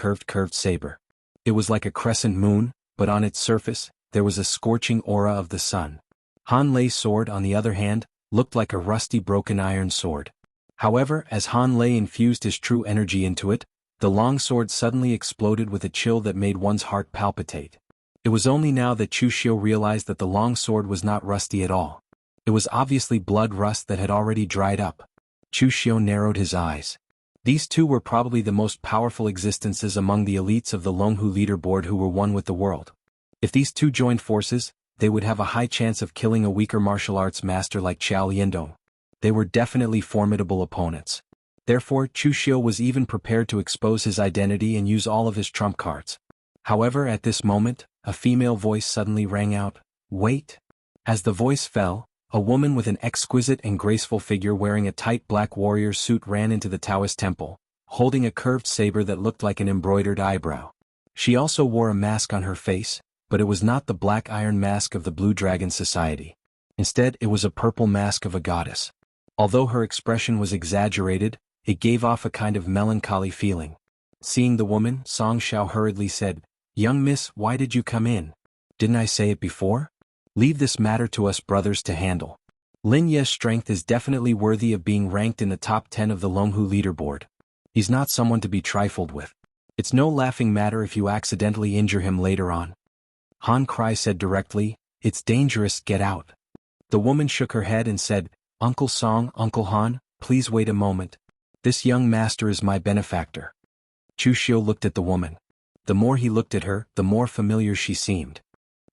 saber. It was like a crescent moon, but on its surface, there was a scorching aura of the sun. Han Lei's sword, on the other hand, looked like a rusty broken iron sword. However, as Han Lei infused his true energy into it, the long sword suddenly exploded with a chill that made one's heart palpitate. It was only now that Chu Xiu realized that the long sword was not rusty at all. It was obviously blood rust that had already dried up. Chu Xiu narrowed his eyes. These two were probably the most powerful existences among the elites of the Longhu leaderboard who were one with the world. If these two joined forces, they would have a high chance of killing a weaker martial arts master like Qiao Liandong. They were definitely formidable opponents. Therefore, Chu Xiu was even prepared to expose his identity and use all of his trump cards. However, at this moment, a female voice suddenly rang out, "Wait!" As the voice fell, a woman with an exquisite and graceful figure wearing a tight black warrior suit ran into the Taoist temple, holding a curved saber that looked like an embroidered eyebrow. She also wore a mask on her face, but it was not the black iron mask of the Blue Dragon Society. Instead, it was a purple mask of a goddess. Although her expression was exaggerated, it gave off a kind of melancholy feeling. Seeing the woman, Song Xiao hurriedly said, "Young miss, why did you come in? Didn't I say it before? Leave this matter to us brothers to handle. Lin Ye's strength is definitely worthy of being ranked in the top 10 of the Longhu leaderboard. He's not someone to be trifled with. It's no laughing matter if you accidentally injure him later on." Han Kuai said directly, "It's dangerous, get out." The woman shook her head and said, "Uncle Song, Uncle Han, please wait a moment. This young master is my benefactor." Chu Xiu looked at the woman. The more he looked at her, the more familiar she seemed.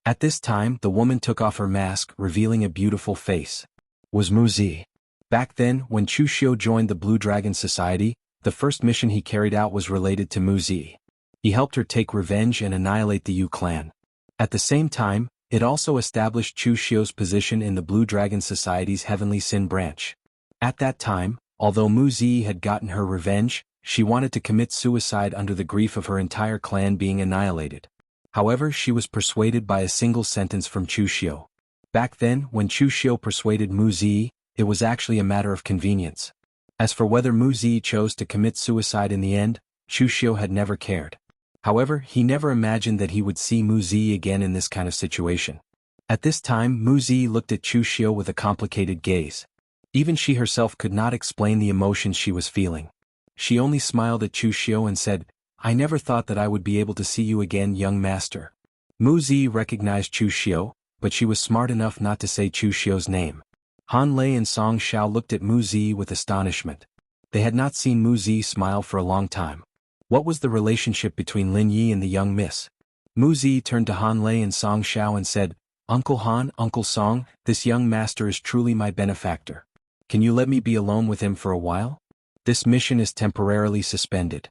At this time, the woman took off her mask, revealing a beautiful face. Was Mu Zi. Back then, when Chu Xiu joined the Blue Dragon Society, the first mission he carried out was related to Mu Zi. He helped her take revenge and annihilate the Yu clan. At the same time, it also established Chu Xiu's position in the Blue Dragon Society's Heavenly Sin branch. At that time, although Mu Zi had gotten her revenge, she wanted to commit suicide under the grief of her entire clan being annihilated. However, she was persuaded by a single sentence from Chu Xiu. Back then, when Chu Xiu persuaded Mu Zi, it was actually a matter of convenience. As for whether Mu Zi chose to commit suicide in the end, Chu Xiu had never cared. However, he never imagined that he would see Mu Zi again in this kind of situation. At this time, Mu Zi looked at Chu Xiu with a complicated gaze. Even she herself could not explain the emotions she was feeling. She only smiled at Chu Xiu and said, "I never thought that I would be able to see you again, young master." Mu Zi recognized Chu Xiu, but she was smart enough not to say Chu Xiu's name. Han Lei and Song Xiao looked at Mu Zi with astonishment. They had not seen Mu Zi smile for a long time. What was the relationship between Lin Yi and the young miss? Mu Zi turned to Han Lei and Song Xiao and said, "Uncle Han, Uncle Song, this young master is truly my benefactor. Can you let me be alone with him for a while? This mission is temporarily suspended."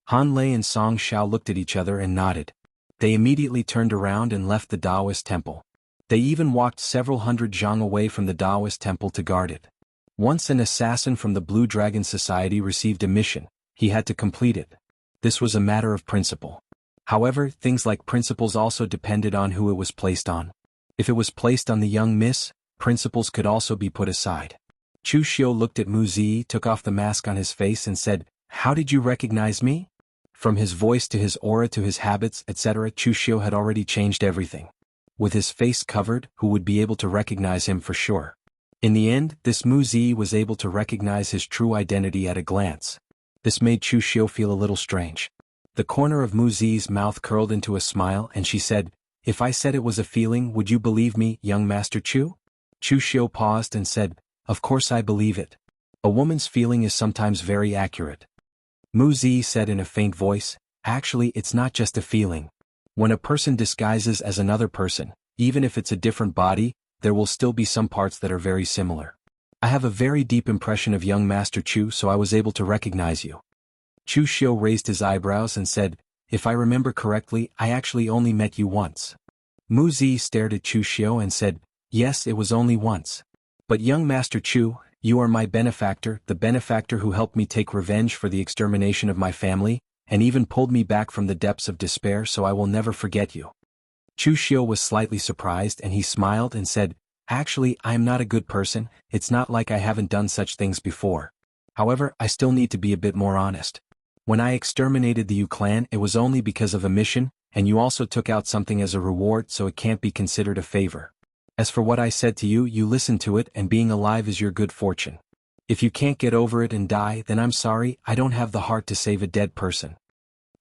Han Lei and Song Xiao looked at each other and nodded. They immediately turned around and left the Taoist temple. They even walked several hundred zhang away from the Taoist temple to guard it. Once an assassin from the Blue Dragon Society received a mission, he had to complete it. This was a matter of principle. However, things like principles also depended on who it was placed on. If it was placed on the young miss, principles could also be put aside. Chu Xiu looked at Mu Zi, took off the mask on his face and said, "How did you recognize me?" From his voice to his aura to his habits, etc., Chu Xiu had already changed everything. With his face covered, who would be able to recognize him for sure? In the end, this Mu Zi was able to recognize his true identity at a glance. This made Chu Xiu feel a little strange. The corner of Mu Zi's mouth curled into a smile and she said, "If I said it was a feeling, would you believe me, young Master Chu?" Chu Xiu paused and said, "Of course I believe it. A woman's feeling is sometimes very accurate. Mu Zi said in a faint voice, actually it's not just a feeling. When a person disguises as another person, even if it's a different body, there will still be some parts that are very similar. I have a very deep impression of young Master Chu, so I was able to recognize you. Chu Xiu raised his eyebrows and said, if I remember correctly, I actually only met you once. Mu Zi stared at Chu Xiu and said, yes, it was only once. But young Master Chu, you are my benefactor, the benefactor who helped me take revenge for the extermination of my family, and even pulled me back from the depths of despair, so I will never forget you. Chu Xiu was slightly surprised and he smiled and said, actually, I am not a good person, it's not like I haven't done such things before. However, I still need to be a bit more honest. When I exterminated the Yu clan, it was only because of a mission, and you also took out something as a reward, so it can't be considered a favor. As for what I said to you, you listened to it, and being alive is your good fortune. If you can't get over it and die, then I'm sorry, I don't have the heart to save a dead person.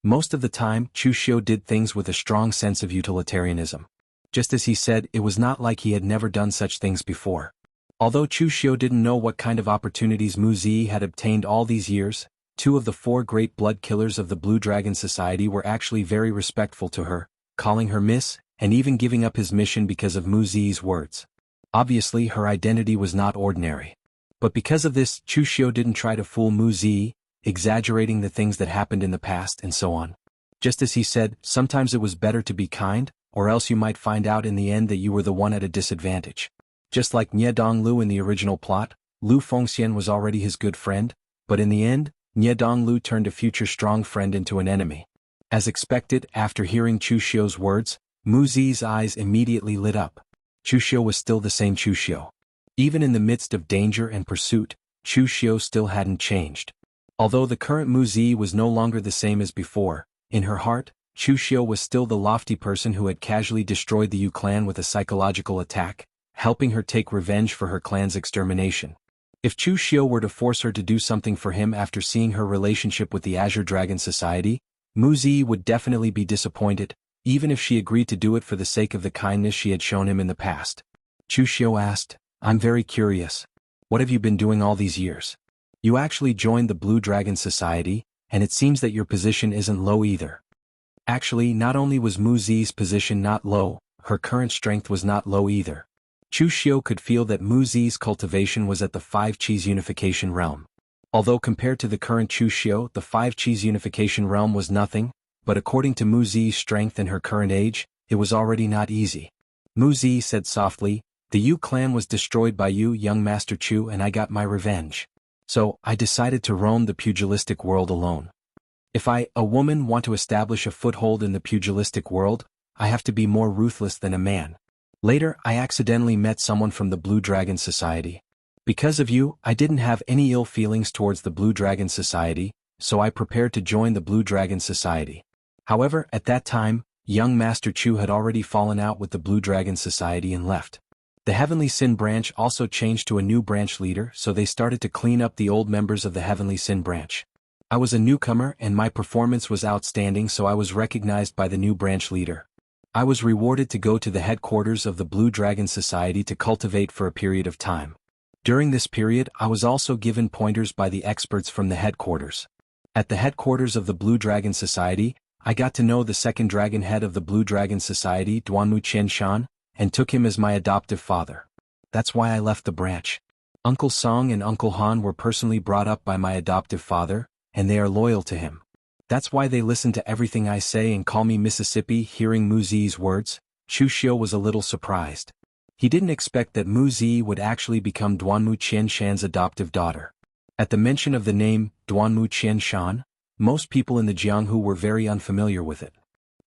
Most of the time, Chu Xiu did things with a strong sense of utilitarianism. Just as he said, it was not like he had never done such things before. Although Chu Xiu didn't know what kind of opportunities Mu Zi had obtained all these years, 2 of the 4 great blood killers of the Blue Dragon Society were actually very respectful to her, calling her Miss, and even giving up his mission because of Mu Zi's words. Obviously her identity was not ordinary. But because of this, Chu Xiu didn't try to fool Mu Zi, exaggerating the things that happened in the past and so on. Just as he said, sometimes it was better to be kind, or else you might find out in the end that you were the one at a disadvantage. Just like Nie Donglu in the original plot, Lu Fengxian was already his good friend, but in the end, Nie Donglu turned a future strong friend into an enemy. As expected, after hearing Chu Xiu's words, Mu Zi's eyes immediately lit up. Chu Xiu was still the same Chu Xiu. Even in the midst of danger and pursuit, Chu Xiu still hadn't changed. Although the current Mu Zi was no longer the same as before, in her heart, Chu Xiu was still the lofty person who had casually destroyed the Yu clan with a psychological attack, helping her take revenge for her clan's extermination. If Chu Xiu were to force her to do something for him after seeing her relationship with the Azure Dragon Society, Mu Zi would definitely be disappointed, even if she agreed to do it for the sake of the kindness she had shown him in the past. Chu Xiu asked, I'm very curious. What have you been doing all these years? You actually joined the Blue Dragon Society, and it seems that your position isn't low either. Actually, not only was Mu Zi's position not low, her current strength was not low either. Chu Xiu could feel that Mu Zi's cultivation was at the 5 Qis unification realm. Although compared to the current Chu Xiu, the 5 Qis unification realm was nothing, but according to Mu Zi's strength and her current age, it was already not easy. Mu Zi said softly, the Yu clan was destroyed by you, young Master Chu, and I got my revenge. So, I decided to roam the pugilistic world alone. If I, a woman, want to establish a foothold in the pugilistic world, I have to be more ruthless than a man. Later, I accidentally met someone from the Blue Dragon Society. Because of you, I didn't have any ill feelings towards the Blue Dragon Society, so I prepared to join the Blue Dragon Society. However, at that time, young Master Chu had already fallen out with the Blue Dragon Society and left. The Heavenly Sin branch also changed to a new branch leader, so they started to clean up the old members of the Heavenly Sin branch. I was a newcomer and my performance was outstanding, so I was recognized by the new branch leader. I was rewarded to go to the headquarters of the Blue Dragon Society to cultivate for a period of time. During this period, I was also given pointers by the experts from the headquarters. At the headquarters of the Blue Dragon Society, I got to know the second dragon head of the Blue Dragon Society, Duanmu Qianshan, and took him as my adoptive father. That's why I left the branch. Uncle Song and Uncle Han were personally brought up by my adoptive father, and they are loyal to him. That's why they listen to everything I say and call me Mississippi. Hearing Mu Zi's words, Chu Xiu was a little surprised. He didn't expect that Mu Zi would actually become Duanmu Qianshan's adoptive daughter. At the mention of the name, Duanmu Qianshan, most people in the Jianghu were very unfamiliar with it.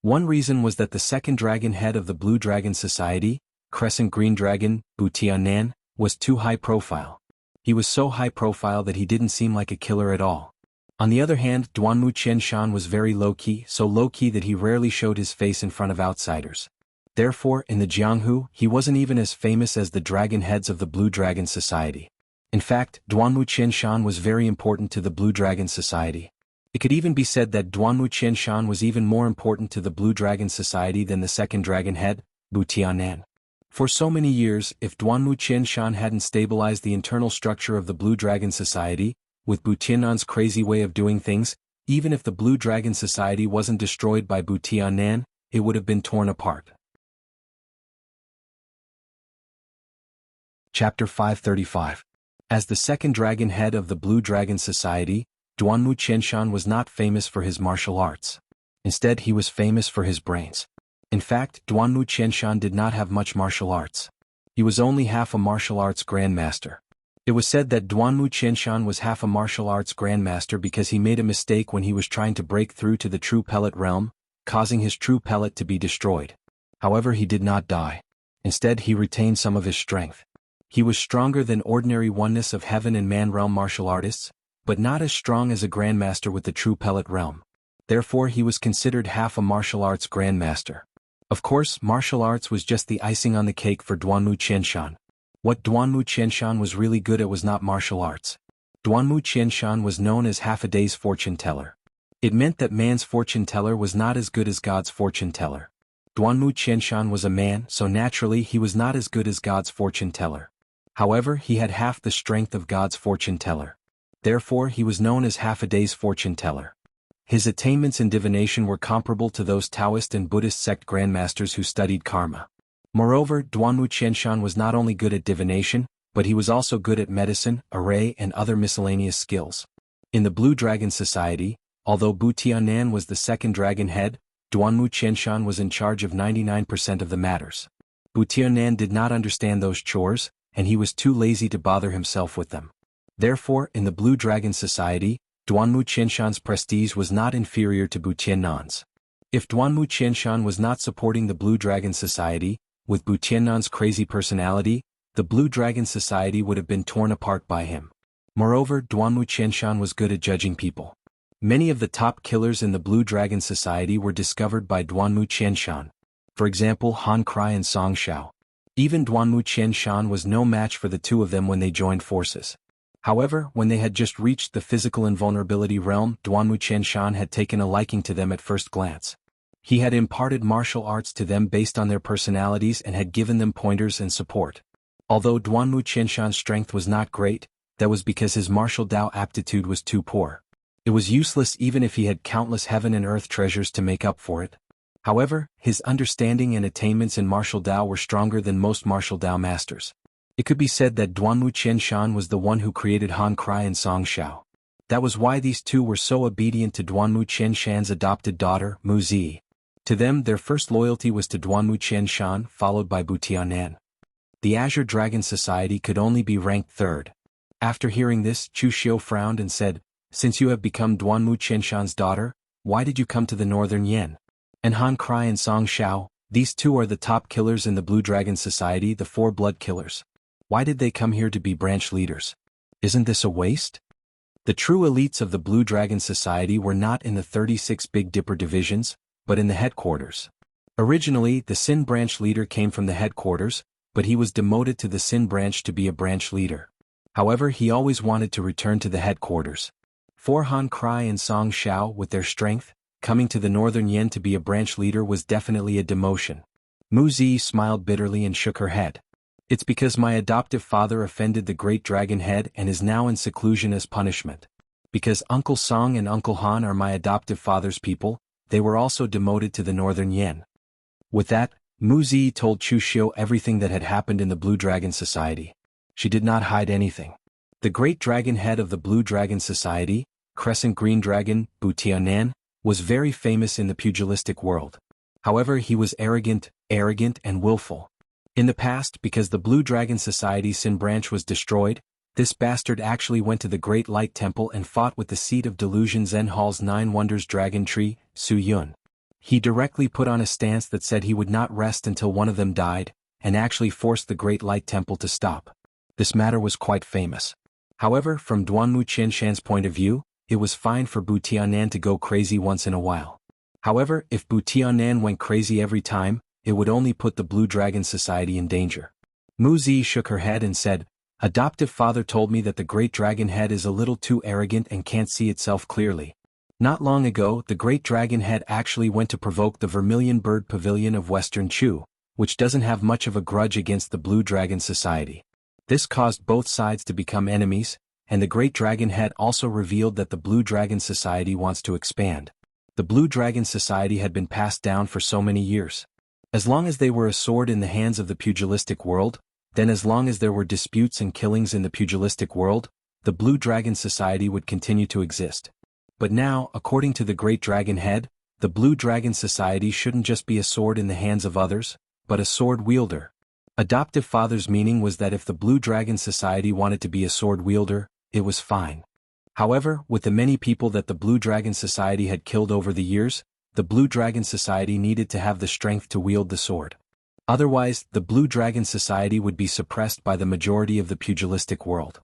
One reason was that the second dragon head of the Blue Dragon Society, Crescent Green Dragon, Butianan, was too high profile. He was so high profile that he didn't seem like a killer at all. On the other hand, Duanmu Qianshan was very low-key, so low-key that he rarely showed his face in front of outsiders. Therefore, in the Jianghu, he wasn't even as famous as the dragon heads of the Blue Dragon Society. In fact, Duanmu Qianshan was very important to the Blue Dragon Society. It could even be said that Duanmu Qianshan was even more important to the Blue Dragon Society than the second dragon head, Butianan. For so many years, if Duanmu Qianshan hadn't stabilized the internal structure of the Blue Dragon Society, with Bu Tiannan's crazy way of doing things, even if the Blue Dragon Society wasn't destroyed by Bu Tiannan, it would have been torn apart. Chapter 535. As the second dragon head of the Blue Dragon Society, Duanmu Qianshan was not famous for his martial arts. Instead, he was famous for his brains. In fact, Duanmu Qianshan did not have much martial arts. He was only half a martial arts grandmaster. It was said that Duanmu Qianshan was half a martial arts grandmaster because he made a mistake when he was trying to break through to the true pellet realm, causing his true pellet to be destroyed. However, he did not die. Instead, he retained some of his strength. He was stronger than ordinary oneness of heaven and man realm martial artists, but not as strong as a grandmaster with the true pellet realm. Therefore, he was considered half a martial arts grandmaster. Of course, martial arts was just the icing on the cake for Duanmu Qianshan. What Duanmu Qianshan was really good at was not martial arts. Duanmu Qianshan was known as half a day's fortune teller. It meant that man's fortune teller was not as good as God's fortune teller. Duanmu Qianshan was a man, so naturally he was not as good as God's fortune teller. However, he had half the strength of God's fortune teller. Therefore, he was known as half a day's fortune teller. His attainments in divination were comparable to those Taoist and Buddhist sect grandmasters who studied karma. Moreover, Duanmu Qianshan was not only good at divination, but he was also good at medicine, array and other miscellaneous skills. In the Blue Dragon Society, although Bu Tiannan was the second dragon head, Duanmu Qianshan was in charge of 99% of the matters. Bu Tiannan did not understand those chores, and he was too lazy to bother himself with them. Therefore, in the Blue Dragon Society, Duanmu Qianshan's prestige was not inferior to Bu Tiannan's. If Duanmu Qianshan was not supporting the Blue Dragon Society, with Bu Tiannan's crazy personality, the Blue Dragon Society would have been torn apart by him. Moreover, Duanmu Qianshan was good at judging people. Many of the top killers in the Blue Dragon Society were discovered by Duanmu Qianshan. For example, Han Kuai and Song Shao. Even Duanmu Qianshan was no match for the two of them when they joined forces. However, when they had just reached the physical invulnerability realm, Duanmu Qianshan had taken a liking to them at first glance. He had imparted martial arts to them based on their personalities and had given them pointers and support. Although Duanmu Qianshan's strength was not great, that was because his martial Dao aptitude was too poor. It was useless even if he had countless heaven and earth treasures to make up for it. However, his understanding and attainments in martial Dao were stronger than most martial Dao masters. It could be said that Duanmu Qianshan was the one who created Han Kuai and Song Shao. That was why these two were so obedient to Duanmu Qianshan's adopted daughter, Mu Zi. To them, their first loyalty was to Duanmu Qianshan, followed by Bu Tiannan. The Azure Dragon Society could only be ranked third. After hearing this, Chu Xiu frowned and said, "Since you have become Duanmu Qianshan's daughter, why did you come to the Northern Yen? And Han Kuai and Song Shao, these two are the top killers in the Blue Dragon Society, the four blood killers. Why did they come here to be branch leaders? Isn't this a waste?" The true elites of the Blue Dragon Society were not in the 36 Big Dipper divisions, but in the headquarters. Originally, the Sin branch leader came from the headquarters, but he was demoted to the Sin branch to be a branch leader. However, he always wanted to return to the headquarters. For Han Kuai and Song Shao, with their strength, coming to the Northern Yen to be a branch leader was definitely a demotion. Mu Zi smiled bitterly and shook her head. "It's because my adoptive father offended the great dragon head and is now in seclusion as punishment. Because Uncle Song and Uncle Han are my adoptive father's people, they were also demoted to the Northern Yen." With that, Mu Zi told Chu Xiu everything that had happened in the Blue Dragon Society. She did not hide anything. The great dragon head of the Blue Dragon Society, Crescent Green Dragon, Bu Tiannan, was very famous in the pugilistic world. However, he was arrogant and willful. In the past, because the Blue Dragon Society's Sin branch was destroyed, this bastard actually went to the Great Light Temple and fought with the seat of delusion Zen Hall's 9 Wonders Dragon Tree, Su Yun. He directly put on a stance that said he would not rest until one of them died, and actually forced the Great Light Temple to stop. This matter was quite famous. However, from Duanmu Qianshan's point of view, it was fine for Bu Tiannan to go crazy once in a while. However, if Bu Tiannan went crazy every time, it would only put the Blue Dragon Society in danger. Mu Zi shook her head and said, "Adoptive father told me that the great dragon head is a little too arrogant and can't see itself clearly. Not long ago, the great dragon head actually went to provoke the Vermilion Bird Pavilion of Western Chu, which doesn't have much of a grudge against the Blue Dragon Society. This caused both sides to become enemies, and the Great Dragon Head also revealed that the Blue Dragon Society wants to expand. The Blue Dragon Society had been passed down for so many years. As long as they were a sword in the hands of the pugilistic world, then as long as there were disputes and killings in the pugilistic world, the Blue Dragon Society would continue to exist. But now, according to the Great Dragon Head, the Blue Dragon Society shouldn't just be a sword in the hands of others, but a sword wielder. Adoptive father's meaning was that if the Blue Dragon Society wanted to be a sword wielder, it was fine. However, with the many people that the Blue Dragon Society had killed over the years, the Blue Dragon Society needed to have the strength to wield the sword. Otherwise, the Blue Dragon Society would be suppressed by the majority of the pugilistic world.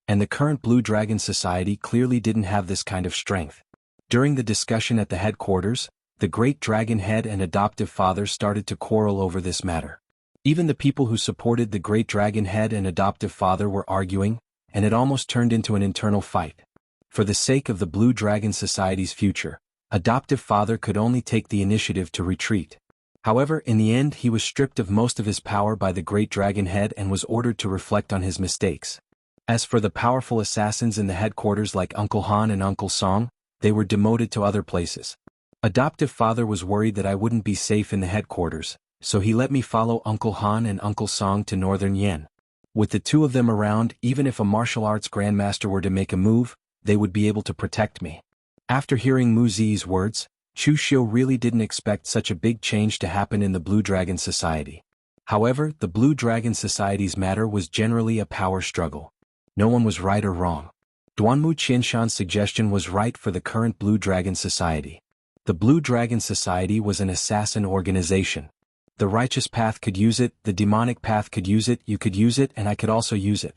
And the current Blue Dragon Society clearly didn't have this kind of strength. During the discussion at the headquarters, the Great Dragon Head and adoptive father started to quarrel over this matter. Even the people who supported the Great Dragon Head and adoptive father were arguing, and it almost turned into an internal fight. For the sake of the Blue Dragon Society's future, adoptive father could only take the initiative to retreat. However, in the end he was stripped of most of his power by the Great Dragon Head and was ordered to reflect on his mistakes. As for the powerful assassins in the headquarters like Uncle Han and Uncle Song, they were demoted to other places. Adoptive father was worried that I wouldn't be safe in the headquarters, so he let me follow Uncle Han and Uncle Song to Northern Yen. With the two of them around, even if a martial arts grandmaster were to make a move, they would be able to protect me. After hearing Mu Zi's words, Chu Xiu really didn't expect such a big change to happen in the Blue Dragon Society. However, the Blue Dragon Society's matter was generally a power struggle. No one was right or wrong. Duanmu Qianshan's suggestion was right for the current Blue Dragon Society. The Blue Dragon Society was an assassin organization. The righteous path could use it, the demonic path could use it, you could use it, and I could also use it.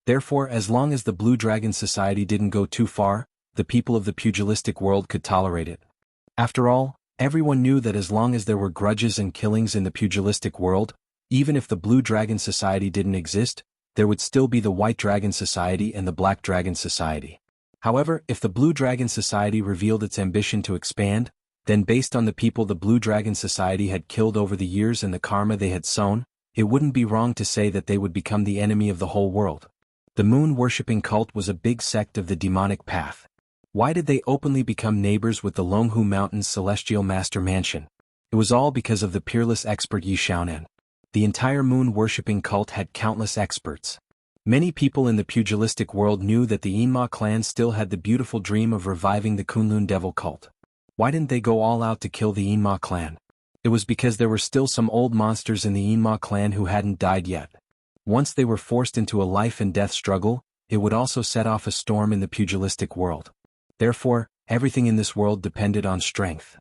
Therefore, as long as the Blue Dragon Society didn't go too far, the people of the pugilistic world could tolerate it. After all, everyone knew that as long as there were grudges and killings in the pugilistic world, even if the Blue Dragon Society didn't exist, there would still be the White Dragon Society and the Black Dragon Society. However, if the Blue Dragon Society revealed its ambition to expand, then based on the people the Blue Dragon Society had killed over the years and the karma they had sown, it wouldn't be wrong to say that they would become the enemy of the whole world. The moon-worshipping cult was a big sect of the demonic path. Why did they openly become neighbors with the Longhu Mountain's celestial master mansion? It was all because of the peerless expert Yi Xiaonan. The entire moon-worshipping cult had countless experts. Many people in the pugilistic world knew that the Yinma clan still had the beautiful dream of reviving the Kunlun devil cult. Why didn't they go all out to kill the Yinma clan? It was because there were still some old monsters in the Yinma clan who hadn't died yet. Once they were forced into a life-and-death struggle, it would also set off a storm in the pugilistic world. Therefore, everything in this world depended on strength.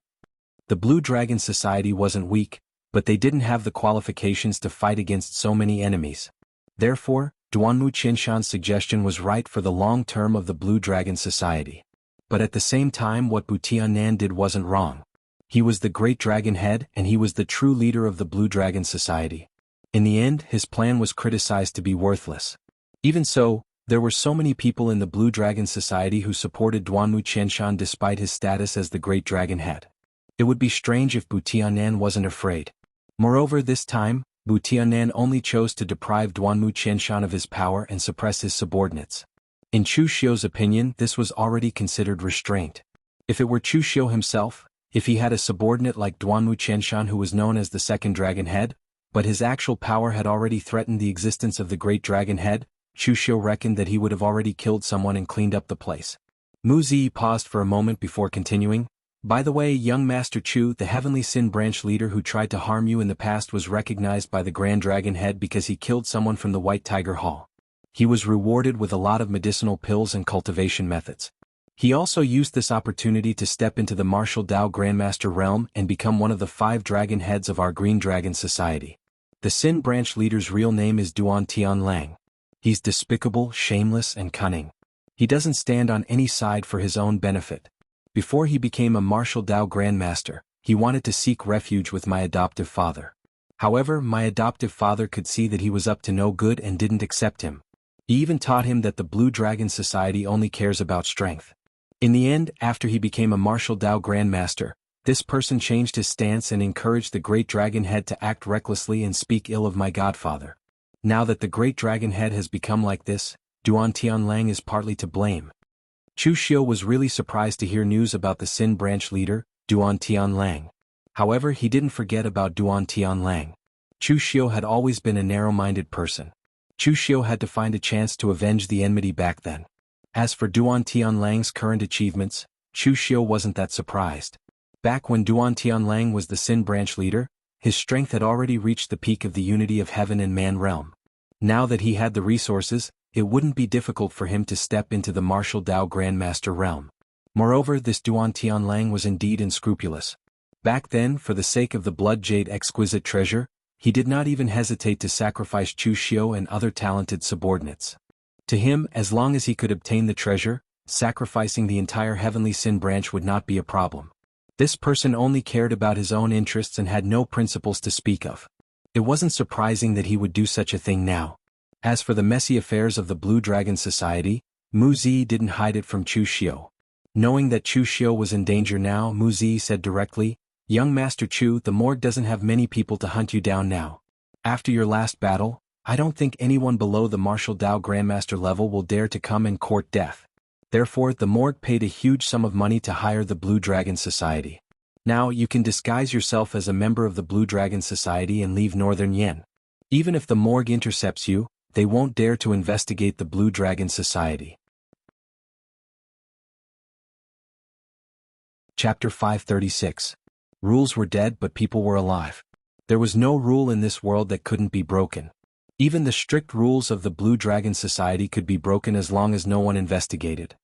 The Blue Dragon Society wasn't weak, but they didn't have the qualifications to fight against so many enemies. Therefore, Duanmu Qianshan's suggestion was right for the long term of the Blue Dragon Society. But at the same time what Bu Tiannan did wasn't wrong. He was the Great Dragon Head and he was the true leader of the Blue Dragon Society. In the end, his plan was criticized to be worthless. Even so, there were so many people in the Blue Dragon Society who supported Duanmu Qianshan despite his status as the Great Dragon Head. It would be strange if Bu Tiannan wasn't afraid. Moreover, this time, Bu Tiannan only chose to deprive Duanmu Qianshan of his power and suppress his subordinates. In Chu Xiu's opinion, this was already considered restraint. If it were Chu Xiu himself, if he had a subordinate like Duanmu Qianshan who was known as the Second Dragon Head, but his actual power had already threatened the existence of the Great Dragon Head, Chu Xiu reckoned that he would have already killed someone and cleaned up the place. Mu Zi paused for a moment before continuing. By the way, young Master Chu, the Heavenly Sin Branch leader who tried to harm you in the past was recognized by the Grand Dragon Head because he killed someone from the White Tiger Hall. He was rewarded with a lot of medicinal pills and cultivation methods. He also used this opportunity to step into the Martial Dao Grandmaster realm and become one of the 5 dragon heads of our Green Dragon Society. The Sin Branch leader's real name is Duan Tianlang. He's despicable, shameless, and cunning. He doesn't stand on any side for his own benefit. Before he became a Martial Dao Grandmaster, he wanted to seek refuge with my adoptive father. However, my adoptive father could see that he was up to no good and didn't accept him. He even taught him that the Blue Dragon Society only cares about strength. In the end, after he became a Martial Dao Grandmaster, This person changed his stance and encouraged the great dragon head to act recklessly and speak ill of my godfather. Now that the great dragon head has become like this, Duan Tianlang is partly to blame. Chu Xiu was really surprised to hear news about the Sin branch leader, Duan Tianlang. However, he didn't forget about Duan Tianlang. Chu Xiu had always been a narrow-minded person. Chu Xiu had to find a chance to avenge the enmity back then. As for Duan Tianlang's current achievements, Chu Xiu wasn't that surprised. Back when Duan Tianlang was the Sin branch leader, his strength had already reached the peak of the unity of heaven and man realm. Now that he had the resources, it wouldn't be difficult for him to step into the martial Dao Grandmaster realm. Moreover, this Duan Tianlang was indeed unscrupulous. Back then, for the sake of the blood jade exquisite treasure, he did not even hesitate to sacrifice Chu Xiu and other talented subordinates. To him, as long as he could obtain the treasure, sacrificing the entire heavenly Sin branch would not be a problem. This person only cared about his own interests and had no principles to speak of. It wasn't surprising that he would do such a thing now. As for the messy affairs of the Blue Dragon Society, Mu Zi didn't hide it from Chu Xiu. Knowing that Chu Xiu was in danger now, Mu Zi said directly, "Young Master Chu, the morgue doesn't have many people to hunt you down now. After your last battle, I don't think anyone below the martial Dao Grandmaster level will dare to come and court death. Therefore, the morgue paid a huge sum of money to hire the Blue Dragon Society. Now you can disguise yourself as a member of the Blue Dragon Society and leave Northern Yen. Even if the morgue intercepts you, they won't dare to investigate the Blue Dragon Society." Chapter 536. Rules were dead but people were alive. There was no rule in this world that couldn't be broken. Even the strict rules of the Blue Dragon Society could be broken as long as no one investigated.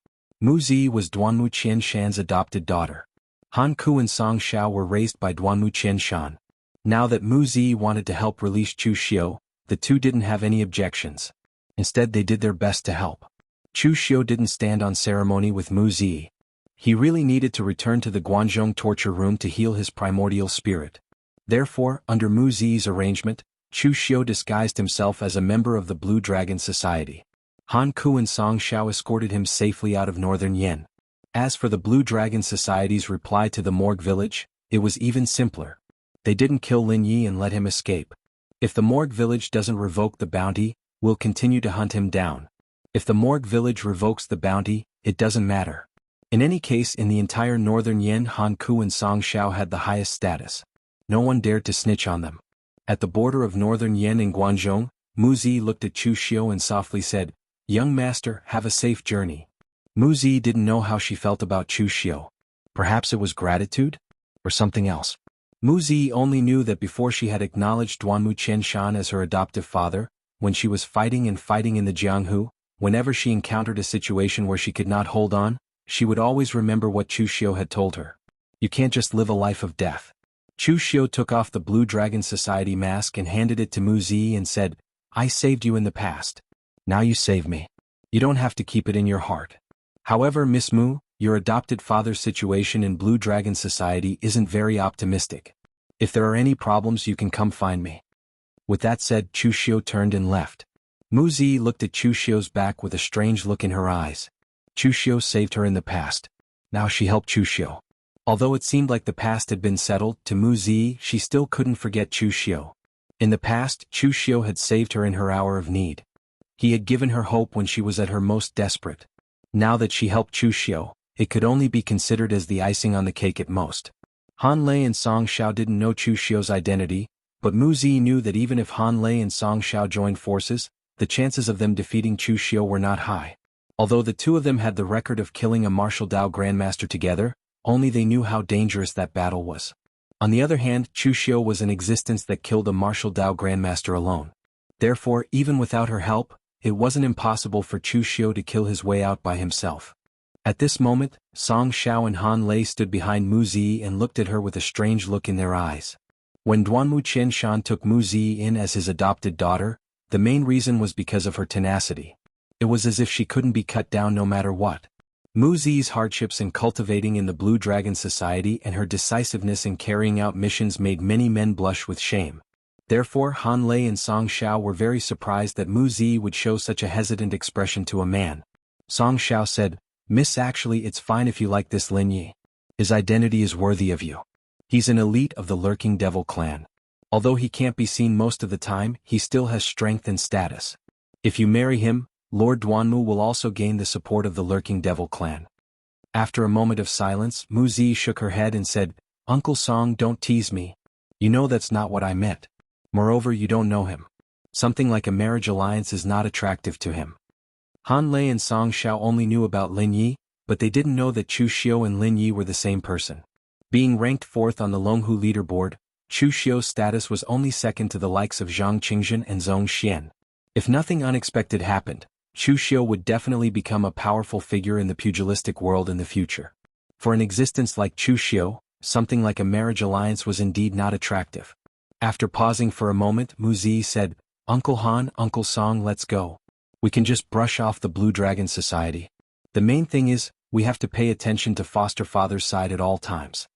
Mu Zi was Duanmu Qianshan's adopted daughter. Han Ku and Song Xiao were raised by Duanmu Qianshan. Now that Mu Zi wanted to help release Chu Xiu, the two didn't have any objections. Instead, they did their best to help. Chu Xiu didn't stand on ceremony with Mu Zi. He really needed to return to the Guanzhong torture room to heal his primordial spirit. Therefore, under Mu Zi's arrangement, Chu Xiu disguised himself as a member of the Blue Dragon Society. Han Ku and Song Xiao escorted him safely out of Northern Yen. As for the Blue Dragon Society's reply to the Morgue Village, it was even simpler. They didn't kill Lin Yi and let him escape. If the Morgue Village doesn't revoke the bounty, we'll continue to hunt him down. If the Morgue Village revokes the bounty, it doesn't matter. In any case, in the entire Northern Yen, Han Ku and Song Xiao had the highest status. No one dared to snitch on them. At the border of Northern Yen and Guanzhong, Mu Zi looked at Chu Xiu and softly said, "Young master, have a safe journey." Mu Zi didn't know how she felt about Chu Xiu. Perhaps it was gratitude? Or something else? Mu Zi only knew that before she had acknowledged Duanmu Qianshan as her adoptive father, when she was fighting in the Jianghu, whenever she encountered a situation where she could not hold on, she would always remember what Chu Xiu had told her. You can't just live a life of death. Chu Xiu took off the Blue Dragon Society mask and handed it to Mu Zi and said, "I saved you in the past. Now you save me. You don't have to keep it in your heart. However, Miss Mu, your adopted father's situation in Blue Dragon Society isn't very optimistic. If there are any problems, you can come find me." With that said, Chu Xiu turned and left. Mu Zi looked at Chu Xiu's back with a strange look in her eyes. Chu Xiu saved her in the past. Now she helped Chu Xiu. Although it seemed like the past had been settled, to Mu Zi she still couldn't forget Chu Xiu. In the past, Chu Xiu had saved her in her hour of need. He had given her hope when she was at her most desperate. Now that she helped Chu Xiu, it could only be considered as the icing on the cake at most. Han Lei and Song Xiao didn't know Chu Xiu's identity, but Mu Zi knew that even if Han Lei and Song Xiao joined forces, the chances of them defeating Chu Xiu were not high. Although the two of them had the record of killing a martial Dao Grandmaster together, only they knew how dangerous that battle was. On the other hand, Chu Xiu was an existence that killed a martial Dao Grandmaster alone. Therefore, even without her help, it wasn't impossible for Chu Xiu to kill his way out by himself. At this moment, Song Xiao and Han Lei stood behind Mu Zi and looked at her with a strange look in their eyes. When Duanmu Qianshan took Mu Zi in as his adopted daughter, the main reason was because of her tenacity. It was as if she couldn't be cut down no matter what. Mu Zi's hardships in cultivating in the Blue Dragon Society and her decisiveness in carrying out missions made many men blush with shame. Therefore, Han Lei and Song Xiao were very surprised that Mu Zi would show such a hesitant expression to a man. Song Xiao said, "Miss, actually it's fine if you like this Lin Yi. His identity is worthy of you. He's an elite of the Lurking Devil clan. Although he can't be seen most of the time, he still has strength and status. If you marry him, Lord Duanmu will also gain the support of the Lurking Devil clan. After a moment of silence, Mu Zi shook her head and said, Uncle Song, don't tease me. You know that's not what I meant. Moreover, you don't know him. Something like a marriage alliance is not attractive to him. Han Lei and Song Xiao only knew about Lin Yi, but they didn't know that Chu Xiu and Lin Yi were the same person. Being ranked 4th on the Longhu leaderboard, Chu Xiu's status was only second to the likes of Zhang Qingzhen and Zhong Xian. If nothing unexpected happened, Chu Xiu would definitely become a powerful figure in the pugilistic world in the future. For an existence like Chu Xiu, something like a marriage alliance was indeed not attractive. After pausing for a moment, Mu Zi said, Uncle Han, Uncle Song, let's go. We can just brush off the Blue Dragon Society. The main thing is, we have to pay attention to foster father's side at all times.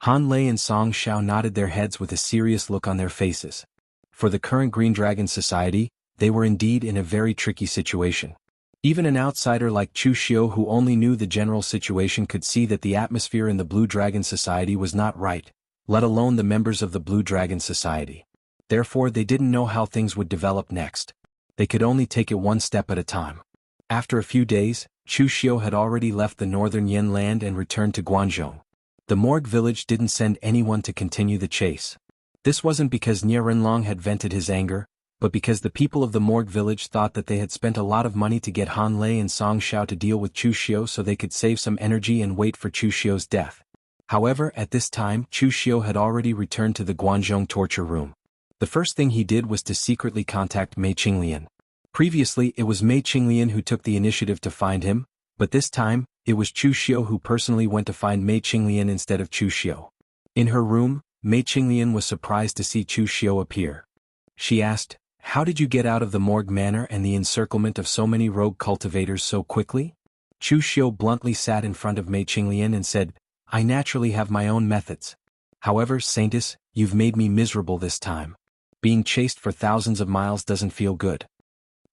Han Lei and Song Xiao nodded their heads with a serious look on their faces. For the current Green Dragon Society, they were indeed in a very tricky situation. Even an outsider like Chu Xiu who only knew the general situation could see that the atmosphere in the Blue Dragon Society was not right, let alone the members of the Blue Dragon Society. Therefore they didn't know how things would develop next. They could only take it one step at a time. After a few days, Chu Xiu had already left the northern Yen land and returned to Guanzhong. The Morgue village didn't send anyone to continue the chase. This wasn't because Nie Renlong had vented his anger, but because the people of the Morgue village thought that they had spent a lot of money to get Han Lei and Song Xiao to deal with Chu Xiu so they could save some energy and wait for Chu Xiu's death. However, at this time, Chu Xiu had already returned to the Guanzhong torture room. The first thing he did was to secretly contact Mei Qinglian. Previously it was Mei Qinglian who took the initiative to find him, but this time, it was Chu Xiu who personally went to find Mei Qinglian instead of Chu Xiu. In her room, Mei Qinglian was surprised to see Chu Xiu appear. She asked, How did you get out of the Morgue Manor and the encirclement of so many rogue cultivators so quickly? Chu Xiu bluntly sat in front of Mei Qinglian and said, I naturally have my own methods. However, Saintess, you've made me miserable this time. Being chased for thousands of miles doesn't feel good.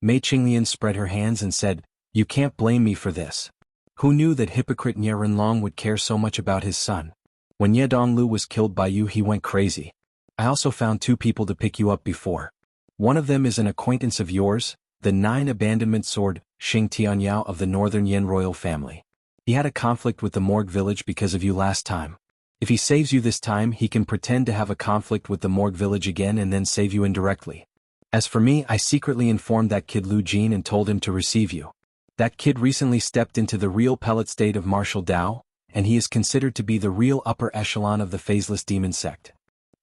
Mei Qinglian spread her hands and said, You can't blame me for this. Who knew that hypocrite Nie Renlong would care so much about his son? When Ye Donglu was killed by you, he went crazy. I also found 2 people to pick you up before. One of them is an acquaintance of yours, the 9 abandonment sword, Xing Tianyao of the Northern Yen royal family. He had a conflict with the Morgue village because of you last time. If he saves you this time, he can pretend to have a conflict with the Morgue village again and then save you indirectly. As for me, I secretly informed that kid Lu Jin and told him to receive you. That kid recently stepped into the real pellet state of martial Dao, and he is considered to be the real upper echelon of the phaseless demon sect.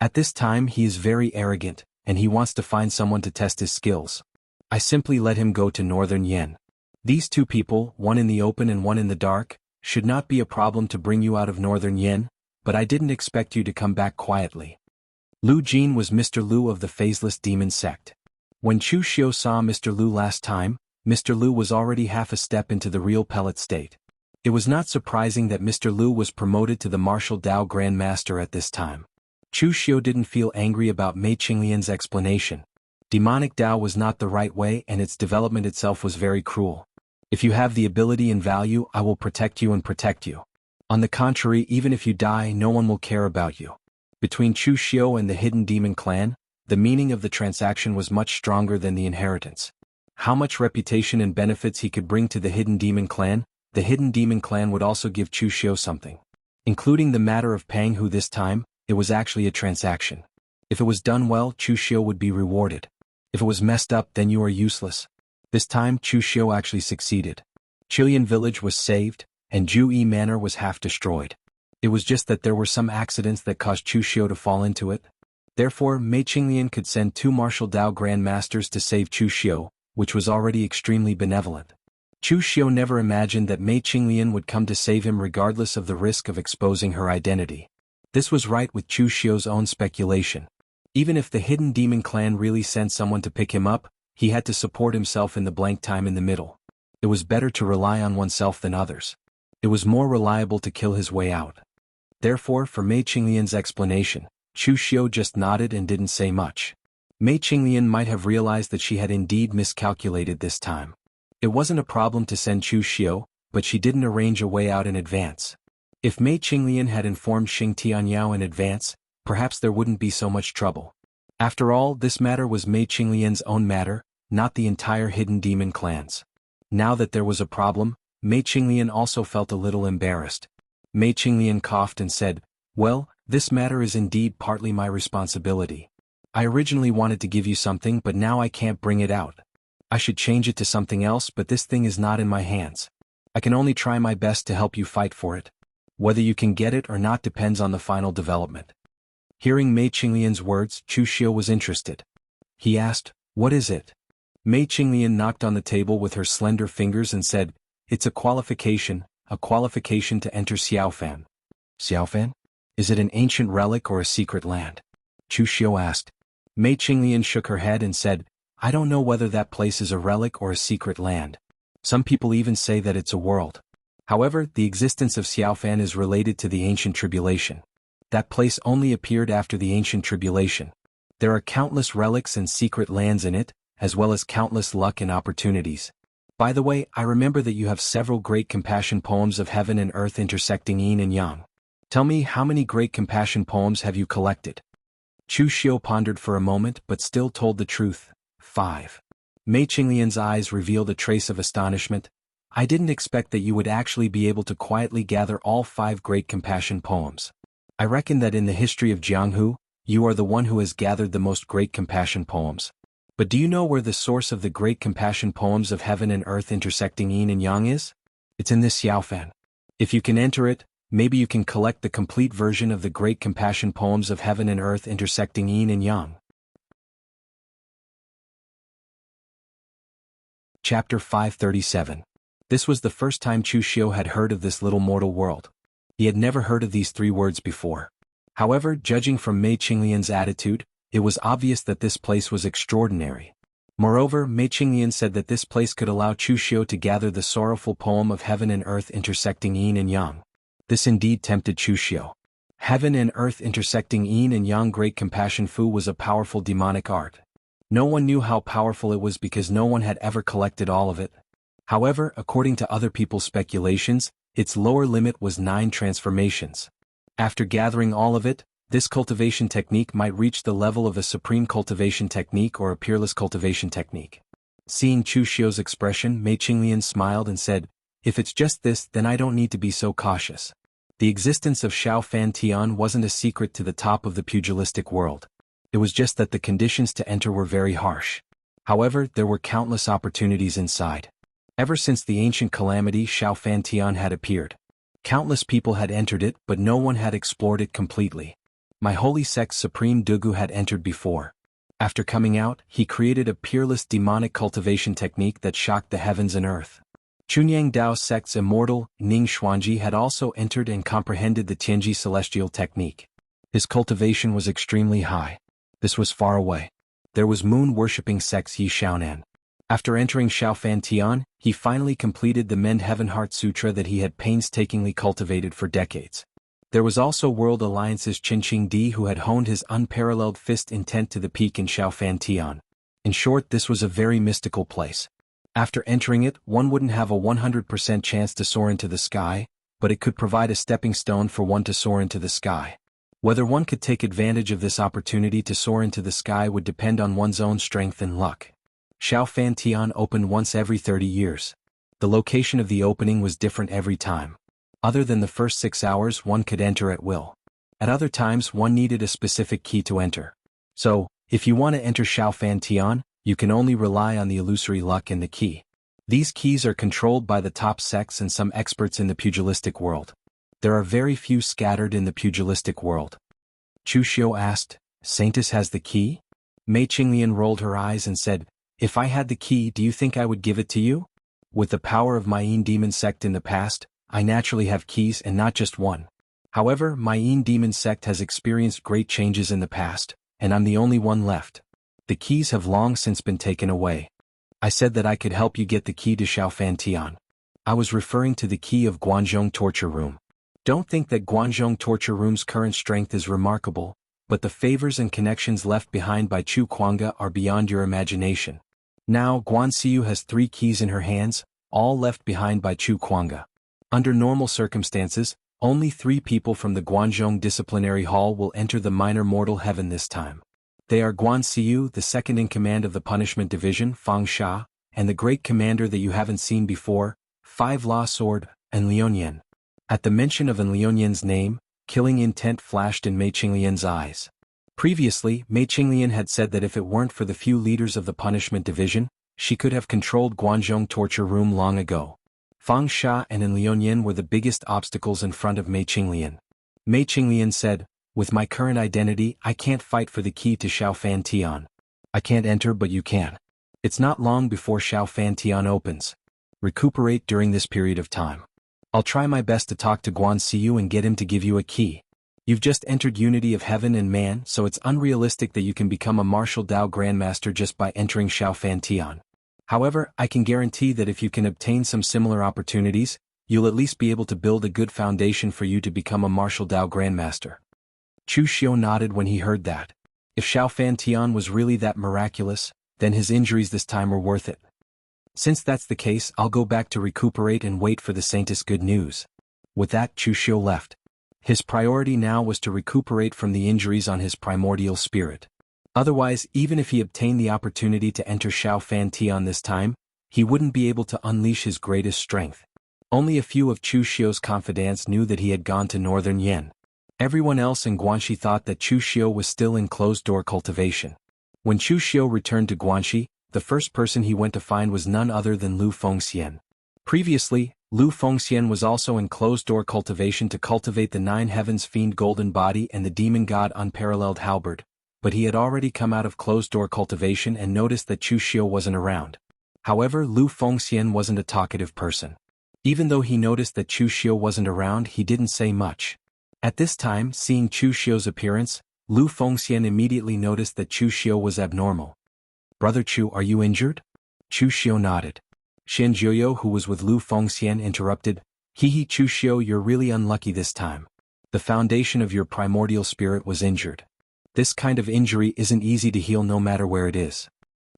At this time he is very arrogant, and he wants to find someone to test his skills. I simply let him go to Northern Yen. These 2 people, one in the open and one in the dark, should not be a problem to bring you out of Northern Yen, but I didn't expect you to come back quietly. Lu Jin was Mr. Lu of the phaseless demon sect. When Chu Xiu saw Mr. Lu last time, Mr. Lu was already half a step into the real pellet state. It was not surprising that Mr. Lu was promoted to the martial Dao Grand Master at this time. Chu Xiu didn't feel angry about Mei Qinglian's explanation. Demonic Dao was not the right way and its development itself was very cruel. If you have the ability and value, I will protect you and protect you. On the contrary, even if you die, no one will care about you. Between Chu Xiu and the Hidden Demon Clan, the meaning of the transaction was much stronger than the inheritance. How much reputation and benefits he could bring to the Hidden Demon Clan, the Hidden Demon Clan would also give Chu Xiu something. Including the matter of paying who this time, it was actually a transaction. If it was done well, Chu Xiu would be rewarded. If it was messed up, then you are useless. This time, Chu Xiu actually succeeded. Chilean village was saved, and Ju-Yi Manor was half destroyed. It was just that there were some accidents that caused Chu Xiu to fall into it. Therefore, Mei Qinglian could send 2 martial Dao Grand Masters to save Chu Xiu, which was already extremely benevolent. Chu Xiu never imagined that Mei Qinglian would come to save him regardless of the risk of exposing her identity. This was right with Chu Xiu's own speculation. Even if the Hidden Demon Clan really sent someone to pick him up, he had to support himself in the blank time in the middle. It was better to rely on oneself than others. It was more reliable to kill his way out. Therefore, for Mei Qinglian's explanation, Chu Xiu just nodded and didn't say much. Mei Qinglian might have realized that she had indeed miscalculated this time. It wasn't a problem to send Chu Xiu, but she didn't arrange a way out in advance. If Mei Qinglian had informed Xing Tianyao in advance, perhaps there wouldn't be so much trouble. After all, this matter was Mei Qinglian's own matter, not the entire Hidden Demon clan's. Now that there was a problem, Mei Qinglian also felt a little embarrassed. Mei Qinglian coughed and said, "Well, this matter is indeed partly my responsibility. I originally wanted to give you something, but now I can't bring it out. I should change it to something else, but this thing is not in my hands. I can only try my best to help you fight for it. Whether you can get it or not depends on the final development." Hearing Mei Qinglian's words, Chu Xiu was interested. He asked, "What is it?" Mei Qinglian knocked on the table with her slender fingers and said, "It's a qualification to enter Xiaofan." Xiaofan? Is it an ancient relic or a secret land? Chu Xiu asked. Mei Qinglian shook her head and said, "I don't know whether that place is a relic or a secret land. Some people even say that it's a world. However, the existence of Xiaofan is related to the ancient tribulation. That place only appeared after the ancient tribulation. There are countless relics and secret lands in it, as well as countless luck and opportunities. By the way, I remember that you have several great compassion poems of heaven and earth intersecting yin and yang. Tell me, how many great compassion poems have you collected?" Chu Xiu pondered for a moment but still told the truth. 5. Mei Qinglian's eyes revealed a trace of astonishment. "I didn't expect that you would actually be able to quietly gather all 5 great compassion poems. I reckon that in the history of Jianghu, you are the one who has gathered the most great compassion poems. But do you know where the source of the great compassion poems of heaven and earth intersecting yin and yang is? It's in this Xiaofan. If you can enter it, maybe you can collect the complete version of the great compassion poems of heaven and earth intersecting yin and yang." Chapter 537. This was the first time Chu Xiu had heard of this little mortal world. He had never heard of these 3 words before. However, judging from Mei Qinglian's attitude, it was obvious that this place was extraordinary. Moreover, Mei Qinglian said that this place could allow Chu Xiu to gather the sorrowful poem of heaven and earth intersecting yin and yang. This indeed tempted Chu Xiu. Heaven and earth intersecting yin and yang great compassion fu was a powerful demonic art. No one knew how powerful it was because no one had ever collected all of it. However, according to other people's speculations, its lower limit was 9 transformations. After gathering all of it, this cultivation technique might reach the level of a supreme cultivation technique or a peerless cultivation technique. Seeing Chu Xiu's expression, Mei Qinglian smiled and said, "If it's just this, then I don't need to be so cautious." The existence of Xiaofan Tian wasn't a secret to the top of the pugilistic world. It was just that the conditions to enter were very harsh. However, there were countless opportunities inside. Ever since the ancient calamity Xiaofan Tian had appeared, countless people had entered it, but no one had explored it completely. My holy sect's supreme Dugu had entered before. After coming out, he created a peerless demonic cultivation technique that shocked the heavens and earth. Chunyang Dao sect's immortal, Ning Xuanji had also entered and comprehended the Tianji celestial technique. His cultivation was extremely high. This was far away. There was moon-worshipping sect's Yi Xiaonan. After entering Xiaofan Tian, he finally completed the Mend Heaven Heart Sutra that he had painstakingly cultivated for decades. There was also World Alliance's Qinqing Di who had honed his unparalleled fist intent to the peak in Xiaofan Tian. In short, this was a very mystical place. After entering it, one wouldn't have a 100% chance to soar into the sky, but it could provide a stepping stone for one to soar into the sky. Whether one could take advantage of this opportunity to soar into the sky would depend on one's own strength and luck. Xiaofan Tian opened once every 30 years. The location of the opening was different every time. Other than the first 6 hours, one could enter at will. At other times, one needed a specific key to enter. So, if you want to enter Xiaofan Tian, you can only rely on the illusory luck and the key. These keys are controlled by the top sects and some experts in the pugilistic world. There are very few scattered in the pugilistic world. Chu Xiu asked, "Saintus has the key?" Mei Qinglian rolled her eyes and said, "If I had the key, do you think I would give it to you? With the power of my Yin demon sect in the past, I naturally have keys and not just one. However, my Yin demon sect has experienced great changes in the past, and I'm the only one left. The keys have long since been taken away. I said that I could help you get the key to Xiaofan Tian. I was referring to the key of Guanzhong torture room. Don't think that Guanzhong torture room's current strength is remarkable, but the favors and connections left behind by Chu Kuanga are beyond your imagination. Now Guan Xiu has 3 keys in her hands, all left behind by Chu Kuanga. Under normal circumstances, Only 3 people from the Guanzhong Disciplinary Hall will enter the minor mortal heaven this time. They are Guan Xiu, the second in command of the Punishment Division, Fang Sha, and the great commander that you haven't seen before, Five Law Sword, and Lian Yan. At the mention of Lian Yan's name, killing intent flashed in Mei Qinglian's eyes. Previously, Mei Qinglian had said that if it weren't for the few leaders of the Punishment Division, she could have controlled Guanzhong torture room long ago. Fang Sha and Lian Yan were the biggest obstacles in front of Mei Qinglian. Mei Qinglian said, "With my current identity, I can't fight for the key to Xiaofan Tian. I can't enter, but you can. It's not long before Xiaofan Tian opens. Recuperate during this period of time. I'll try my best to talk to Guan Xiu and get him to give you a key. You've just entered unity of heaven and man, so it's unrealistic that you can become a martial Dao Grandmaster just by entering Xiaofan Tian. However, I can guarantee that if you can obtain some similar opportunities, you'll at least be able to build a good foundation for you to become a martial Dao Grandmaster." Chu Xiu nodded when he heard that. If Xiaofan Tian was really that miraculous, then his injuries this time were worth it. Since that's the case, I'll go back to recuperate and wait for the Saintess' good news. With that, Chu Xiu left. His priority now was to recuperate from the injuries on his primordial spirit. Otherwise, even if he obtained the opportunity to enter Xiaofan Tian this time, he wouldn't be able to unleash his greatest strength. Only a few of Chu Xiu's confidants knew that he had gone to Northern Yan. Everyone else in Guanxi thought that Chu Xiu was still in closed-door cultivation. When Chu Xiu returned to Guanxi, the first person he went to find was none other than Lu Fengxian. Previously, Lu Fengxian was also in closed-door cultivation to cultivate the 9 Heavens Fiend Golden Body and the Demon God Unparalleled Halberd, but he had already come out of closed-door cultivation and noticed that Chu Xiu wasn't around. However, Lu Fengxian wasn't a talkative person. Even though he noticed that Chu Xiu wasn't around, he didn't say much. At this time, seeing Chu Xiu's appearance, Lu Fengxian immediately noticed that Chu Xiu was abnormal. "Brother Chu, are you injured?" Chu Xiu nodded. Xian Jiuyo, who was with Lu Fengxian, interrupted, "He Chu Xiu, you're really unlucky this time. The foundation of your primordial spirit was injured. This kind of injury isn't easy to heal no matter where it is."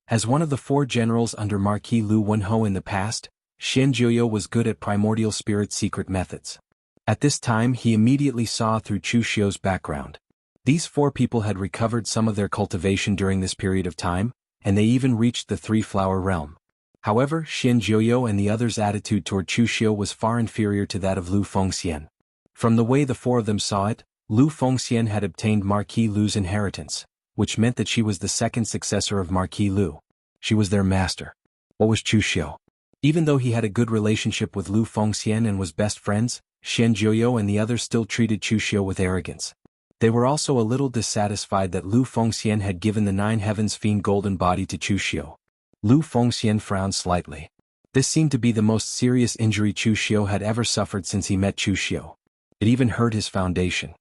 As one of the 4 generals under Marquis Lu Wenho in the past, Xian Jiuyo was good at primordial spirit secret methods. At this time he immediately saw through Chu Xiu's background. These 4 people had recovered some of their cultivation during this period of time, and they even reached the 3-flower realm. However, Xian Jiuyo and the others' attitude toward Chu Xiu was far inferior to that of Lu Fengxian. From the way the 4 of them saw it, Lu Fengxian had obtained Marquis Lu's inheritance, which meant that she was the second successor of Marquis Lu. She was their master. What was Chu Xiu? Even though he had a good relationship with Lu Fengxian and was best friends, Xian Jiuyo and the others still treated Chu Xiu with arrogance. They were also a little dissatisfied that Lu Fengxian had given the 9 Heavens Fiend Golden Body to Chu Xiu. Lu Fengxian frowned slightly. This seemed to be the most serious injury Chu Xiu had ever suffered since he met Chu Xiu. It even hurt his foundation.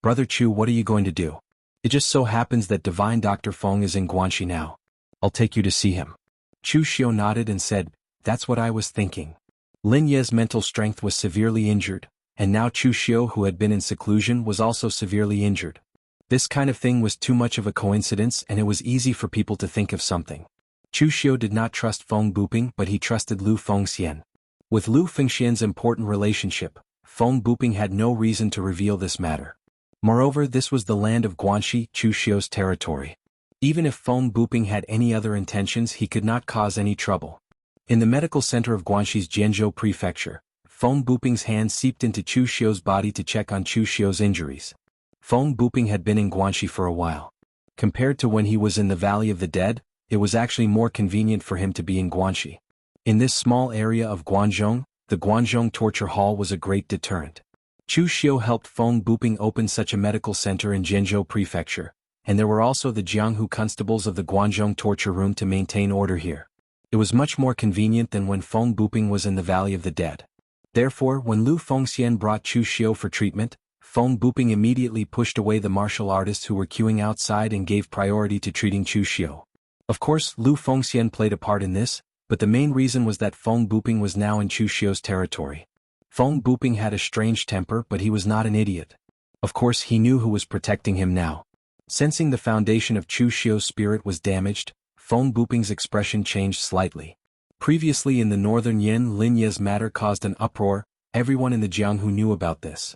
"Brother Chu, what are you going to do?" "It just so happens that Divine Dr. Feng is in Guanxi now. I'll take you to see him." Chu Xiu nodded and said, "That's what I was thinking." Lin Ye's mental strength was severely injured, and now Chu Xiu, who had been in seclusion, was also severely injured. This kind of thing was too much of a coincidence, and it was easy for people to think of something. Chu Xiu did not trust Feng Buping, but he trusted Lu Fengxian. With Lu Fengxian's important relationship, Feng Buping had no reason to reveal this matter. Moreover, this was the land of Guanxi, Chu Xiu's territory. Even if Feng Buping had any other intentions, he could not cause any trouble. In the medical center of Guanxi's Jianzhou prefecture, Feng Buping's hand seeped into Chu Xiu's body to check on Chu Xiu's injuries. Feng Buping had been in Guanxi for a while. Compared to when he was in the Valley of the Dead, it was actually more convenient for him to be in Guanxi. In this small area of Guanzhong, the Guanzhong Torture Hall was a great deterrent. Chu Xiu helped Feng Buping open such a medical center in Jianzhou prefecture, and there were also the Jianghu constables of the Guanzhong torture room to maintain order here. It was much more convenient than when Feng Buping was in the Valley of the Dead. Therefore, when Lu Fengxian brought Chu Xiu for treatment, Feng Buping immediately pushed away the martial artists who were queuing outside and gave priority to treating Chu Xiu. Of course, Lu Fengxian played a part in this, but the main reason was that Feng Buping was now in Chu Xiu's territory. Feng Buping had a strange temper, but he was not an idiot. Of course, he knew who was protecting him now. Sensing the foundation of Chu Xiu's spirit was damaged, Feng Buping's expression changed slightly. Previously in the northern Yin, Lin Ye's matter caused an uproar, Everyone in the Jianghu knew about this.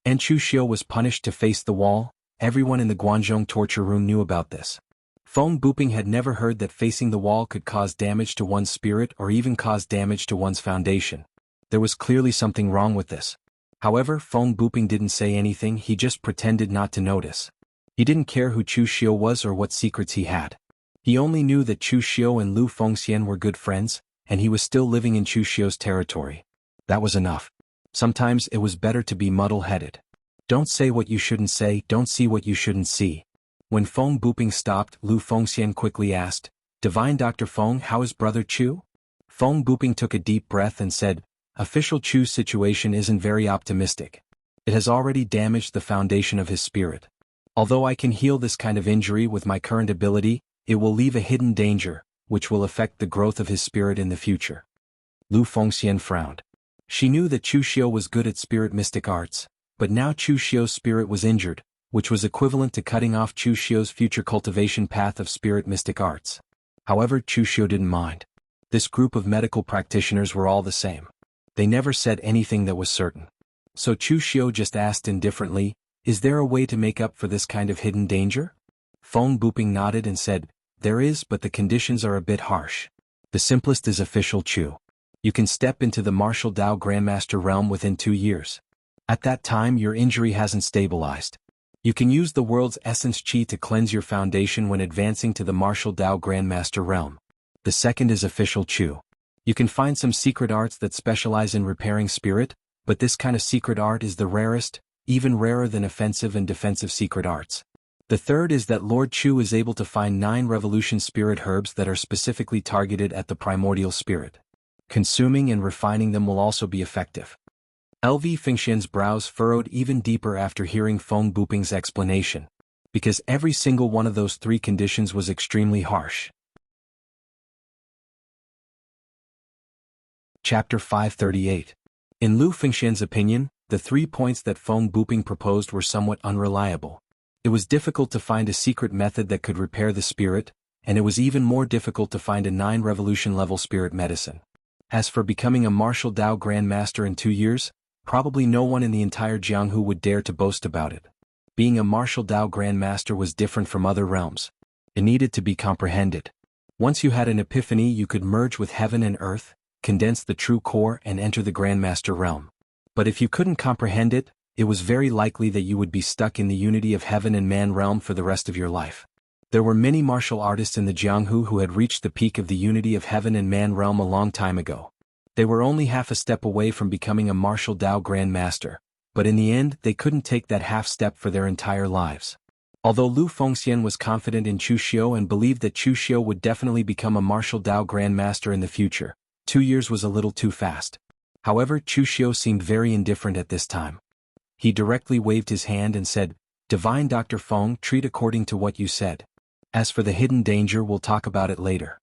And Chu Xiu was punished to face the wall. Everyone in the Guanzhong torture room knew about this. Feng Buping had never heard that facing the wall could cause damage to one's spirit or even cause damage to one's foundation. There was clearly something wrong with this. However, Feng Buping didn't say anything, he just pretended not to notice. He didn't care who Chu Xiu was or what secrets he had. He only knew that Chu Xiu and Lu Fengxian were good friends, and he was still living in Chu Xiu's territory. That was enough. Sometimes it was better to be muddle-headed. Don't say what you shouldn't say, don't see what you shouldn't see. When Feng Buping stopped, Lu Fengxian quickly asked, "Divine Dr. Feng, how is Brother Chu?" Feng Buping took a deep breath and said, "Official Chu's situation isn't very optimistic. It has already damaged the foundation of his spirit. Although I can heal this kind of injury with my current ability, it will leave a hidden danger, which will affect the growth of his spirit in the future." Lu Fengxian frowned. She knew that Chu Xiu was good at spirit mystic arts, but now Chu Xiu's spirit was injured, which was equivalent to cutting off Chu Xiu's future cultivation path of spirit mystic arts. However, Chu Xiu didn't mind. This group of medical practitioners were all the same. They never said anything that was certain. So Chu Xiu just asked indifferently, "Is there a way to make up for this kind of hidden danger?" Feng Buping nodded and said, "There is, but the conditions are a bit harsh. The simplest is official Chu. You can step into the martial Dao Grandmaster realm within 2 years. At that time your injury hasn't stabilized. You can use the world's essence Qi to cleanse your foundation when advancing to the martial Dao Grandmaster realm. The second is official Chu. You can find some secret arts that specialize in repairing spirit, but this kind of secret art is the rarest, even rarer than offensive and defensive secret arts. The third is that Lord Chu is able to find 9 revolution spirit herbs that are specifically targeted at the primordial spirit. Consuming and refining them will also be effective." LV Fengxian's brows furrowed even deeper after hearing Feng Buping's explanation, because every single one of those 3 conditions was extremely harsh. Chapter 538. In Lu Fengxian's opinion, the 3 points that Feng Buping proposed were somewhat unreliable. It was difficult to find a secret method that could repair the spirit, and it was even more difficult to find a 9 revolution level spirit medicine. As for becoming a martial Dao Grandmaster in 2 years, probably no one in the entire Jianghu would dare to boast about it. Being a martial Dao Grandmaster was different from other realms. It needed to be comprehended. Once you had an epiphany, you could merge with heaven and earth, condense the true core and enter the Grandmaster realm. But if you couldn't comprehend it, it was very likely that you would be stuck in the unity of heaven and man realm for the rest of your life. There were many martial artists in the Jianghu who had reached the peak of the unity of heaven and man realm a long time ago. They were only half a step away from becoming a martial Dao Grandmaster, but in the end they couldn't take that half step for their entire lives. Although Lu Fengxian was confident in Chu Xiu and believed that Chu Xiu would definitely become a martial Dao Grandmaster in the future, 2 years was a little too fast. However, Chu Xiu seemed very indifferent at this time. He directly waved his hand and said, "Divine Dr. Feng, treat according to what you said. As for the hidden danger, we'll talk about it later."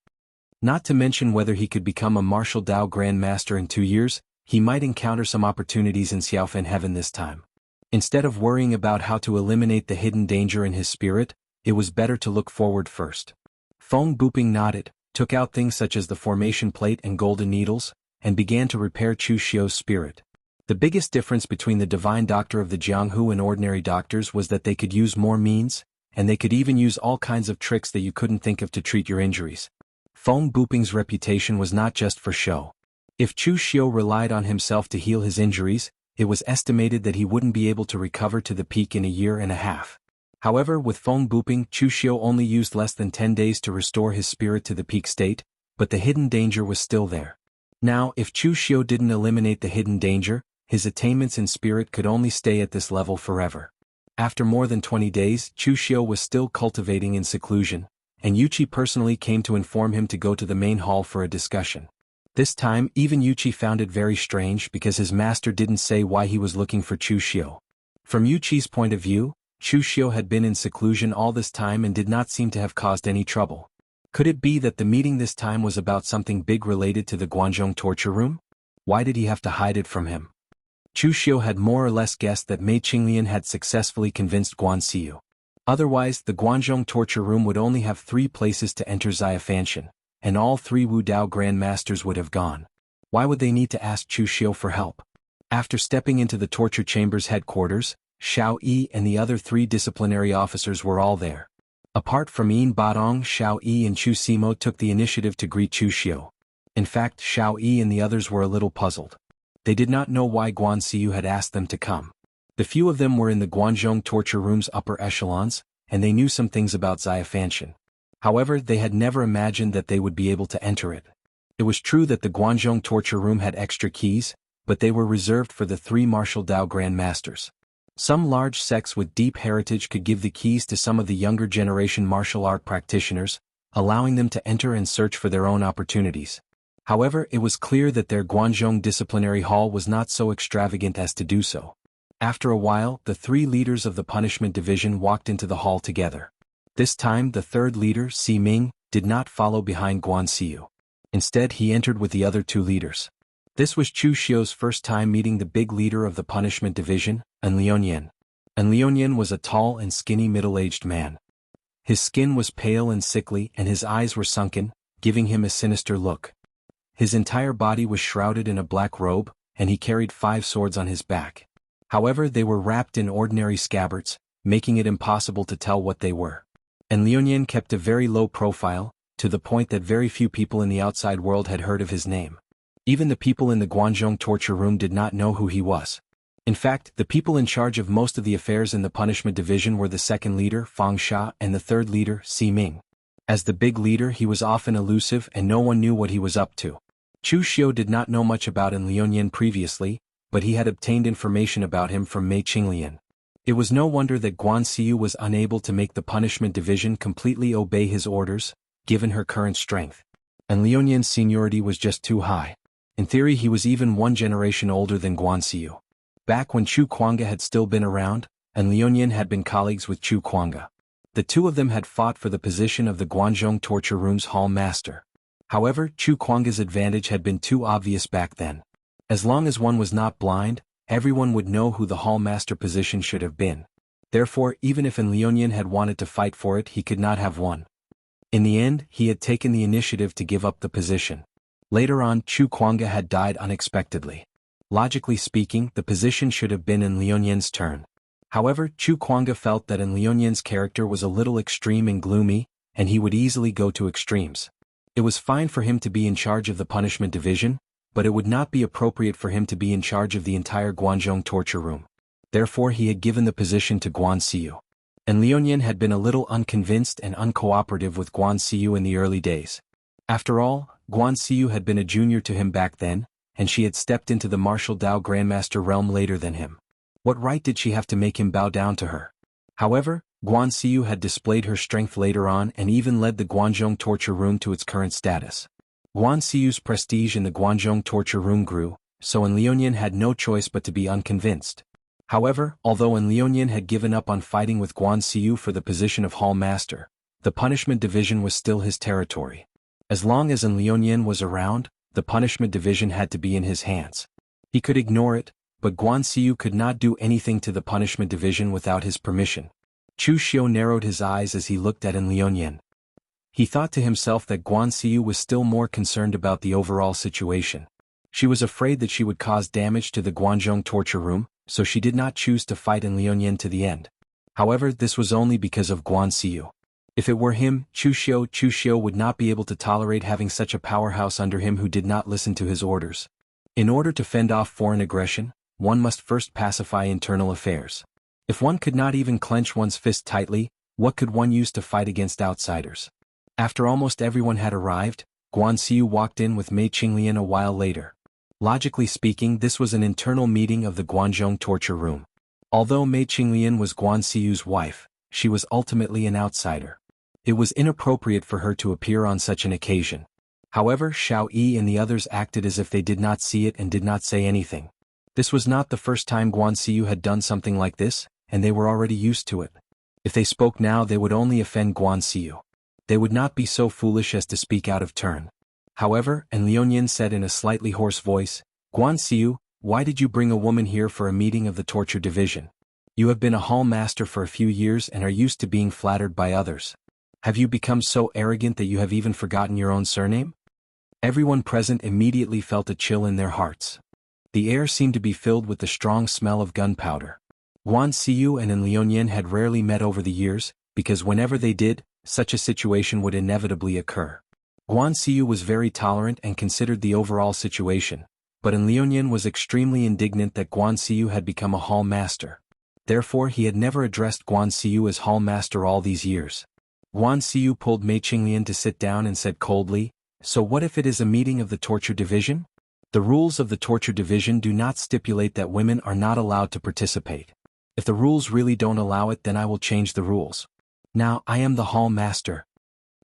Not to mention whether he could become a martial Dao Grandmaster in 2 years, he might encounter some opportunities in Xiaofen Heaven this time. Instead of worrying about how to eliminate the hidden danger in his spirit, it was better to look forward first. Feng Buping nodded, took out things such as the formation plate and golden needles, and began to repair Chu Xiu's spirit. The biggest difference between the divine doctor of the Jianghu and ordinary doctors was that they could use more means, and they could even use all kinds of tricks that you couldn't think of to treat your injuries. Feng Buping's reputation was not just for show. If Chu Xiu relied on himself to heal his injuries, it was estimated that he wouldn't be able to recover to the peak in a year and a half. However, with Feng Buping, Chu Xiu only used less than 10 days to restore his spirit to the peak state, but the hidden danger was still there. Now, if Chu Xiu didn't eliminate the hidden danger, his attainments in spirit could only stay at this level forever. After more than 20 days, Chu Xiu was still cultivating in seclusion, and Yuqi personally came to inform him to go to the main hall for a discussion. This time, even Yuqi found it very strange because his master didn't say why he was looking for Chu Xiu. From Yuqi's point of view, Chu Xiu had been in seclusion all this time and did not seem to have caused any trouble. Could it be that the meeting this time was about something big related to the Guanzhong torture room? Why did he have to hide it from him? Chu Xiu had more or less guessed that Mei Qinglian had successfully convinced Guan Xiu. Otherwise, the Guanzhong torture room would only have 3 places to enter Xiafanshan, and all 3 Wu Dao Grand Masters would have gone. Why would they need to ask Chu Xiu for help? After stepping into the torture chamber's headquarters, Xiao Yi and the other 3 disciplinary officers were all there. Apart from Yin Badong, Xiao Yi and Chu Simo took the initiative to greet Chu Xiu. In fact, Xiao Yi and the others were a little puzzled. They did not know why Guan Xiu had asked them to come. The few of them were in the Guanzhong torture room's upper echelons, and they knew some things about Xiafanshan. However, they had never imagined that they would be able to enter it. It was true that the Guanzhong torture room had extra keys, but they were reserved for the 3 martial Dao Grand Masters. Some large sects with deep heritage could give the keys to some of the younger generation martial art practitioners, allowing them to enter and search for their own opportunities. However, it was clear that their Guanzhong disciplinary hall was not so extravagant as to do so. After a while, the 3 leaders of the punishment division walked into the hall together. This time the 3rd leader, Si Ming, did not follow behind Guan Xiu. Instead he entered with the other 2 leaders. This was Chu Xiu's first time meeting the big leader of the punishment division, An Liuyan. An Liuyan was a tall and skinny middle-aged man. His skin was pale and sickly and his eyes were sunken, giving him a sinister look. His entire body was shrouded in a black robe, and he carried 5 swords on his back. However, they were wrapped in ordinary scabbards, making it impossible to tell what they were. And Liuyan kept a very low profile, to the point that very few people in the outside world had heard of his name. Even the people in the Guanzhong torture room did not know who he was. In fact, the people in charge of most of the affairs in the punishment division were the 2nd leader, Fang Sha, and the 3rd leader, Si Ming. As the big leader, he was often elusive and no one knew what he was up to. Chu Xiu did not know much about An Liuyan previously, but he had obtained information about him from Mei Qinglian. It was no wonder that Guan Xiu was unable to make the punishment division completely obey his orders, given her current strength. And Liuyan's seniority was just too high. In theory he was even 1 generation older than Guan Xiu. Back when Chu Kuanga had still been around, and Liuyan had been colleagues with Chu Kuanga. The 2 of them had fought for the position of the Guanzhong torture room's hall master. However, Chu Kuanga's advantage had been too obvious back then. As long as one was not blind, everyone would know who the hall master position should have been. Therefore, even if An Liuyan had wanted to fight for it, he could not have won. In the end, he had taken the initiative to give up the position. Later on, Chu Kuanga had died unexpectedly. Logically speaking, the position should have been An Liuyan's turn. However, Chu Kuanga felt that An Liuyan's character was a little extreme and gloomy, and he would easily go to extremes. It was fine for him to be in charge of the punishment division, but it would not be appropriate for him to be in charge of the entire Guanzhong torture room. Therefore he had given the position to Guan Xiu. And Liuyan had been a little unconvinced and uncooperative with Guan Xiu in the early days. After all, Guan Xiu had been a junior to him back then, and she had stepped into the martial Dao Grandmaster realm later than him. What right did she have to make him bow down to her? However, Guan Xiu had displayed her strength later on and even led the Guanzhong torture room to its current status. Guan Xiu's prestige in the Guanzhong torture room grew, so An Liuyan had no choice but to be unconvinced. However, although An Liuyan had given up on fighting with Guan Xiu for the position of hall master, the punishment division was still his territory. As long as An Liuyan was around, the punishment division had to be in his hands. He could ignore it, but Guan Xiu could not do anything to the punishment division without his permission. Chu Xiu narrowed his eyes as he looked at An Liuyan. He thought to himself that Guan Xiu was still more concerned about the overall situation. She was afraid that she would cause damage to the Guanzhong torture room, so she did not choose to fight An Liuyan to the end. However, this was only because of Guan Xiu. If it were him, Chu Xiu would not be able to tolerate having such a powerhouse under him who did not listen to his orders. In order to fend off foreign aggression, one must first pacify internal affairs. If one could not even clench one's fist tightly, what could one use to fight against outsiders? After almost everyone had arrived, Guan Xiu walked in with Mei Qinglian a while later. Logically speaking, this was an internal meeting of the Guanzhong torture room. Although Mei Qinglian was Guan Xiu's wife, she was ultimately an outsider. It was inappropriate for her to appear on such an occasion. However, Xiao Yi and the others acted as if they did not see it and did not say anything. This was not the first time Guan Xiu had done something like this, and they were already used to it. If they spoke now, they would only offend Guan Xiu. They would not be so foolish as to speak out of turn. However, An Liuyan said in a slightly hoarse voice, "Guan Xiu, why did you bring a woman here for a meeting of the torture division? You have been a hall master for a few years and are used to being flattered by others. Have you become so arrogant that you have even forgotten your own surname?" Everyone present immediately felt a chill in their hearts. The air seemed to be filled with the strong smell of gunpowder. Guan Xiu and Liuyan had rarely met over the years, because whenever they did, such a situation would inevitably occur. Guan Xiu was very tolerant and considered the overall situation, but Liuyan was extremely indignant that Guan Xiu had become a hall master. Therefore he had never addressed Guan Xiu as hall master all these years. Guan Xiu pulled Mei Qinglian to sit down and said coldly, "So what if it is a meeting of the torture division? The rules of the torture division do not stipulate that women are not allowed to participate. If the rules really don't allow it, then I will change the rules. Now I am the hall master."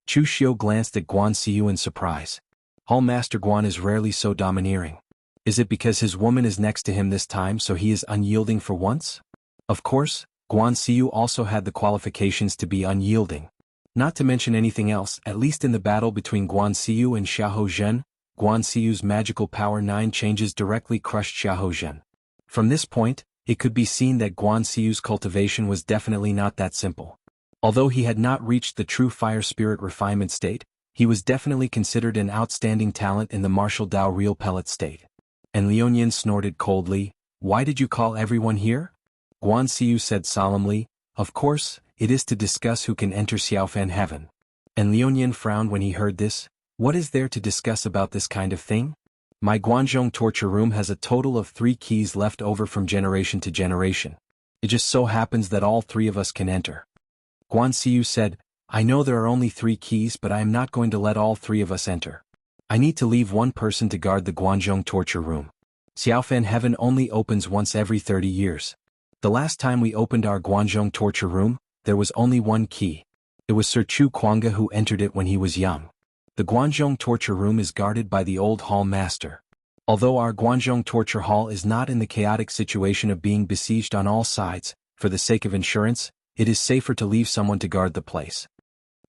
Chu Xiu glanced at Guan Xiu in surprise. Hall master Guan is rarely so domineering. Is it because his woman is next to him this time so he is unyielding for once? Of course, Guan Xiu also had the qualifications to be unyielding. Not to mention anything else, at least in the battle between Guan Xiu and Xiahou Zhen, Guan Xiu's magical power 9 changes directly crushed Xiahou Zhen. From this point, it could be seen that Guan Xiu's cultivation was definitely not that simple. Although he had not reached the true fire spirit refinement state, he was definitely considered an outstanding talent in the martial Dao real pellet state. And Liuyan snorted coldly, "Why did you call everyone here?" Guan Xiu said solemnly, "Of course, it is to discuss who can enter Xiaofan heaven." And Liuyan frowned when he heard this. What is there to discuss about this kind of thing? My Guanzhong torture room has a total of 3 keys left over from generation to generation. It just so happens that all 3 of us can enter. Guan Xiu said, "I know there are only 3 keys, but I am not going to let all 3 of us enter. I need to leave 1 person to guard the Guanzhong torture room. Xiaofan heaven only opens once every 30 years. The last time we opened our Guanzhong torture room, there was only 1 key. It was Sir Chu Kuanga who entered it when he was young. The Guanzhong torture room is guarded by the old hall master. Although our Guanzhong torture hall is not in the chaotic situation of being besieged on all sides, for the sake of insurance, it is safer to leave someone to guard the place."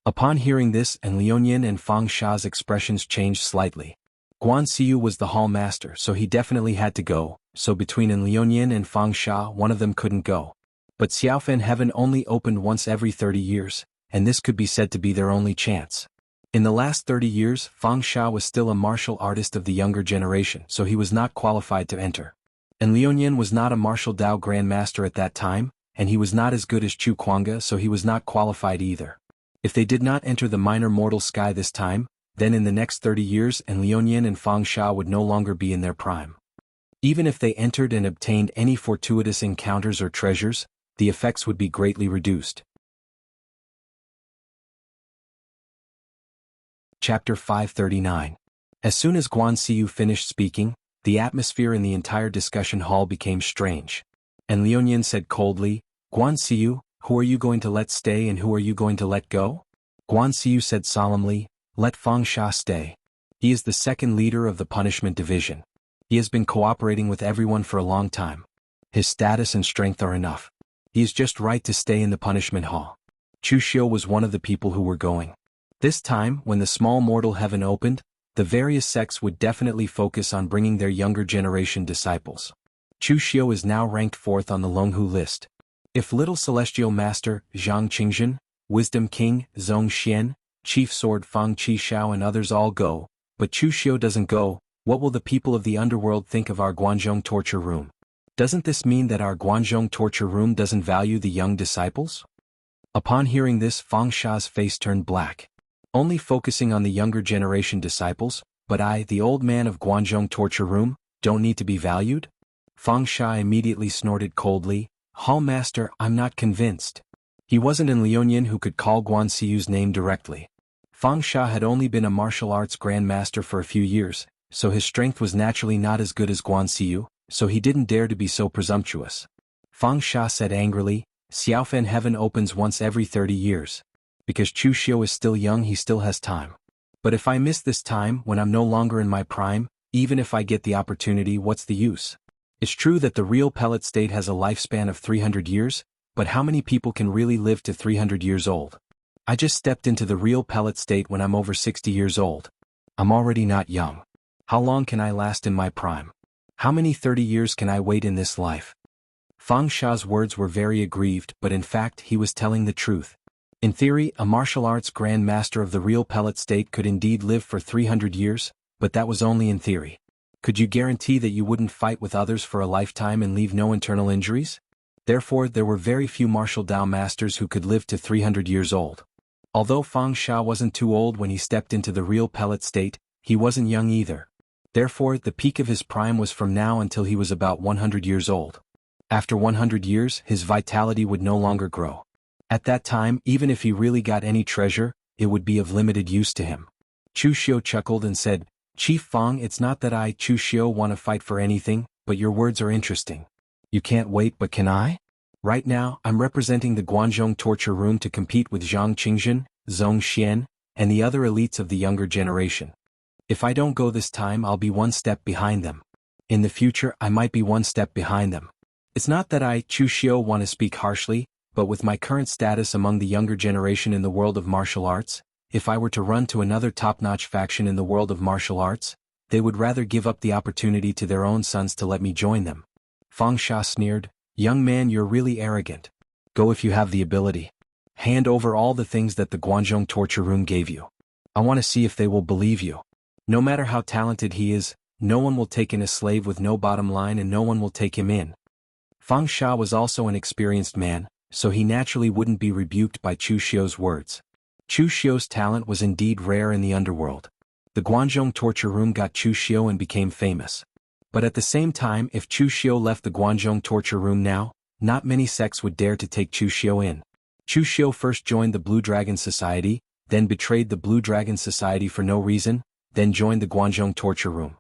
Upon hearing this, and Liuyan and Fang Sha's expressions changed slightly. Guan Xiu was the hall master, so he definitely had to go, so between Liuyan and Fang Sha, one of them couldn't go. But Xiaofan heaven only opened once every 30 years, and this could be said to be their only chance. In the last 30 years, Fang Sha was still a martial artist of the younger generation, so he was not qualified to enter. And Liuyan was not a martial Dao grandmaster at that time, and he was not as good as Chu Kuanga, so he was not qualified either. If they did not enter the minor mortal sky this time, then in the next 30 years Liuyan and Fang Sha would no longer be in their prime. Even if they entered and obtained any fortuitous encounters or treasures, the effects would be greatly reduced. Chapter 539. As soon as Guan Xiu finished speaking, the atmosphere in the entire discussion hall became strange. And Liuyan said coldly, "Guan Xiu, who are you going to let stay and who are you going to let go?" Guan Xiu said solemnly, "Let Fang Sha stay. He is the second leader of the punishment division. He has been cooperating with everyone for a long time. His status and strength are enough. He is just right to stay in the punishment hall." Chu Xiu was one of the people who were going. This time, when the small mortal heaven opened, the various sects would definitely focus on bringing their younger generation disciples. Chu Xiu is now ranked 4th on the Longhu list. If Little Celestial Master, Zhang Qingzhen, Wisdom King, Zhong Xian, Chief Sword Fang Qishao and others all go, but Chu Xiu doesn't go, what will the people of the underworld think of our Guanzhong torture room? Doesn't this mean that our Guanzhong torture room doesn't value the young disciples? Upon hearing this, Fang Sha's face turned black. Only focusing on the younger generation disciples, but I, the old man of Guanzhong torture room, don't need to be valued? Fang Sha immediately snorted coldly, "Hall master, I'm not convinced." He wasn't in Liuyan who could call Guan Xiu's name directly. Fang Sha had only been a martial arts grandmaster for a few years, so his strength was naturally not as good as Guan Xiu, so he didn't dare to be so presumptuous. Fang Sha said angrily, "Xiaofan heaven opens once every 30 years. Because Chu Xiu is still young, he still has time. But if I miss this time when I'm no longer in my prime, even if I get the opportunity, what's the use? It's true that the real pellet state has a lifespan of 300 years, but how many people can really live to 300 years old? I just stepped into the real pellet state when I'm over 60 years old. I'm already not young. How long can I last in my prime? How many 30 years can I wait in this life?" Fang Sha's words were very aggrieved, but in fact he was telling the truth. In theory, a martial arts grand master of the real pellet state could indeed live for 300 years, but that was only in theory. Could you guarantee that you wouldn't fight with others for a lifetime and leave no internal injuries? Therefore, there were very few martial Dao masters who could live to 300 years old. Although Fang Sha wasn't too old when he stepped into the real pellet state, he wasn't young either. Therefore, the peak of his prime was from now until he was about 100 years old. After 100 years, his vitality would no longer grow. At that time, even if he really got any treasure, it would be of limited use to him. Chu Xiu chuckled and said, Chief Fang, it's not that I, Chu Xiu, want to fight for anything, but your words are interesting. You can't wait, but can I? Right now, I'm representing the Guanzhong torture room to compete with Zhang Qingzhen, Zhong Xian, and the other elites of the younger generation. If I don't go this time, I'll be one step behind them. In the future, I might be one step behind them. It's not that I, Chu Xiu, want to speak harshly, but with my current status among the younger generation in the world of martial arts, if I were to run to another top-notch faction in the world of martial arts, they would rather give up the opportunity to their own sons to let me join them. Fang Sha sneered, Young man, you're really arrogant. Go if you have the ability. Hand over all the things that the Guanzhong torture room gave you. I want to see if they will believe you. No matter how talented he is, no one will take in a slave with no bottom line and no one will take him in. Fang Sha was also an experienced man, so he naturally wouldn't be rebuked by Chu Xiu's words. Chu Xiu's talent was indeed rare in the underworld. The Guanzhong torture room got Chu Xiu and became famous. But at the same time, if Chu Xiu left the Guanzhong torture room now, not many sects would dare to take Chu Xiu in. Chu Xiu first joined the Blue Dragon Society, then betrayed the Blue Dragon Society for no reason, then joined the Guanzhong torture room.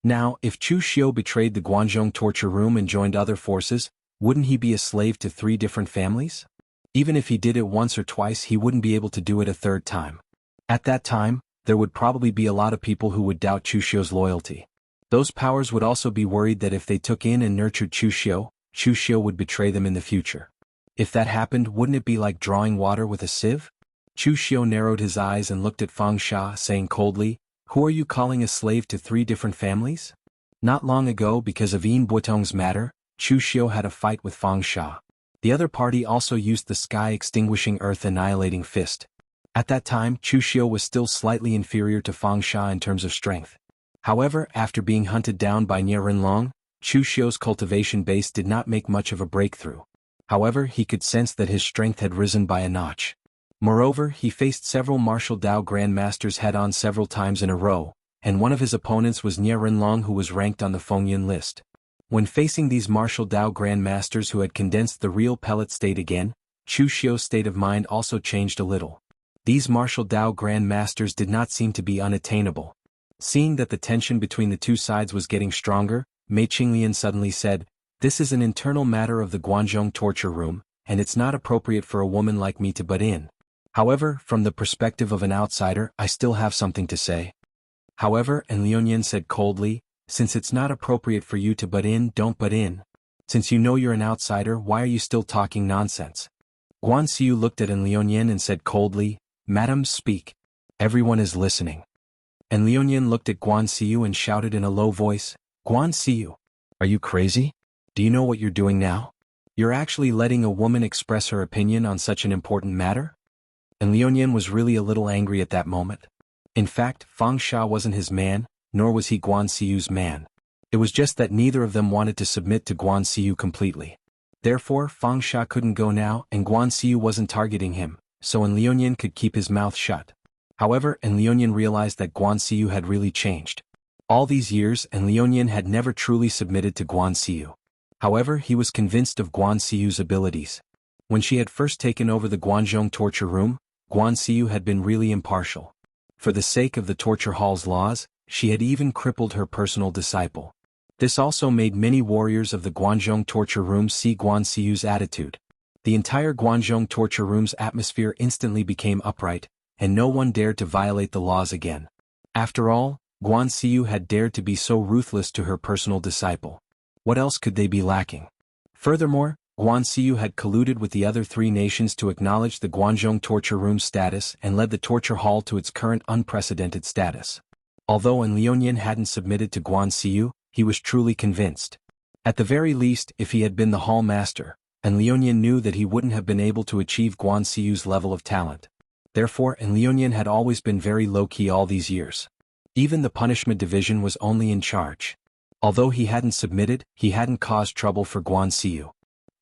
Now, if Chu Xiu betrayed the Guanzhong torture room and joined other forces, wouldn't he be a slave to 3 different families? Even if he did it once or twice, he wouldn't be able to do it a third time. At that time, there would probably be a lot of people who would doubt Chu Xiu's loyalty. Those powers would also be worried that if they took in and nurtured Chu Xiu would betray them in the future. If that happened, wouldn't it be like drawing water with a sieve? Chu Xiu narrowed his eyes and looked at Fang Sha, saying coldly, Who are you calling a slave to 3 different families? Not long ago, because of Yin Buitong's matter, Chu Xiu had a fight with Fang Sha. The other party also used the sky-extinguishing earth-annihilating fist. At that time, Chu Xiu was still slightly inferior to Fang Sha in terms of strength. However, after being hunted down by Nie Rinlong, Chu Xiu's cultivation base did not make much of a breakthrough. However, he could sense that his strength had risen by a notch. Moreover, he faced several martial Dao grandmasters head-on several times in a row, and one of his opponents was Nie Rinlong, who was ranked on the Fengyin list. When facing these martial Dao grandmasters who had condensed the real pellet state again, Chu Xiu's state of mind also changed a little. These martial Dao grandmasters did not seem to be unattainable. Seeing that the tension between the two sides was getting stronger, Mei Qinglian suddenly said, This is an internal matter of the Guanzhong torture room, and it's not appropriate for a woman like me to butt in. However, from the perspective of an outsider, I still have something to say. However, and Liuyan said coldly, Since it's not appropriate for you to butt in, don't butt in. Since you know you're an outsider, why are you still talking nonsense? Guan Xiu looked at An Liuyan and said coldly, Madam, speak. Everyone is listening. And Liuyan looked at Guan Xiu and shouted in a low voice, Guan Xiu, are you crazy? Do you know what you're doing now? You're actually letting a woman express her opinion on such an important matter? And Liuyan was really a little angry at that moment. In fact, Fang Sha wasn't his man, nor was he Guan Xiu's man. It was just that neither of them wanted to submit to Guan Xiu completely. Therefore, Fang Sha couldn't go now and Guan Xiu wasn't targeting him, so An Liuyan could keep his mouth shut. However, An Liuyan realized that Guan Xiu had really changed. All these years, An Liuyan had never truly submitted to Guan Xiu. However, he was convinced of Guan Xiu's abilities. When she had first taken over the Guanzhong torture room, Guan Xiu had been really impartial. For the sake of the torture hall's laws, she had even crippled her personal disciple. This also made many warriors of the Guanzhong torture room see Guan Xiu's attitude. The entire Guanzhong torture room's atmosphere instantly became upright, and no one dared to violate the laws again. After all, Guan Xiu had dared to be so ruthless to her personal disciple. What else could they be lacking? Furthermore, Guan Xiu had colluded with the other 3 nations to acknowledge the Guanzhong torture room's status and led the torture hall to its current unprecedented status. Although An Liuyan hadn't submitted to Guan Xiu, he was truly convinced. At the very least, if he had been the hall master, An Liuyan knew that he wouldn't have been able to achieve Guan Xiu's level of talent. Therefore, An Liuyan had always been very low-key all these years. Even the punishment division was only in charge. Although he hadn't submitted, he hadn't caused trouble for Guan Xiu.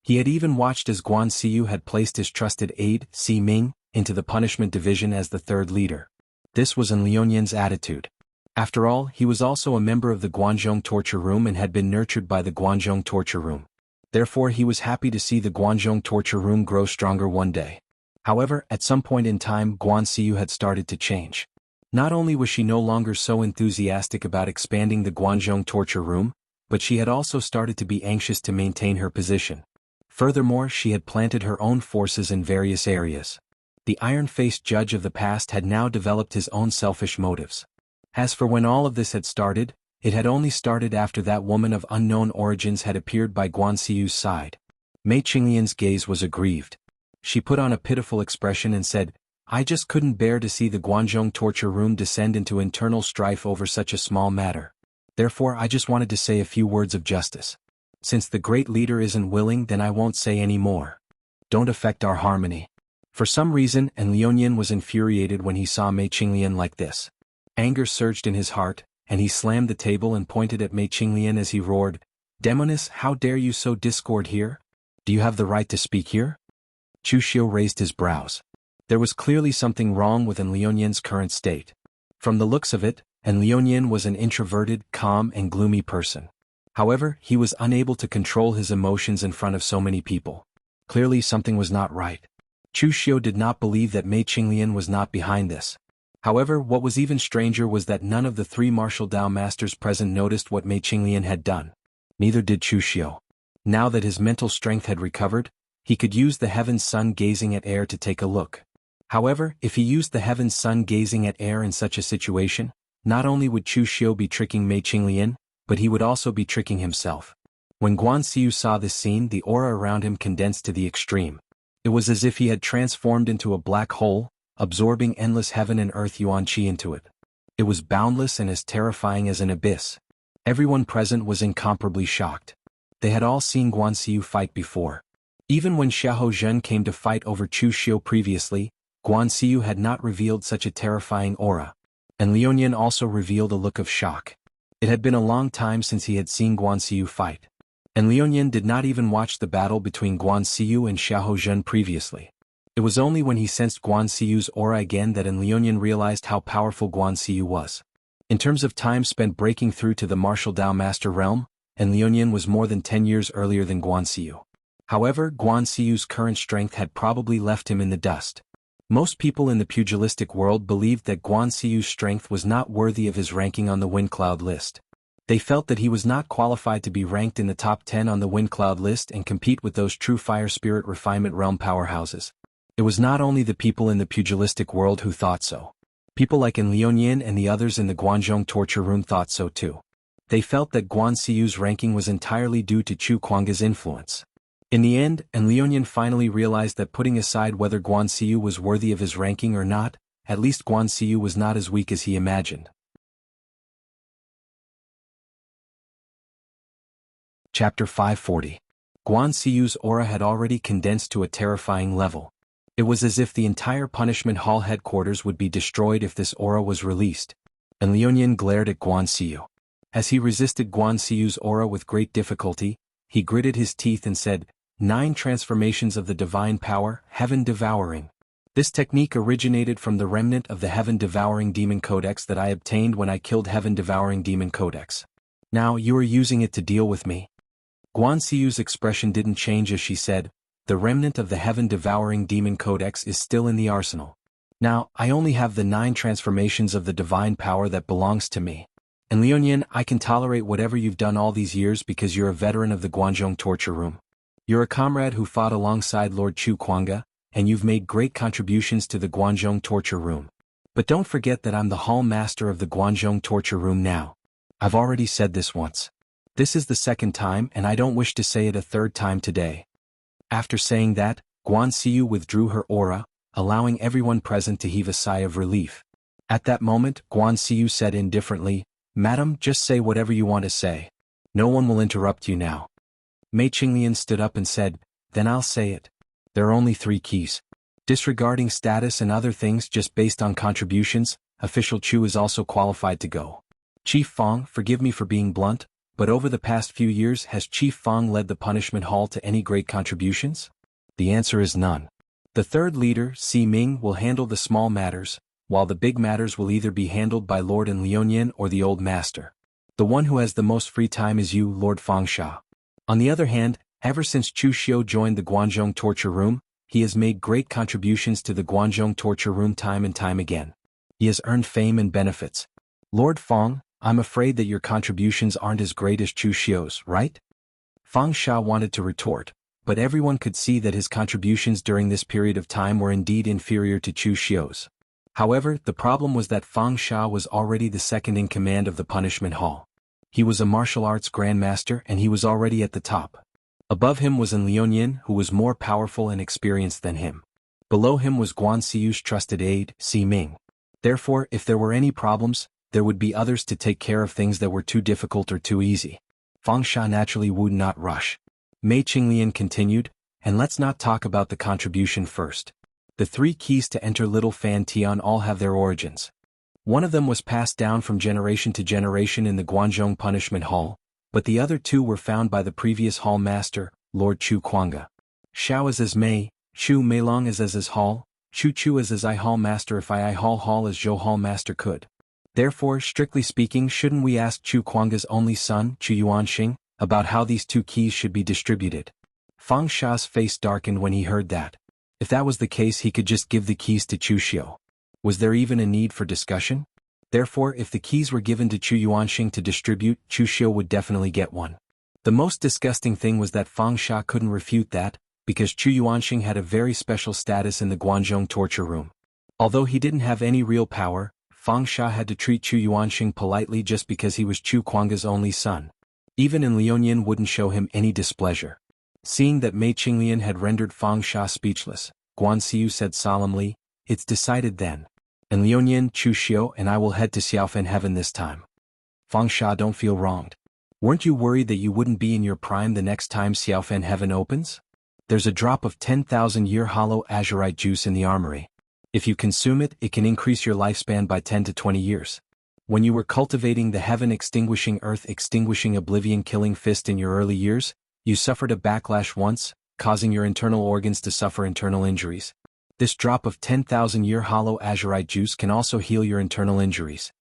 He had even watched as Guan Xiu had placed his trusted aide, Si Ming, into the punishment division as the third leader. This was in Liuyan's attitude. After all, he was also a member of the Guanzhong torture room and had been nurtured by the Guanzhong torture room. Therefore he was happy to see the Guanzhong torture room grow stronger one day. However, at some point in time Guan Xiu had started to change. Not only was she no longer so enthusiastic about expanding the Guanzhong torture room, but she had also started to be anxious to maintain her position. Furthermore, she had planted her own forces in various areas. The iron-faced judge of the past had now developed his own selfish motives. As for when all of this had started, it had only started after that woman of unknown origins had appeared by Guan Xiu's side. Mei Qinglian's gaze was aggrieved. She put on a pitiful expression and said, "I just couldn't bear to see the Guanzhong torture room descend into internal strife over such a small matter. Therefore I just wanted to say a few words of justice. Since the great leader isn't willing, then I won't say any more. Don't affect our harmony." For some reason, Liuyan was infuriated when he saw Mei Qinglian like this. Anger surged in his heart, and he slammed the table and pointed at Mei Qinglian as he roared, "Demoness, how dare you sow discord here? Do you have the right to speak here?" Chu Xiu raised his brows. There was clearly something wrong with Liuyan's current state. From the looks of it, Liuyan was an introverted, calm and gloomy person. However, he was unable to control his emotions in front of so many people. Clearly something was not right. Chu Xiu did not believe that Mei Qinglian was not behind this. However, what was even stranger was that none of the three martial Dao masters present noticed what Mei Qinglian had done. Neither did Chu Xiu. Now that his mental strength had recovered, he could use the heaven's sun gazing at air to take a look. However, if he used the heaven's sun gazing at air in such a situation, not only would Chu Xiu be tricking Mei Qinglian, but he would also be tricking himself. When Guan Xiu saw this scene, the aura around him condensed to the extreme. It was as if he had transformed into a black hole, absorbing endless heaven and earth yuan qi into it. It was boundless and as terrifying as an abyss. Everyone present was incomparably shocked. They had all seen Guan Xiu fight before. Even when Xiahou Zhen came to fight over Chu Xiu previously, Guan Xiu had not revealed such a terrifying aura. And Liuyan also revealed a look of shock. It had been a long time since he had seen Guan Xiu fight. And Liuyan did not even watch the battle between Guan Xiu and Xiahou Zhen previously. It was only when he sensed Guan Xiu's aura again that Liuyan realized how powerful Guan Xiu was. In terms of time spent breaking through to the martial Dao master realm, Liuyan was more than 10 years earlier than Guan Xiu. However, Guan Xiu's current strength had probably left him in the dust. Most people in the pugilistic world believed that Guan Xiu's strength was not worthy of his ranking on the Wind Cloud list. They felt that he was not qualified to be ranked in the top 10 on the Wind Cloud list and compete with those true Fire Spirit Refinement Realm powerhouses. It was not only the people in the pugilistic world who thought so. People like Liuyan and the others in the Guanzhong torture room thought so too. They felt that Guan Xiu's ranking was entirely due to Chu Kuanga's influence. In the end, Liuyan finally realized that putting aside whether Guan Xiu was worthy of his ranking or not, at least Guan Xiu was not as weak as he imagined. Chapter 540. Guan Xiu's aura had already condensed to a terrifying level. It was as if the entire punishment hall headquarters would be destroyed if this aura was released. And Liuyan glared at Guan Xiu. As he resisted Guan Xiu's aura with great difficulty, he gritted his teeth and said, "9 transformations of the divine power, heaven devouring." This technique originated from the remnant of the heaven devouring demon codex that I obtained when I killed heaven devouring demon codex. Now you are using it to deal with me? Guan Xiu's expression didn't change as she said, "The remnant of the heaven-devouring demon codex is still in the arsenal. Now, I only have the 9 transformations of the divine power that belongs to me. And Liuyan, I can tolerate whatever you've done all these years because you're a veteran of the Guanzhong torture room. You're a comrade who fought alongside Lord Chu Kuanga, and you've made great contributions to the Guanzhong torture room. But don't forget that I'm the hall master of the Guanzhong torture room now. I've already said this once. This is the second time and I don't wish to say it a third time today." After saying that, Guan Xiu withdrew her aura, allowing everyone present to heave a sigh of relief. At that moment, Guan Xiu said indifferently, "Madam, just say whatever you want to say. No one will interrupt you now." Mei Qinglian stood up and said, "Then I'll say it. There are only 3 keys. Disregarding status and other things just based on contributions, Official Chu is also qualified to go. Chief Fong, forgive me for being blunt, But over the past few years, has Chief Fang led the punishment hall to any great contributions? The answer is none. The third leader, Si Ming, will handle the small matters, while the big matters will either be handled by Lord and Liuanian or the old master. The one who has the most free time is you, Lord Fangsha. On the other hand, ever since Chu Xiu joined the Guanzhong torture room, he has made great contributions to the Guanzhong torture room time and time again. He has earned fame and benefits. Lord Fang, I'm afraid that your contributions aren't as great as Chu Xiu's, right? Fang Sha wanted to retort, but everyone could see that his contributions during this period of time were indeed inferior to Chu Xiu's. However, the problem was that Fang Sha was already the second in command of the punishment hall. He was a martial arts grandmaster and he was already at the top. Above him was Liuanian, who was more powerful and experienced than him. Below him was Guan Xiu's trusted aide, Si Ming. Therefore, if there were any problems, there would be others to take care of things that were too difficult or too easy. Fang Sha naturally would not rush. Mei Qinglian continued, and let's not talk about the contribution first. The 3 keys to enter Little Fan Tian all have their origins. One of them was passed down from generation to generation in the Guanzhong punishment hall, but the other 2 were found by the previous hall master, Lord Chu Kuanga. Xiao is as Mei, Chu Meilong is as his hall, Chu Chu is as I hall master if I hall as Zhou hall master could. Therefore, strictly speaking, shouldn't we ask Chu Kuanga's only son, Chu Yuanxing, about how these 2 keys should be distributed? Fang Sha's face darkened when he heard that. If that was the case, he could just give the keys to Chu Xiu. Was there even a need for discussion? Therefore, if the keys were given to Chu Yuanxing to distribute, Chu Xiu would definitely get one. The most disgusting thing was that Fang Sha couldn't refute that, because Chu Yuanxing had a very special status in the Guanzhong torture room. Although he didn't have any real power, Fang Sha had to treat Chu Yuanxing politely just because he was Chu Kuanga's only son. Even Liuanian wouldn't show him any displeasure. Seeing that Mei Qinglian had rendered Fang Sha speechless, Guan Xiu said solemnly, "It's decided then. And Liuanian, Chu Xiu and I will head to Xiaofan heaven this time." Fang Sha, don't feel wronged. Weren't you worried that you wouldn't be in your prime the next time Xiaofan heaven opens? There's a drop of 10,000-year hollow azurite juice in the armory. If you consume it, it can increase your lifespan by 10 to 20 years. When you were cultivating the heaven-extinguishing earth-extinguishing oblivion-killing fist in your early years, you suffered a backlash once, causing your internal organs to suffer internal injuries. This drop of 10,000-year hollow azurite juice can also heal your internal injuries.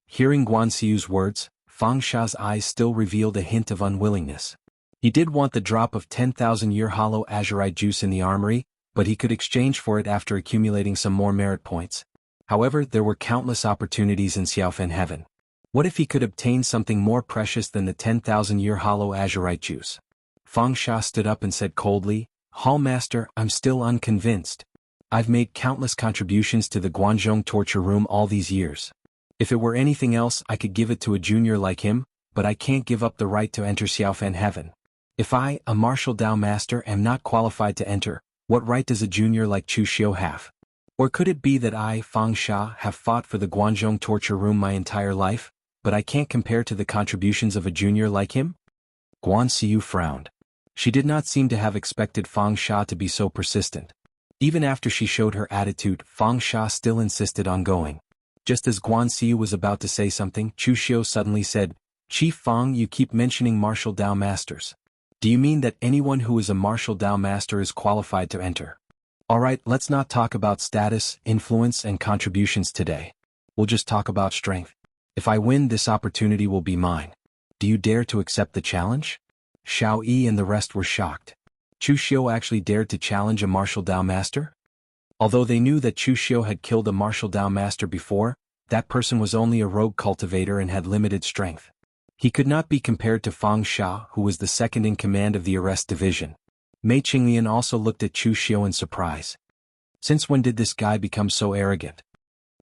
Hearing Guan Xiu's words, Fang Sha's eyes still revealed a hint of unwillingness. He did want the drop of 10,000-year hollow azurite juice in the armory, but he could exchange for it after accumulating some more merit points. However, there were countless opportunities in Xiaofan heaven. What if he could obtain something more precious than the 10,000-year hollow azurite juice? Fang Sha stood up and said coldly, "Hall Master, I'm still unconvinced. I've made countless contributions to the Guanzhong torture room all these years. If it were anything else, I could give it to a junior like him, but I can't give up the right to enter Xiaofan heaven. If I, a martial Dao master, am not qualified to enter, what right does a junior like Chu Xiu have? Or could it be that I, Fang Sha, have fought for the Guanzhong torture room my entire life, but I can't compare to the contributions of a junior like him?" Guan Xiu frowned. She did not seem to have expected Fang Sha to be so persistent. Even after she showed her attitude, Fang Sha still insisted on going. Just as Guan Xiu was about to say something, Chu Xiu suddenly said, "Chief Fang, you keep mentioning martial Dao masters. Do you mean that anyone who is a martial Dao master is qualified to enter? Alright, let's not talk about status, influence and contributions today. We'll just talk about strength. If I win, this opportunity will be mine. Do you dare to accept the challenge?" Xiao Yi and the rest were shocked. Chu Xiu actually dared to challenge a martial Dao master? Although they knew that Chu Xiu had killed a martial Dao master before, that person was only a rogue cultivator and had limited strength. He could not be compared to Fang Sha, who was the second in command of the arrest division. Mei Qinglian also looked at Chu Xiu in surprise. Since when did this guy become so arrogant?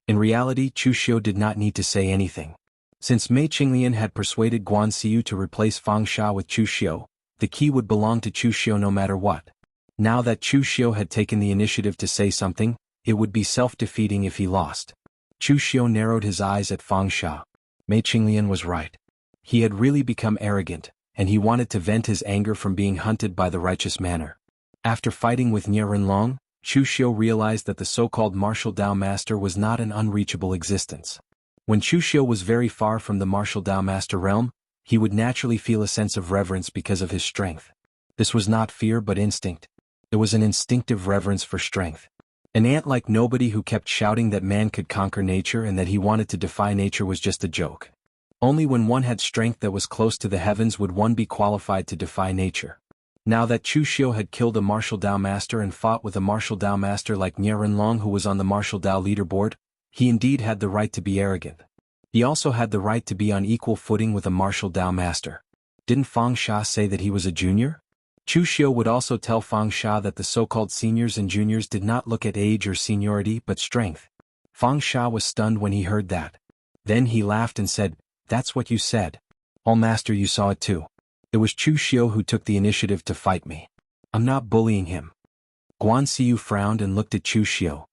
In reality, Chu Xiu did not need to say anything. Since Mei Qinglian had persuaded Guan Xiu to replace Fang Sha with Chu Xiu, the key would belong to Chu Xiu no matter what. Now that Chu Xiu had taken the initiative to say something, it would be self-defeating if he lost. Chu Xiu narrowed his eyes at Fang Sha. Mei Qinglian was right. He had really become arrogant, and he wanted to vent his anger from being hunted by the righteous manner. After fighting with Nie Renlong, Chu Xiu realized that the so-called martial Dao master was not an unreachable existence. When Chu Xiu was very far from the martial Dao master realm, he would naturally feel a sense of reverence because of his strength. This was not fear but instinct. It was an instinctive reverence for strength. An ant like nobody who kept shouting that man could conquer nature and that he wanted to defy nature was just a joke. Only when one had strength that was close to the heavens would one be qualified to defy nature. Now that Chu Xiu had killed a martial Dao master and fought with a martial Dao master like Nie Renlong who was on the martial Dao leaderboard, he indeed had the right to be arrogant. He also had the right to be on equal footing with a martial Dao master. Didn't Fang Xia say that he was a junior? Chu Xiu would also tell Fang Xia that the so-called seniors and juniors did not look at age or seniority but strength. Fang Xia was stunned when he heard that. Then he laughed and said, "That's what you said. Oh master, you saw it too. It was Chu Xiu who took the initiative to fight me. I'm not bullying him." Guan Xiu frowned and looked at Chu Xiu.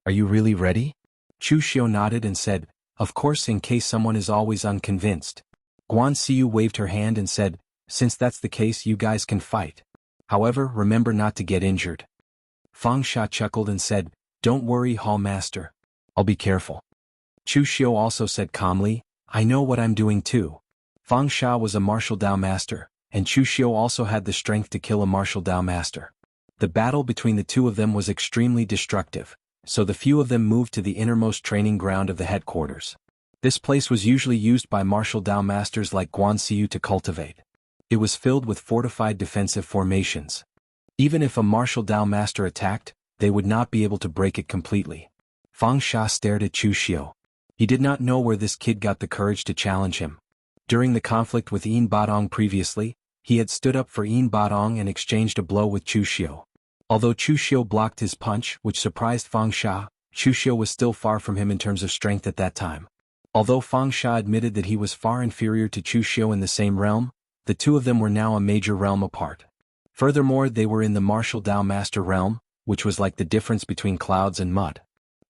"Are you really ready?" Chu Xiu nodded and said, "Of course, in case someone is always unconvinced." Guan Xiu waved her hand and said, "Since that's the case, you guys can fight. However, remember not to get injured." Fang Xia chuckled and said, "Don't worry, Hall Master. I'll be careful." Chu Xiu also said calmly, "I know what I'm doing too." Fang Xia was a martial Dao master, and Chu Xiu also had the strength to kill a martial Dao master. The battle between the two of them was extremely destructive, so the few of them moved to the innermost training ground of the headquarters. This place was usually used by martial Dao masters like Guan Xiu to cultivate. It was filled with fortified defensive formations. Even if a martial Dao master attacked, they would not be able to break it completely. Fang Xia stared at Chu Xiu. He did not know where this kid got the courage to challenge him. During the conflict with Yin Badong previously, he had stood up for Yin Badong and exchanged a blow with Chu Xiu. Although Chu Xiu blocked his punch, which surprised Fang Xia, Chu Xiu was still far from him in terms of strength at that time. Although Fang Xia admitted that he was far inferior to Chu Xiu in the same realm, the two of them were now a major realm apart. Furthermore, they were in the martial Dao master realm, which was like the difference between clouds and mud.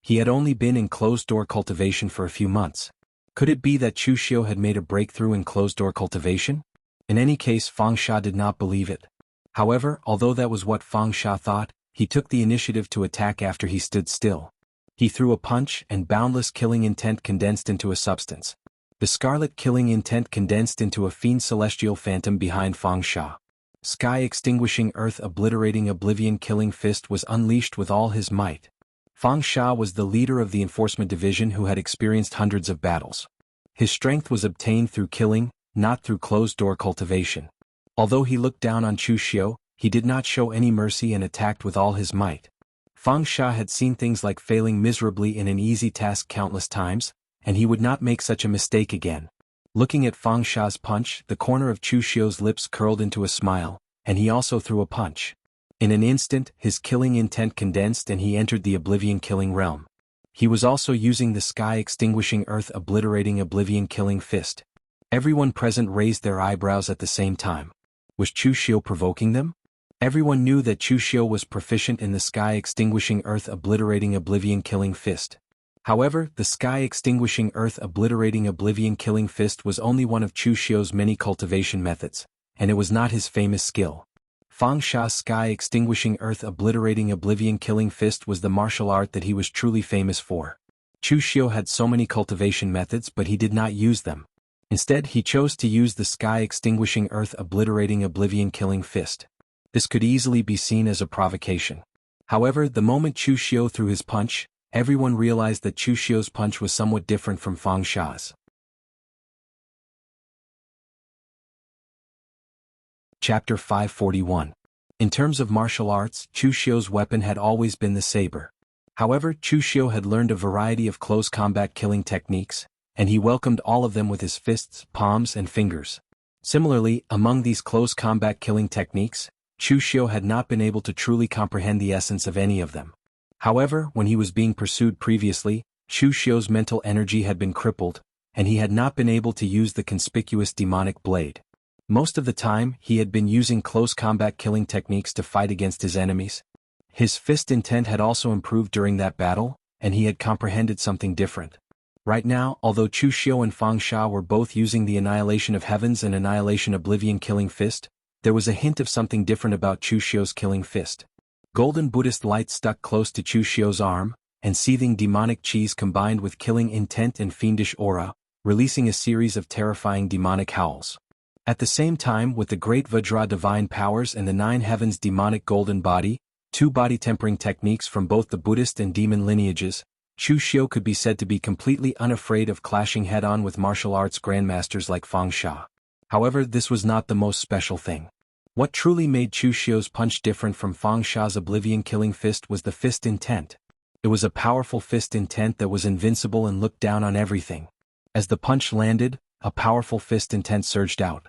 He had only been in closed-door cultivation for a few months. Could it be that Chu Xiu had made a breakthrough in closed-door cultivation? In any case, Fang Xia did not believe it. However, although that was what Fang Xia thought, he took the initiative to attack after he stood still. He threw a punch, and boundless killing intent condensed into a substance. The scarlet killing intent condensed into a fiend celestial phantom behind Fang Xia. Sky-extinguishing earth-obliterating oblivion killing fist was unleashed with all his might. Fang Xia was the leader of the enforcement division who had experienced hundreds of battles. His strength was obtained through killing, not through closed-door cultivation. Although he looked down on Chu Xiu, he did not show any mercy and attacked with all his might. Fang Xia had seen things like failing miserably in an easy task countless times, and he would not make such a mistake again. Looking at Fang Xia's punch, the corner of Chu Xiu's lips curled into a smile, and he also threw a punch. In an instant, his killing intent condensed and he entered the oblivion killing realm. He was also using the sky-extinguishing earth-obliterating oblivion killing fist. Everyone present raised their eyebrows at the same time. Was Chu Xiu provoking them? Everyone knew that Chu Xiu was proficient in the sky-extinguishing earth-obliterating oblivion killing fist. However, the sky-extinguishing earth-obliterating oblivion killing fist was only one of Chu Xiu's many cultivation methods, and it was not his famous skill. Fang Xia's sky-extinguishing earth-obliterating oblivion killing fist was the martial art that he was truly famous for. Chu Xiu had so many cultivation methods but he did not use them. Instead, he chose to use the sky-extinguishing earth-obliterating oblivion killing fist. This could easily be seen as a provocation. However, the moment Chu Xiu threw his punch, everyone realized that Chu Xiu's punch was somewhat different from Fang Xia's. Chapter 541. In terms of martial arts, Chu Xiu's weapon had always been the saber. However, Chu Xiu had learned a variety of close combat killing techniques, and he welcomed all of them with his fists, palms, and fingers. Similarly, among these close combat killing techniques, Chu Xiu had not been able to truly comprehend the essence of any of them. However, when he was being pursued previously, Chu Xiu's mental energy had been crippled, and he had not been able to use the conspicuous demonic blade. Most of the time, he had been using close combat killing techniques to fight against his enemies. His fist intent had also improved during that battle, and he had comprehended something different. Right now, although Chu Xiu and Fang Xia were both using the Annihilation of Heavens and Annihilation Oblivion killing fist, there was a hint of something different about Chu Xiu's killing fist. Golden Buddhist light stuck close to Chu Xiu's arm, and seething demonic cheese combined with killing intent and fiendish aura, releasing a series of terrifying demonic howls. At the same time, with the great Vajra divine powers and the 9 heavens demonic golden body, 2 body tempering techniques from both the Buddhist and demon lineages, Chu Xiu could be said to be completely unafraid of clashing head-on with martial arts grandmasters like Fang Xia. However, this was not the most special thing. What truly made Chu Xiu's punch different from Fang Xia's oblivion-killing fist was the fist intent. It was a powerful fist intent that was invincible and looked down on everything. As the punch landed, a powerful fist intent surged out.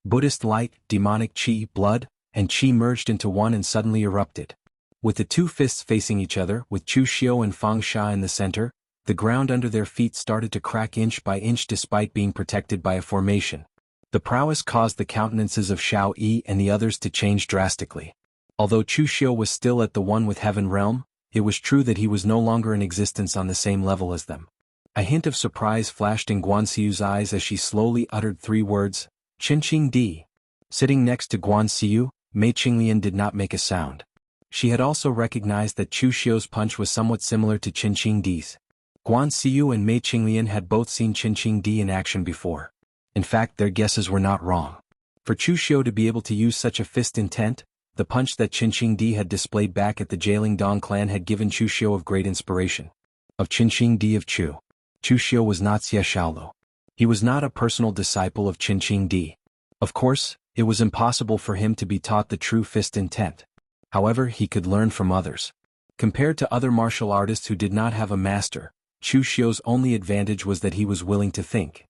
Buddhist light, demonic qi, blood, and qi merged into one and suddenly erupted. With the 2 fists facing each other, with Chu Xiu and Fang Xia in the center, the ground under their feet started to crack inch by inch despite being protected by a formation. The prowess caused the countenances of Xiao Yi and the others to change drastically. Although Chu Xiu was still at the one with heaven realm, it was true that he was no longer in existence on the same level as them. A hint of surprise flashed in Guanxiu's eyes as she slowly uttered 3 words, Qinqing Di. Sitting next to Guanxiu, Mei Qinglian did not make a sound. She had also recognized that Chu Xiu's punch was somewhat similar to Qinqing Di's. Guanxiu and Mei Qinglian had both seen Qinqing Di in action before. In fact, their guesses were not wrong. For Chu Xiu to be able to use such a fist intent, the punch that Qinqing Di had displayed back at the Jailing Dong clan had given Chu Xiu of great inspiration. Of Qinqing Di of Chu Xiu was not Xie Shaolu. He was not a personal disciple of Qinqing Di. Of course, it was impossible for him to be taught the true fist intent. However, he could learn from others. Compared to other martial artists who did not have a master, Chu Xiu's only advantage was that he was willing to think.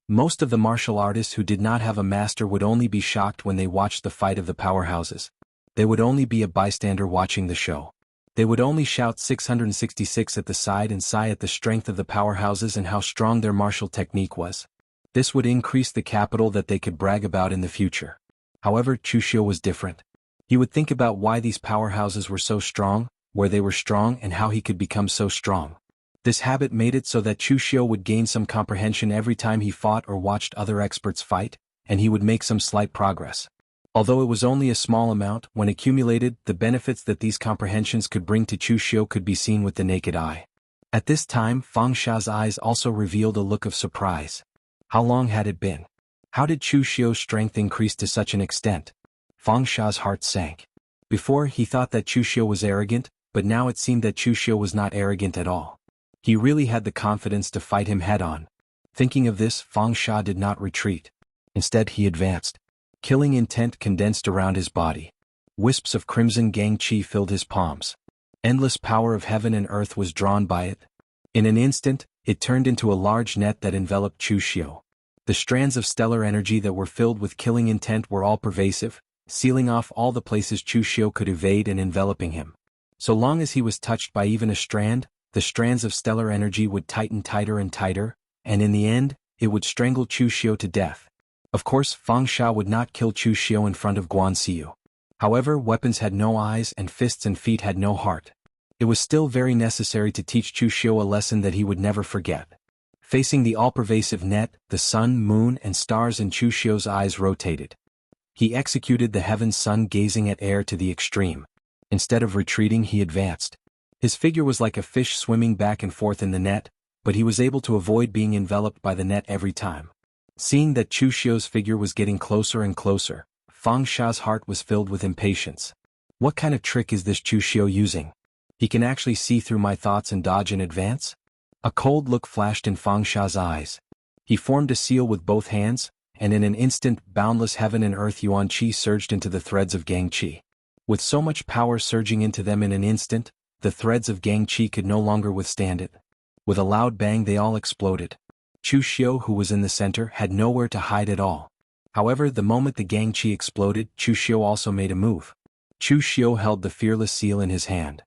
Most of the martial artists who did not have a master would only be shocked when they watched the fight of the powerhouses. They would only be a bystander watching the show. They would only shout 666 at the side and sigh at the strength of the powerhouses and how strong their martial technique was. This would increase the capital that they could brag about in the future. However, Chu Xiu was different. He would think about why these powerhouses were so strong, where they were strong and how he could become so strong. This habit made it so that Chu Xiu would gain some comprehension every time he fought or watched other experts fight, and he would make some slight progress. Although it was only a small amount, when accumulated, the benefits that these comprehensions could bring to Chu Xiu could be seen with the naked eye. At this time, Fang Xia's eyes also revealed a look of surprise. How long had it been? How did Chu Xiu's strength increase to such an extent? Fang Xia's heart sank. Before, he thought that Chu Xiu was arrogant, but now it seemed that Chu Xiu was not arrogant at all. He really had the confidence to fight him head-on. Thinking of this, Fang Xia did not retreat. Instead, he advanced. Killing intent condensed around his body. Wisps of crimson gang qi filled his palms. Endless power of heaven and earth was drawn by it. In an instant, it turned into a large net that enveloped Chu Xiu. The strands of stellar energy that were filled with killing intent were all pervasive, sealing off all the places Chu Xiu could evade and enveloping him. So long as he was touched by even a strand, the strands of stellar energy would tighten tighter and tighter, and in the end, it would strangle Chu Xiu to death. Of course, Fang Xia would not kill Chu Xiu in front of Guanxiu. However, weapons had no eyes and fists and feet had no heart. It was still very necessary to teach Chu Xiu a lesson that he would never forget. Facing the all-pervasive net, the sun, moon, and stars in Chu Xiu's eyes rotated. He executed the heaven sun gazing at air to the extreme. Instead of retreating, he advanced. His figure was like a fish swimming back and forth in the net, but he was able to avoid being enveloped by the net every time. Seeing that Chu Xiu's figure was getting closer and closer, Fang Xia's heart was filled with impatience. What kind of trick is this Chu Xiu using? He can actually see through my thoughts and dodge in advance? A cold look flashed in Fang Xia's eyes. He formed a seal with both hands, and in an instant, boundless heaven and earth yuan qi surged into the threads of gang qi. With so much power surging into them in an instant, the threads of gang qi could no longer withstand it. With a loud bang they all exploded. Chu Xiu, who was in the center, had nowhere to hide at all. However, the moment the gang qi exploded, Chu Xiu also made a move. Chu Xiu held the fearless seal in his hand.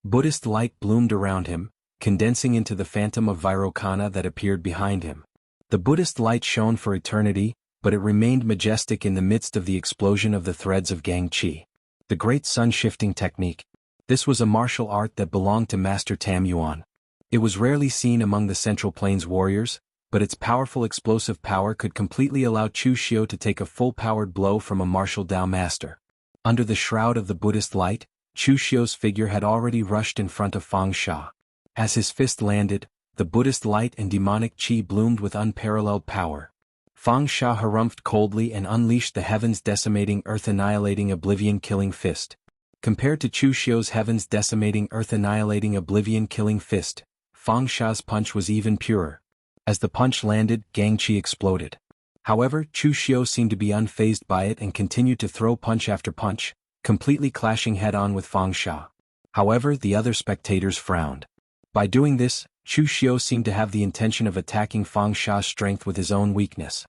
Buddhist light bloomed around him, condensing into the phantom of Vairocana that appeared behind him. The Buddhist light shone for eternity, but it remained majestic in the midst of the explosion of the threads of gang qi. The great sun-shifting technique. This was a martial art that belonged to Master Tam Yuan. It was rarely seen among the Central Plains warriors, but its powerful explosive power could completely allow Chu Xiu to take a full-powered blow from a martial Dao master. Under the shroud of the Buddhist light, Chu Xiu's figure had already rushed in front of Fang Xia. As his fist landed, the Buddhist light and demonic qi bloomed with unparalleled power. Fang Sha harumphed coldly and unleashed the heavens-decimating earth-annihilating oblivion-killing fist. Compared to Chu Xiu's heavens-decimating earth-annihilating oblivion-killing fist, Fang Sha's punch was even purer. As the punch landed, Gang Qi exploded. However, Chu Xiu seemed to be unfazed by it and continued to throw punch after punch, completely clashing head-on with Fang Sha. However, the other spectators frowned. By doing this, Chu Xiu seemed to have the intention of attacking Fang Sha's strength with his own weakness.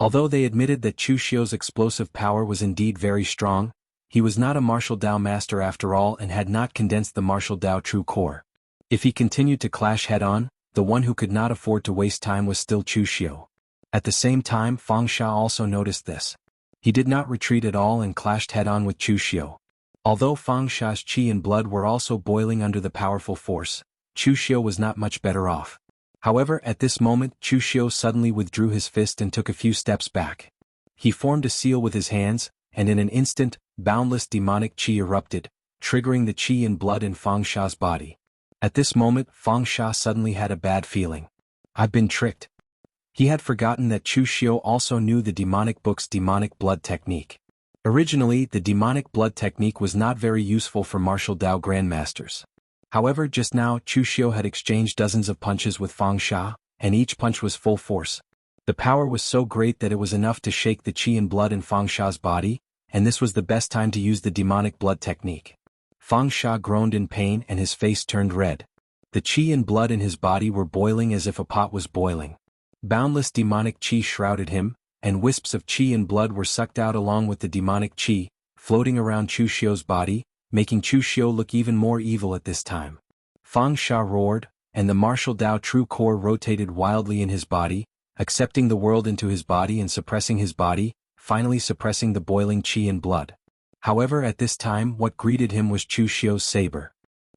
Although they admitted that Chu Xiu's explosive power was indeed very strong, he was not a martial Dao master after all and had not condensed the martial Dao true core. If he continued to clash head-on, the one who could not afford to waste time was still Chu Xiu. At the same time, Fang Sha also noticed this. He did not retreat at all and clashed head-on with Chu Xiu. Although Fang Sha's qi and blood were also boiling under the powerful force, Chu Xiu was not much better off. However, at this moment Chu Xiu suddenly withdrew his fist and took a few steps back. He formed a seal with his hands, and in an instant, boundless demonic qi erupted, triggering the qi and blood in Fang Sha's body. At this moment, Fang Sha suddenly had a bad feeling. I've been tricked. He had forgotten that Chu Xiu also knew the demonic book's demonic blood technique. Originally, the demonic blood technique was not very useful for martial Dao grandmasters. However, just now Chu Xiu had exchanged dozens of punches with Fang Sha, and each punch was full force. The power was so great that it was enough to shake the qi and blood in Fang Sha's body, and this was the best time to use the demonic blood technique. Fang Sha groaned in pain and his face turned red. The qi and blood in his body were boiling as if a pot was boiling. Boundless demonic qi shrouded him, and wisps of qi and blood were sucked out along with the demonic qi, floating around Chu Xiu's body, making Chu Xiu look even more evil at this time. Fang Sha roared, and the martial Dao true core rotated wildly in his body, accepting the world into his body and suppressing his body, finally suppressing the boiling qi and blood. However, at this time what greeted him was Chu Xiu's saber.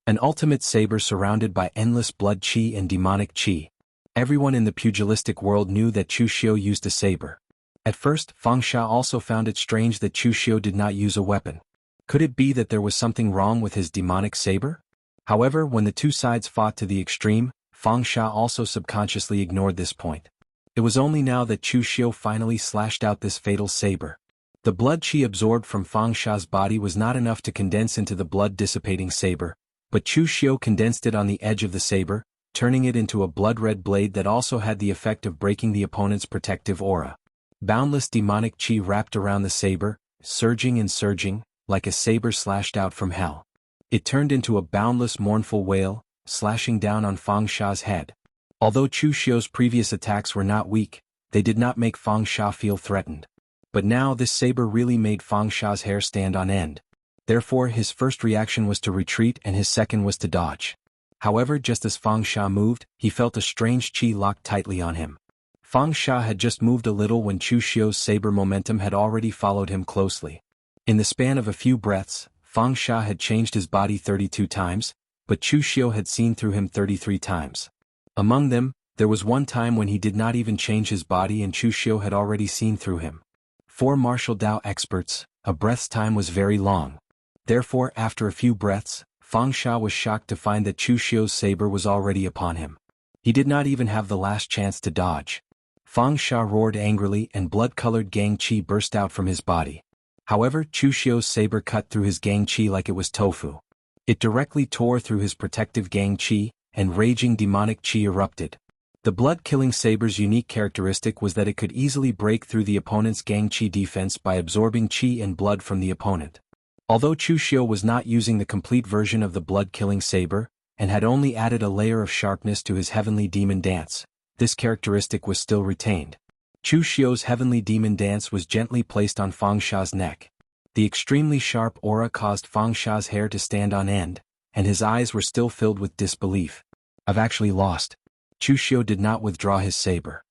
An ultimate saber surrounded by endless blood qi and demonic qi. Everyone in the pugilistic world knew that Chu Xiu used a saber. At first, Fang Sha also found it strange that Chu Xiu did not use a weapon. Could it be that there was something wrong with his demonic saber? However, when the two sides fought to the extreme, Fang Sha also subconsciously ignored this point. It was only now that Chu Xiu finally slashed out this fatal saber. The blood qi absorbed from Fang Sha's body was not enough to condense into the blood-dissipating saber, but Chu Xiu condensed it on the edge of the saber, turning it into a blood-red blade that also had the effect of breaking the opponent's protective aura. Boundless demonic qi wrapped around the saber, surging and surging, like a saber slashed out from hell. It turned into a boundless mournful wail, slashing down on Fang Sha's head. Although Chu Xiu's previous attacks were not weak, they did not make Fang Sha feel threatened. But now this saber really made Fang Sha's hair stand on end. Therefore his first reaction was to retreat and his second was to dodge. However, just as Fang Sha moved, he felt a strange qi locked tightly on him. Fang Sha had just moved a little when Chu Xiu's saber momentum had already followed him closely. In the span of a few breaths, Fang Sha had changed his body 32 times, but Chu Xiu had seen through him 33 times. Among them, there was one time when he did not even change his body and Chu Xiu had already seen through him. For martial Dao experts, a breath's time was very long. Therefore, after a few breaths, Fang Sha was shocked to find that Chu Xiu's saber was already upon him. He did not even have the last chance to dodge. Fang Sha roared angrily and blood-colored Gang Qi burst out from his body. However, Chu Xiu's saber cut through his Gang Qi like it was tofu. It directly tore through his protective Gang Qi, and raging demonic qi erupted. The blood-killing saber's unique characteristic was that it could easily break through the opponent's Gang Qi defense by absorbing qi and blood from the opponent. Although Chu Xiu was not using the complete version of the blood-killing saber, and had only added a layer of sharpness to his heavenly demon dance, this characteristic was still retained. Chu Xiu's heavenly demon dance was gently placed on Fang Sha's neck. The extremely sharp aura caused Fang Sha's hair to stand on end, and his eyes were still filled with disbelief. I've actually lost. Chu Xiu did not withdraw his saber.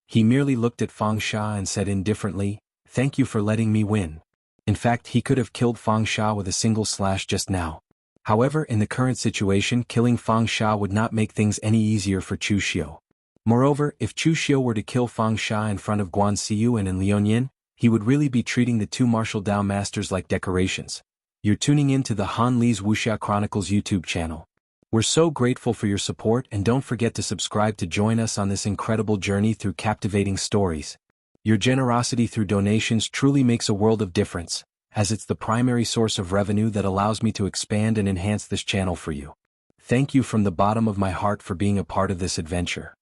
He merely looked at Fang Sha and said indifferently, "Thank you for letting me win." In fact, he could have killed Fang Sha with a single slash just now. However, in the current situation, killing Fang Sha would not make things any easier for Chu Xiu. Moreover, if Chu Xiu were to kill Fang Sha in front of Guan Xiyu and Liuyin, he would really be treating the two martial Dao masters like decorations. You're tuning in to the Han Li's Wuxia Chronicles YouTube channel. We're so grateful for your support and don't forget to subscribe to join us on this incredible journey through captivating stories. Your generosity through donations truly makes a world of difference, as it's the primary source of revenue that allows me to expand and enhance this channel for you. Thank you from the bottom of my heart for being a part of this adventure.